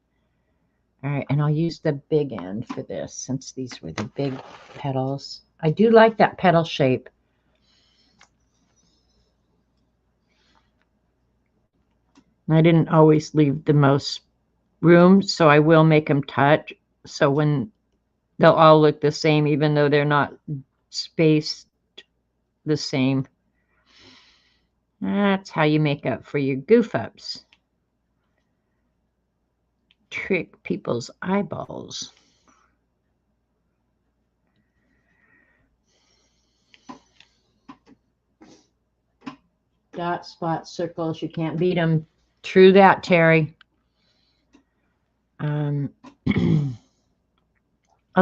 All right, and I'll use the big end for this since these were the big petals. I do like that petal shape. I didn't always leave the most room, so I will make them touch. So when they'll all look the same, even though they're not spaced the same. That's how you make up for your goof ups. Trick people's eyeballs. Dot, spot, circles, you can't beat them. True that, Terry. I'll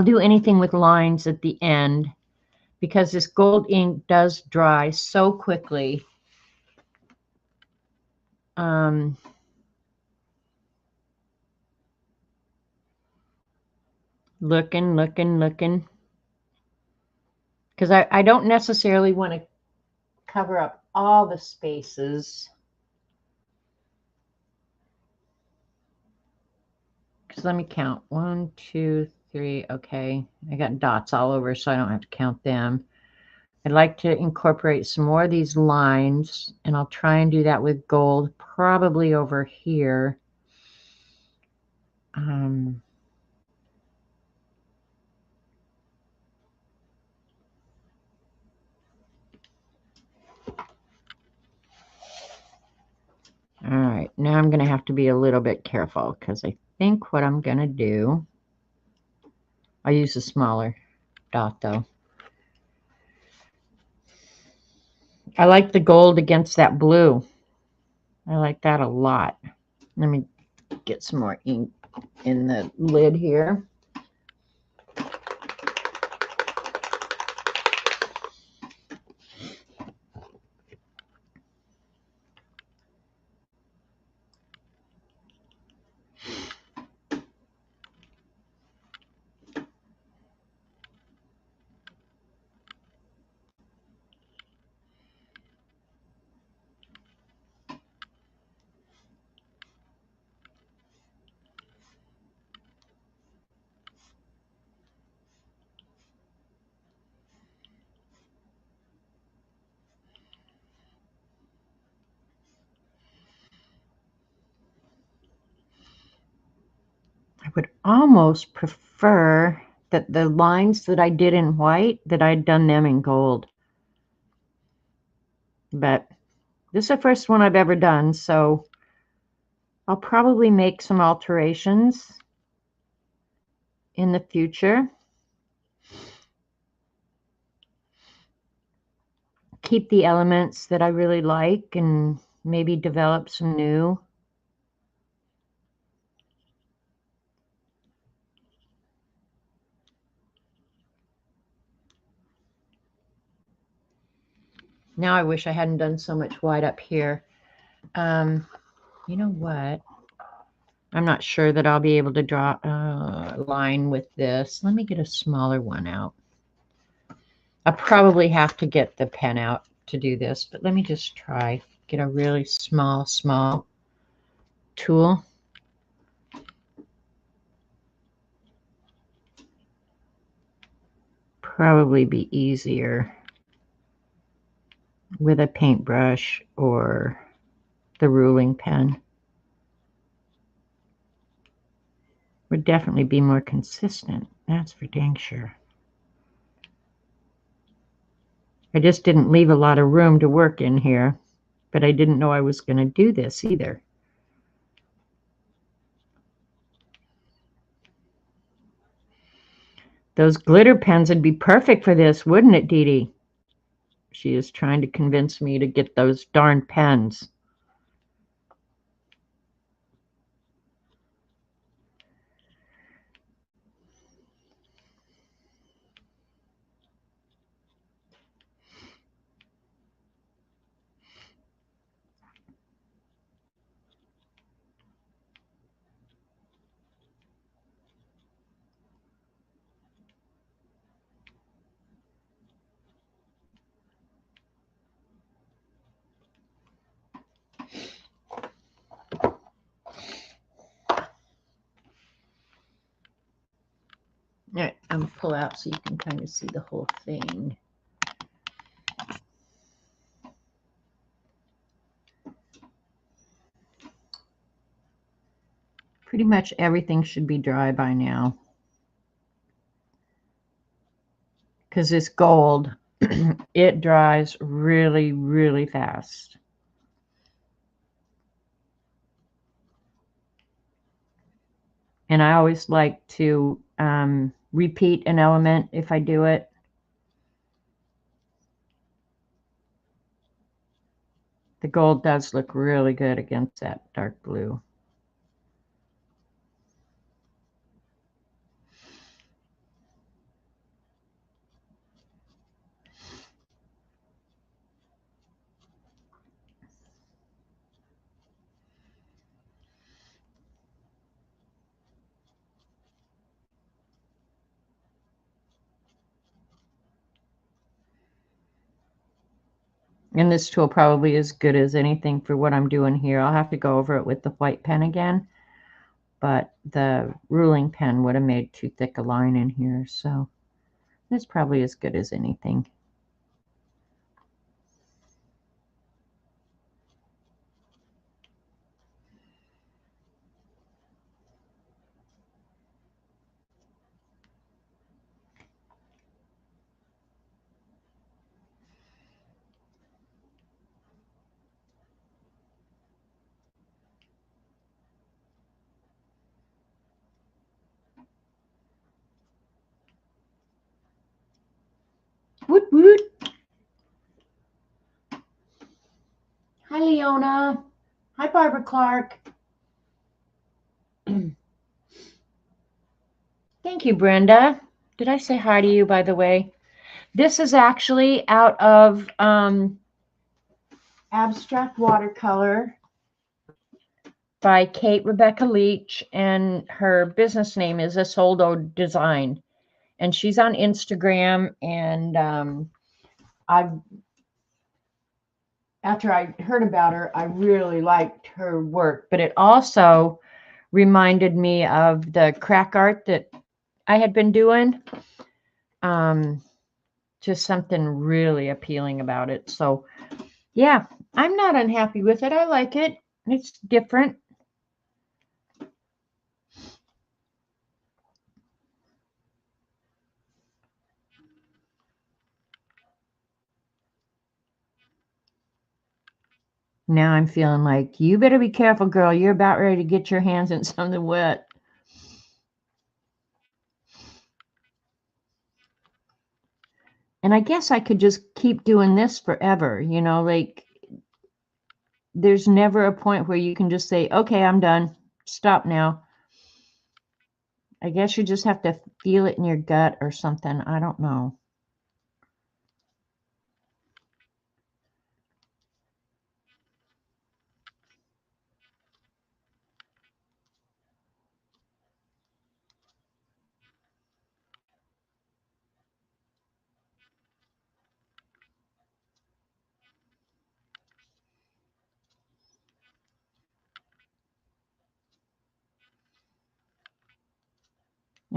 do anything with lines at the end because this gold ink does dry so quickly. Looking. Because I don't necessarily want to cover up all the spaces. Because let me count. 1, 2, 3. Okay. I got dots all over, so I don't have to count them. I'd like to incorporate some more of these lines, and I'll try and do that with gold, probably over here. All right, now I'm going to have to be a little bit careful because I think what I'm going to do, I'll use a smaller dot though. I like the gold against that blue. I like that a lot. Let me get some more ink in the lid here. I would almost prefer that the lines that I did in white, that I'd done them in gold. But this is the first one I've ever done, so I'll probably make some alterations in the future. Keep the elements that I really like and maybe develop some new. Now I wish I hadn't done so much white up here. You know what? I'm not sure that I'll be able to draw a line with this. Let me get a smaller one out. I probably have to get the pen out to do this, but let me just try. Get a really small tool. Probably be easier with a paintbrush or the ruling pen. Would definitely be more consistent. That's for dang sure. I just didn't leave a lot of room to work in here, but I didn't know I was going to do this either. Those glitter pens would be perfect for this, wouldn't it, Dee Dee? She is trying to convince me to get those darn pens. All right, I'm going to pull out so you can kind of see the whole thing. Pretty much everything should be dry by now. Because this gold, it dries really, really fast. And I always like to repeat an element if I do it. The gold does look really good against that dark blue. And this tool probably is good as anything for what I'm doing here. I'll have to go over it with the white pen again, but the ruling pen would have made too thick a line in here, so it's probably as good as anything. Woot woot! Hi, Leona. Hi, Barbara Clark. Thank you, Brenda. Did I say hi to you, by the way? This is actually out of Abstract Watercolor by Kate Rebecca Leach, and her business name is Essoldo Design. And she's on Instagram, and after I heard about her, I really liked her work, but it also reminded me of the crack art that I had been doing. Just something really appealing about it. So yeah, I'm not unhappy with it. I like it. It's different. Now I'm feeling like, you better be careful, girl. You're about ready to get your hands in something wet. And I guess I could just keep doing this forever, you know, like there's never a point where you can just say, okay, I'm done. Stop now. I guess you just have to feel it in your gut or something. I don't know.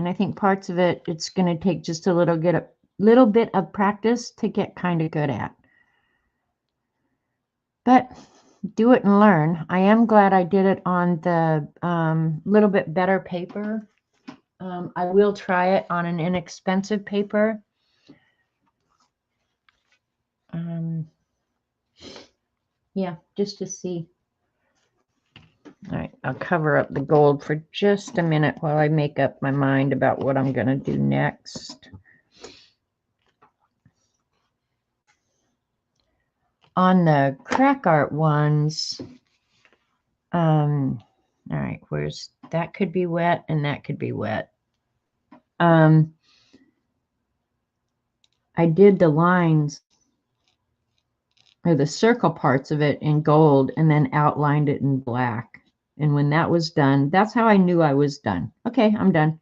And I think parts of it, it's going to take just a little bit of practice to get kind of good at. But do it and learn. I am glad I did it on the little bit better paper. I will try it on an inexpensive paper. Yeah, just to see. All right, I'll cover up the gold for just a minute while I make up my mind about what I'm going to do next. On the crack art ones, all right, where's that could be wet and that could be wet. I did the lines or the circle parts of it in gold and then outlined it in black. And when that was done, that's how I knew I was done. Okay, I'm done.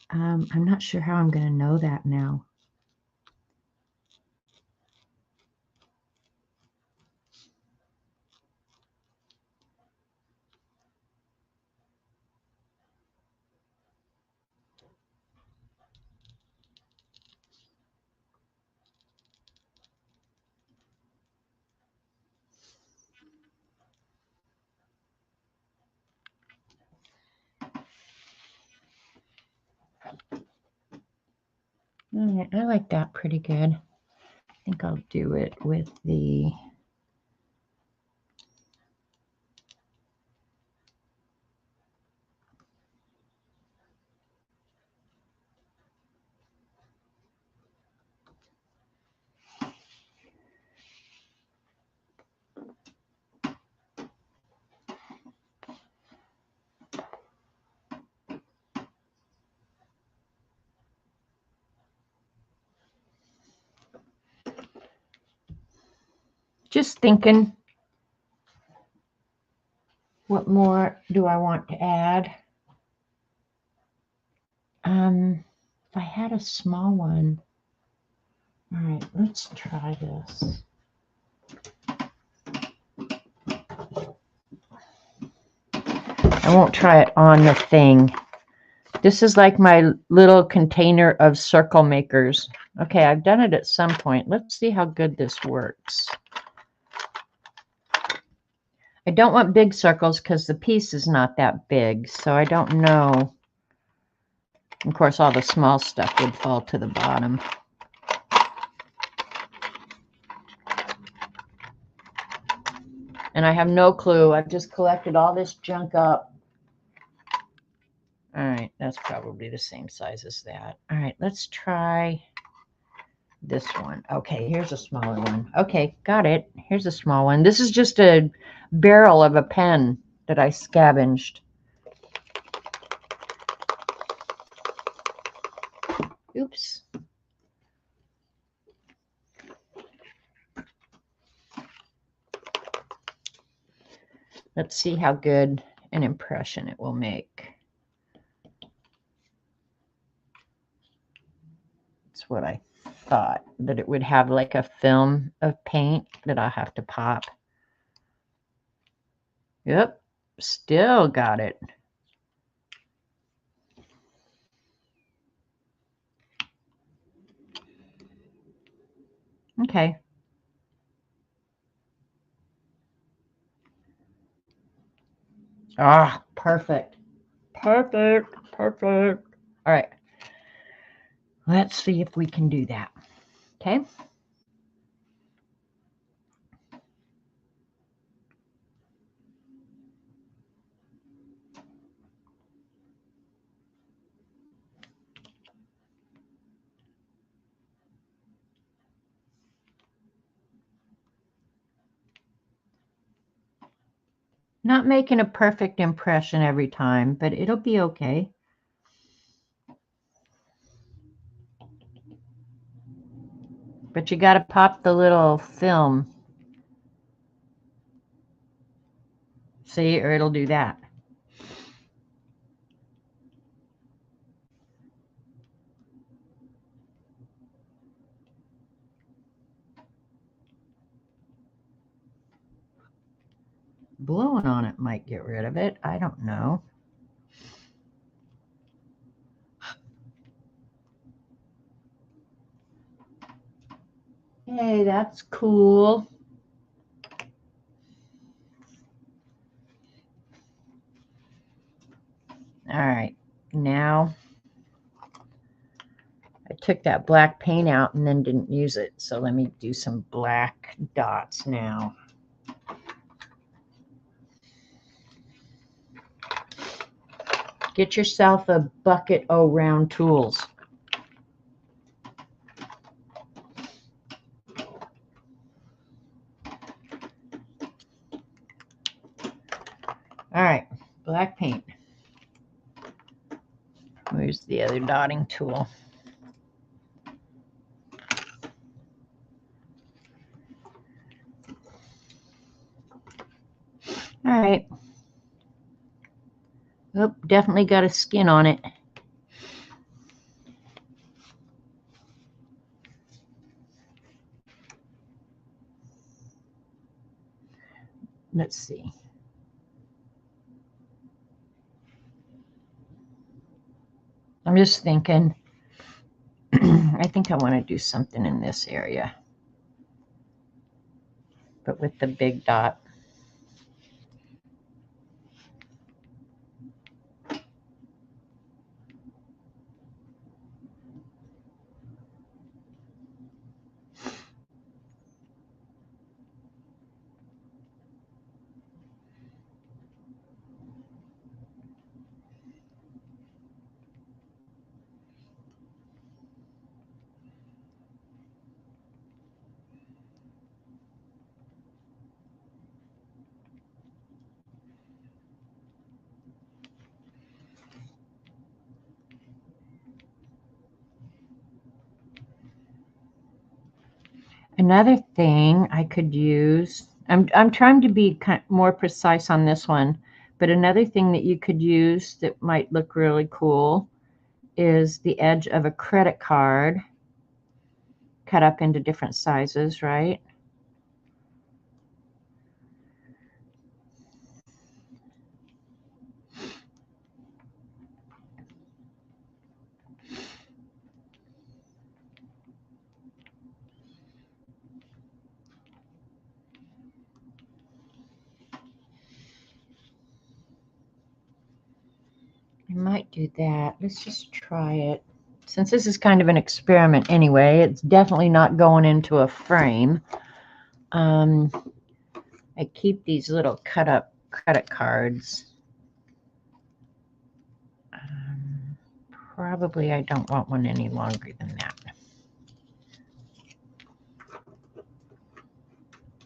I'm not sure how I'm going to know that now. All right, I like that pretty good. I think I'll do it with the just thinking, what more do I want to add? If I had a small one. All right, let's try this. I won't try it on the thing. This is like my little container of circle makers. Okay, I've done it at some point. Let's see how good this works. I don't want big circles because the piece is not that big, so I don't know. Of course, all the small stuff would fall to the bottom. And I have no clue. I've just collected all this junk up. All right, that's probably the same size as that. All right, let's try this one. Okay, here's a smaller one. Okay, got it. Here's a small one. This is just a barrel of a pen that I scavenged. Oops. Let's see how good an impression it will make. That's what I thought, that it would have like a film of paint that I'll have to pop. Yep, still got it. Okay. Ah, perfect. Perfect. Perfect. All right. Let's see if we can do that. Okay. Not making a perfect impression every time, but it'll be okay. But you got to pop the little film. See, or it'll do that. Blowing on it might get rid of it. I don't know. Okay, that's cool. All right, now I took that black paint out and then didn't use it. So let me do some black dots now. Get yourself a bucket o' round tools. All right, black paint. Where's the other dotting tool? All right. Oh, definitely got a skin on it. Let's see. I'm just thinking, I think I want to do something in this area, but with the big dot. Another thing I could use, I'm trying to be more precise on this one, but another thing that you could use that might look really cool is the edge of a credit card cut up into different sizes, right? I might do that. Let's just try it. Since this is kind of an experiment anyway, it's definitely not going into a frame. I keep these little cut up credit cards. Probably I don't want one any longer than that.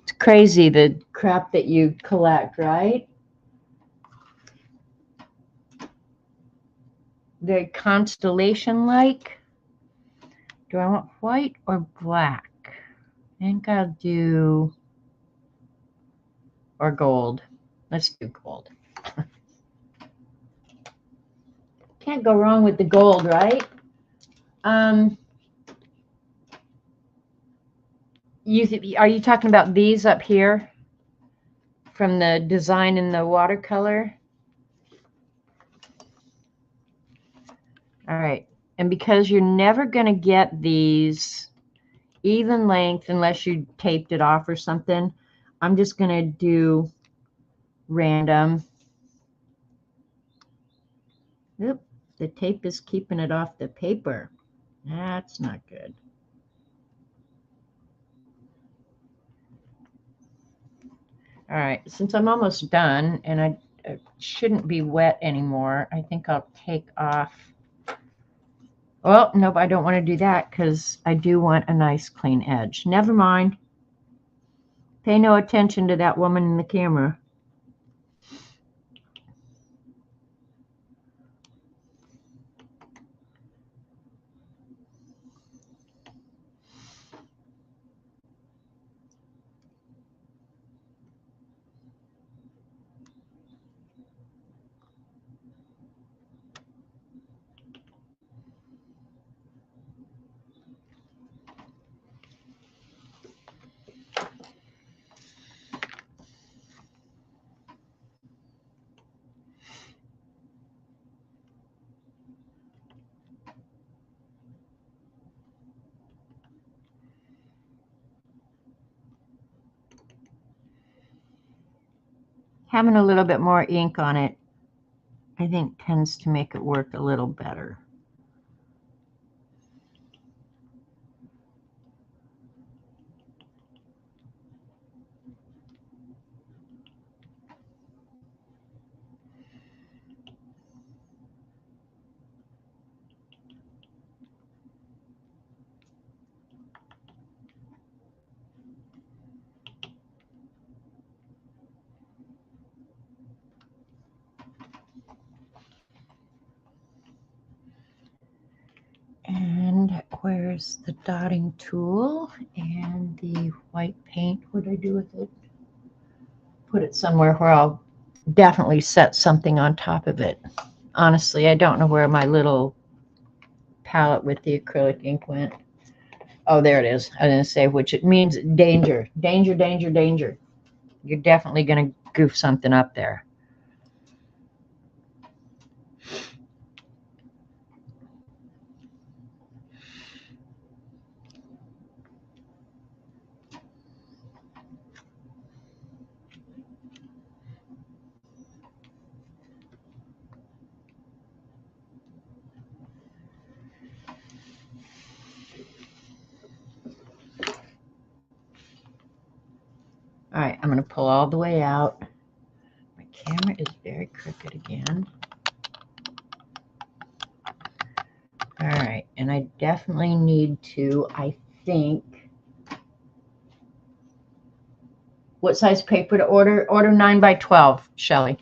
It's crazy the crap that you collect, right? Very constellation-like. Do I want white or black? I think I'll do, or gold. Let's do gold. Can't go wrong with the gold, right? Are you talking about these up here from the design in the watercolor? All right. And because you're never going to get these even length unless you taped it off or something, I'm just going to do random. Oop, the tape is keeping it off the paper. That's not good. All right, since I'm almost done and it shouldn't be wet anymore, I think I'll take off. Oh, nope, I don't want to do that because I do want a nice clean edge. Never mind. Pay no attention to that woman in the camera. Having a little bit more ink on it, I think, tends to make it work a little better. And where's the dotting tool and the white paint? What do I do with it? Put it somewhere where I'll definitely set something on top of it. Honestly, I don't know where my little palette with the acrylic ink went. Oh, there it is. I didn't say which. It means danger. Danger, danger, danger. You're definitely going to goof something up there. All right, I'm going to pull all the way out. My camera is very crooked again. All right, and I definitely need to, I think, what size paper to order? Order 9 by 12, Shelley.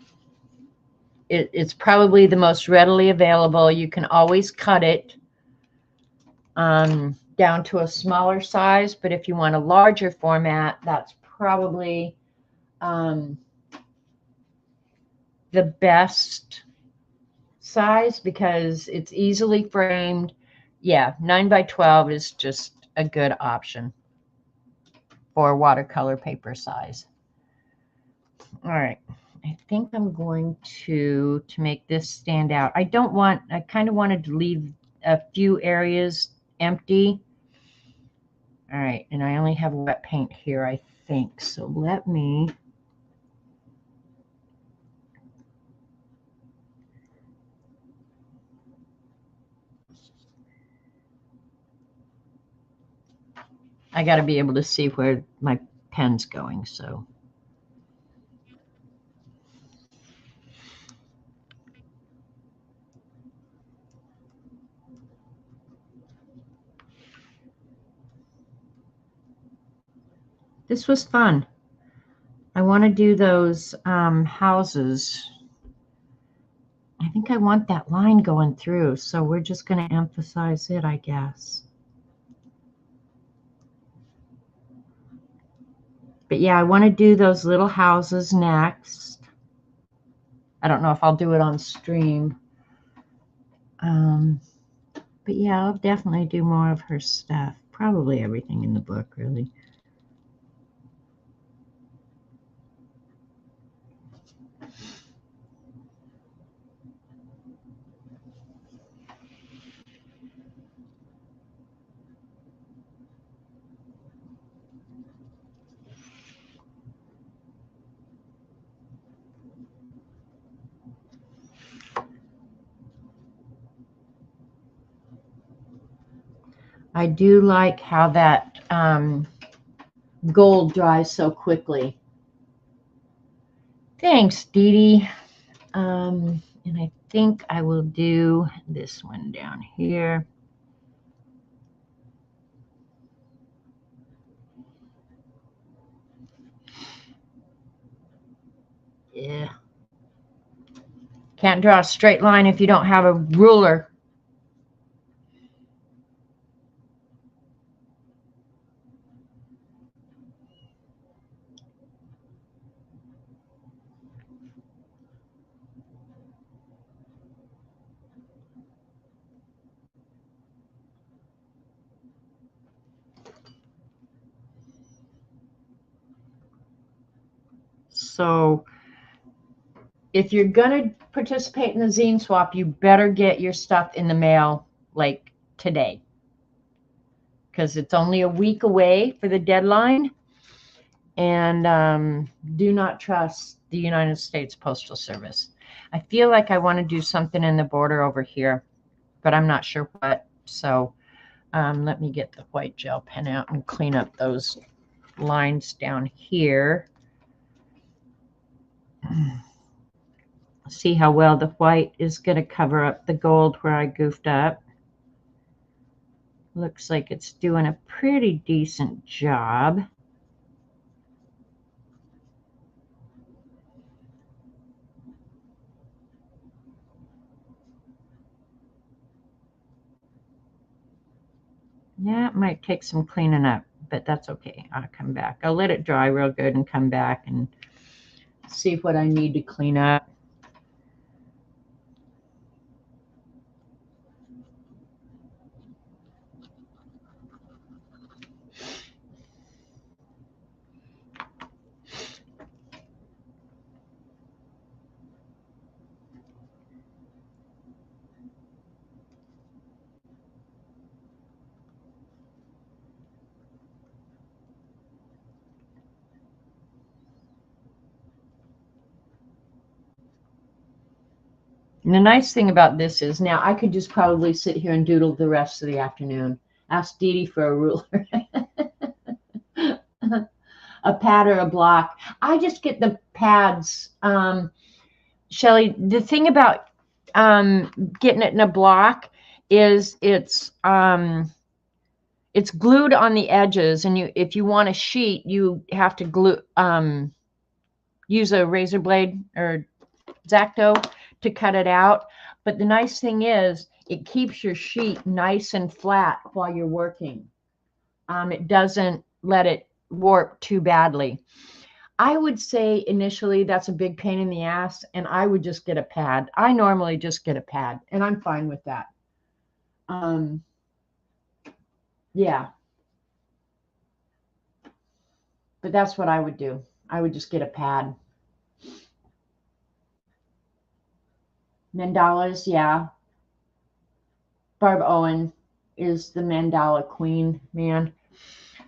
It's probably the most readily available. You can always cut it down to a smaller size, but if you want a larger format, that's probably the best size because it's easily framed. Yeah, 9 by 12 is just a good option for watercolor paper size. All right, I think I'm going to make this stand out. I kind of wanted to leave a few areas empty. All right, and I only have wet paint here, I think. So let me I got to be able to see where my pen's going, so. This was fun. I want to do those houses. I think I want that line going through, so we're just going to emphasize it, I guess. But yeah, I want to do those little houses next. I don't know if I'll do it on stream. But yeah, I'll definitely do more of her stuff. Probably everything in the book, really. I do like how that gold dries so quickly. Thanks, Dee Dee. And I think I will do this one down here. Yeah. Can't draw a straight line if you don't have a ruler. So if you're going to participate in the zine swap, you better get your stuff in the mail like today, because it's only a week away for the deadline. and do not trust the United States Postal Service. I feel like I want to do something in the border over here, but I'm not sure what. So let me get the white gel pen out and clean up those lines down here. See how well the white is going to cover up the gold where I goofed up. Looks like it's doing a pretty decent job. Yeah, it might take some cleaning up, but that's okay. I'll come back. I'll let it dry real good and come back and see what I need to clean up. And the nice thing about this is now I could just probably sit here and doodle the rest of the afternoon. Ask Dee Dee for a ruler. A pad or a block. I just get the pads. Shelly, the thing about getting it in a block is it's glued on the edges, and if you want a sheet, you have to glue use a razor blade or X-Acto to cut it out. But the nice thing is it keeps your sheet nice and flat while you're working. It doesn't let it warp too badly. I would say initially that's a big pain in the ass, and I would just get a pad. I normally just get a pad, and I'm fine with that. Yeah. But that's what I would do. I would just get a pad. Mandalas, yeah. Barb Owen is the mandala queen, man.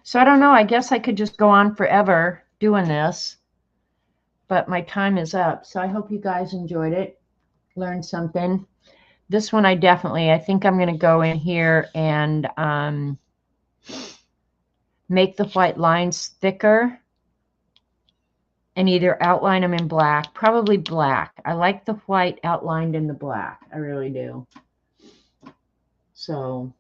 So I don't know. I guess I could just go on forever doing this, but my time is up. So I hope you guys enjoyed it, learned something. This one I think I'm going to go in here and make the white lines thicker and either outline them in black, probably black. I like the white outlined in the black. I really do. So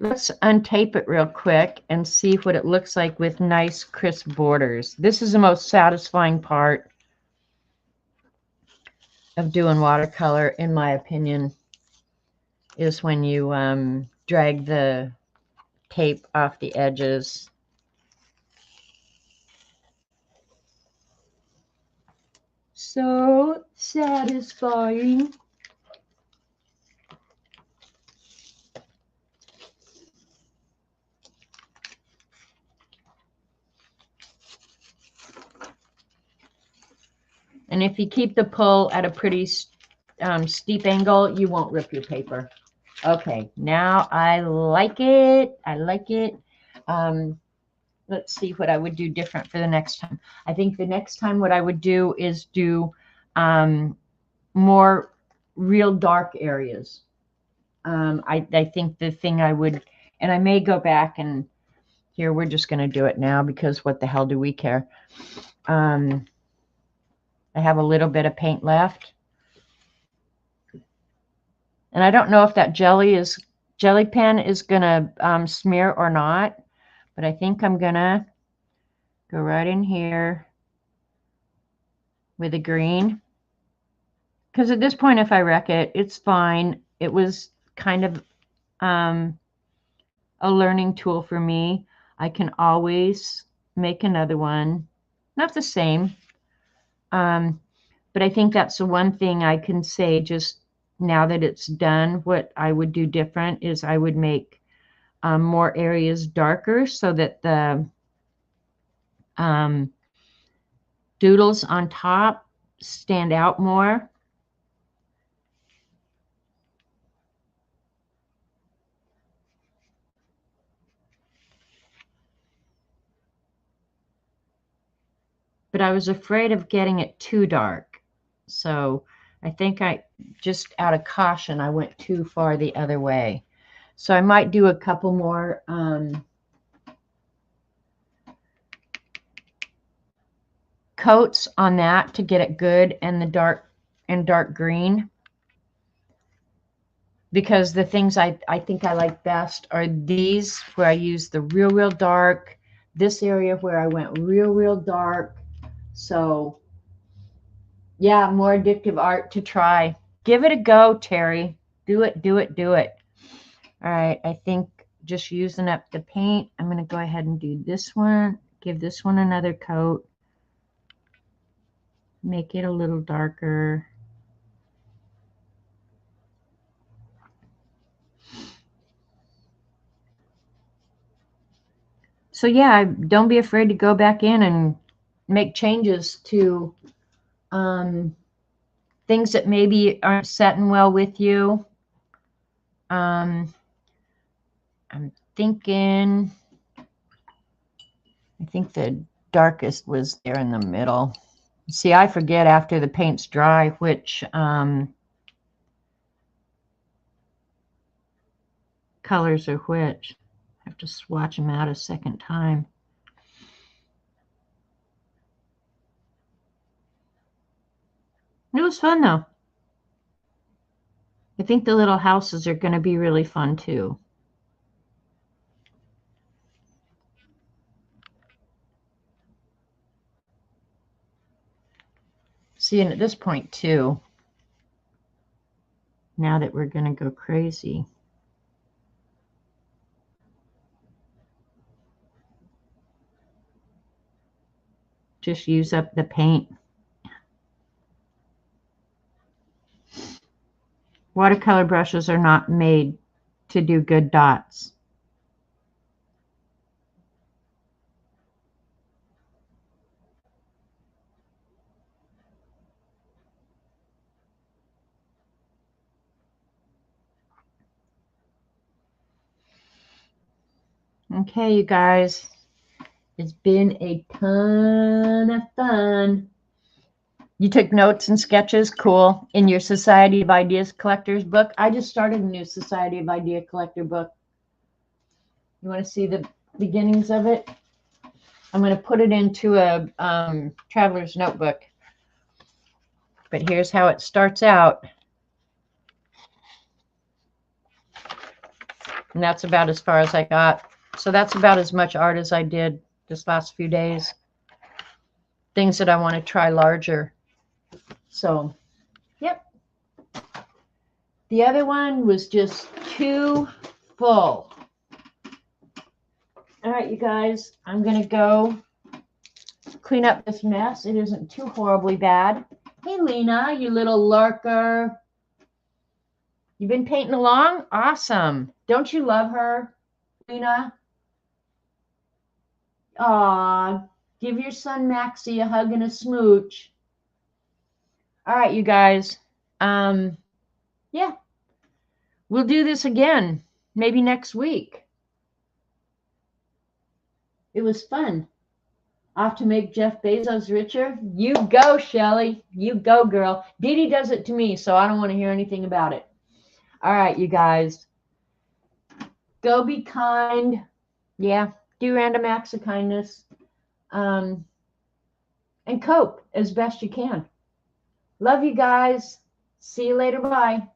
let's untape it real quick and see what it looks like with nice crisp borders. This is the most satisfying part of doing watercolor, in my opinion, is when you drag the tape off the edges. So satisfying. And if you keep the pull at a pretty steep angle, you won't rip your paper. Okay, now I like it. I like it. Let's see what I would do different for the next time. I think the next time what I would do is do more real dark areas. I think the thing I would, and I may go back and here, we're just going to do it now because what the hell do we care? I have a little bit of paint left. And I don't know if that jelly pen is going to smear or not, but I think I'm going to go right in here with a green. Because at this point, if I wreck it, it's fine. It was kind of a learning tool for me. I can always make another one. Not the same. But I think that's the one thing I can say just now that it's done. What I would do different is I would make more areas darker so that the doodles on top stand out more. but I was afraid of getting it too dark. So I think I, just out of caution, I went too far the other way. So I might do a couple more coats on that to get it good, and the dark green. Because the things I think I like best are these, where I use the real dark, this area where I went real dark. So yeah, more addictive art to try. Give it a go, Terry. Do it. All right, I think just using up the paint, I'm going to go ahead and do this one. Give this one another coat. Make it a little darker. So yeah, don't be afraid to go back in and make changes to things that maybe aren't setting well with you. I'm thinking, I think the darkest was there in the middle. See, I forget after the paint's dry which colors are which. I have to swatch them out a second time. It was fun though. I think the little houses are going to be really fun too. See, and at this point too, now that we're going to go crazy, just use up the paint. Watercolor brushes are not made to do good dots. Okay, you guys, it's been a ton of fun. You took notes and sketches, cool, in your Society of Ideas Collectors book. I just started a new Society of Idea Collector book. You want to see the beginnings of it? I'm going to put it into a traveler's notebook. But here's how it starts out. And that's about as far as I got. So that's about as much art as I did this last few days. Things that I want to try larger. So, yep. The other one was just too full. All right, you guys, I'm going to go clean up this mess. It isn't too horribly bad. Hey, Lena, you little lurker. You've been painting along? Awesome. Don't you love her, Lena? Aw, give your son Maxie a hug and a smooch. All right, you guys. Yeah, we'll do this again, maybe next week. It was fun. Off to make Jeff Bezos richer? You go, Shelly. You go, girl. Dee Dee does it to me, so I don't want to hear anything about it. All right, you guys. Go be kind. Yeah, do random acts of kindness. And cope as best you can. Love you guys. See you later. Bye.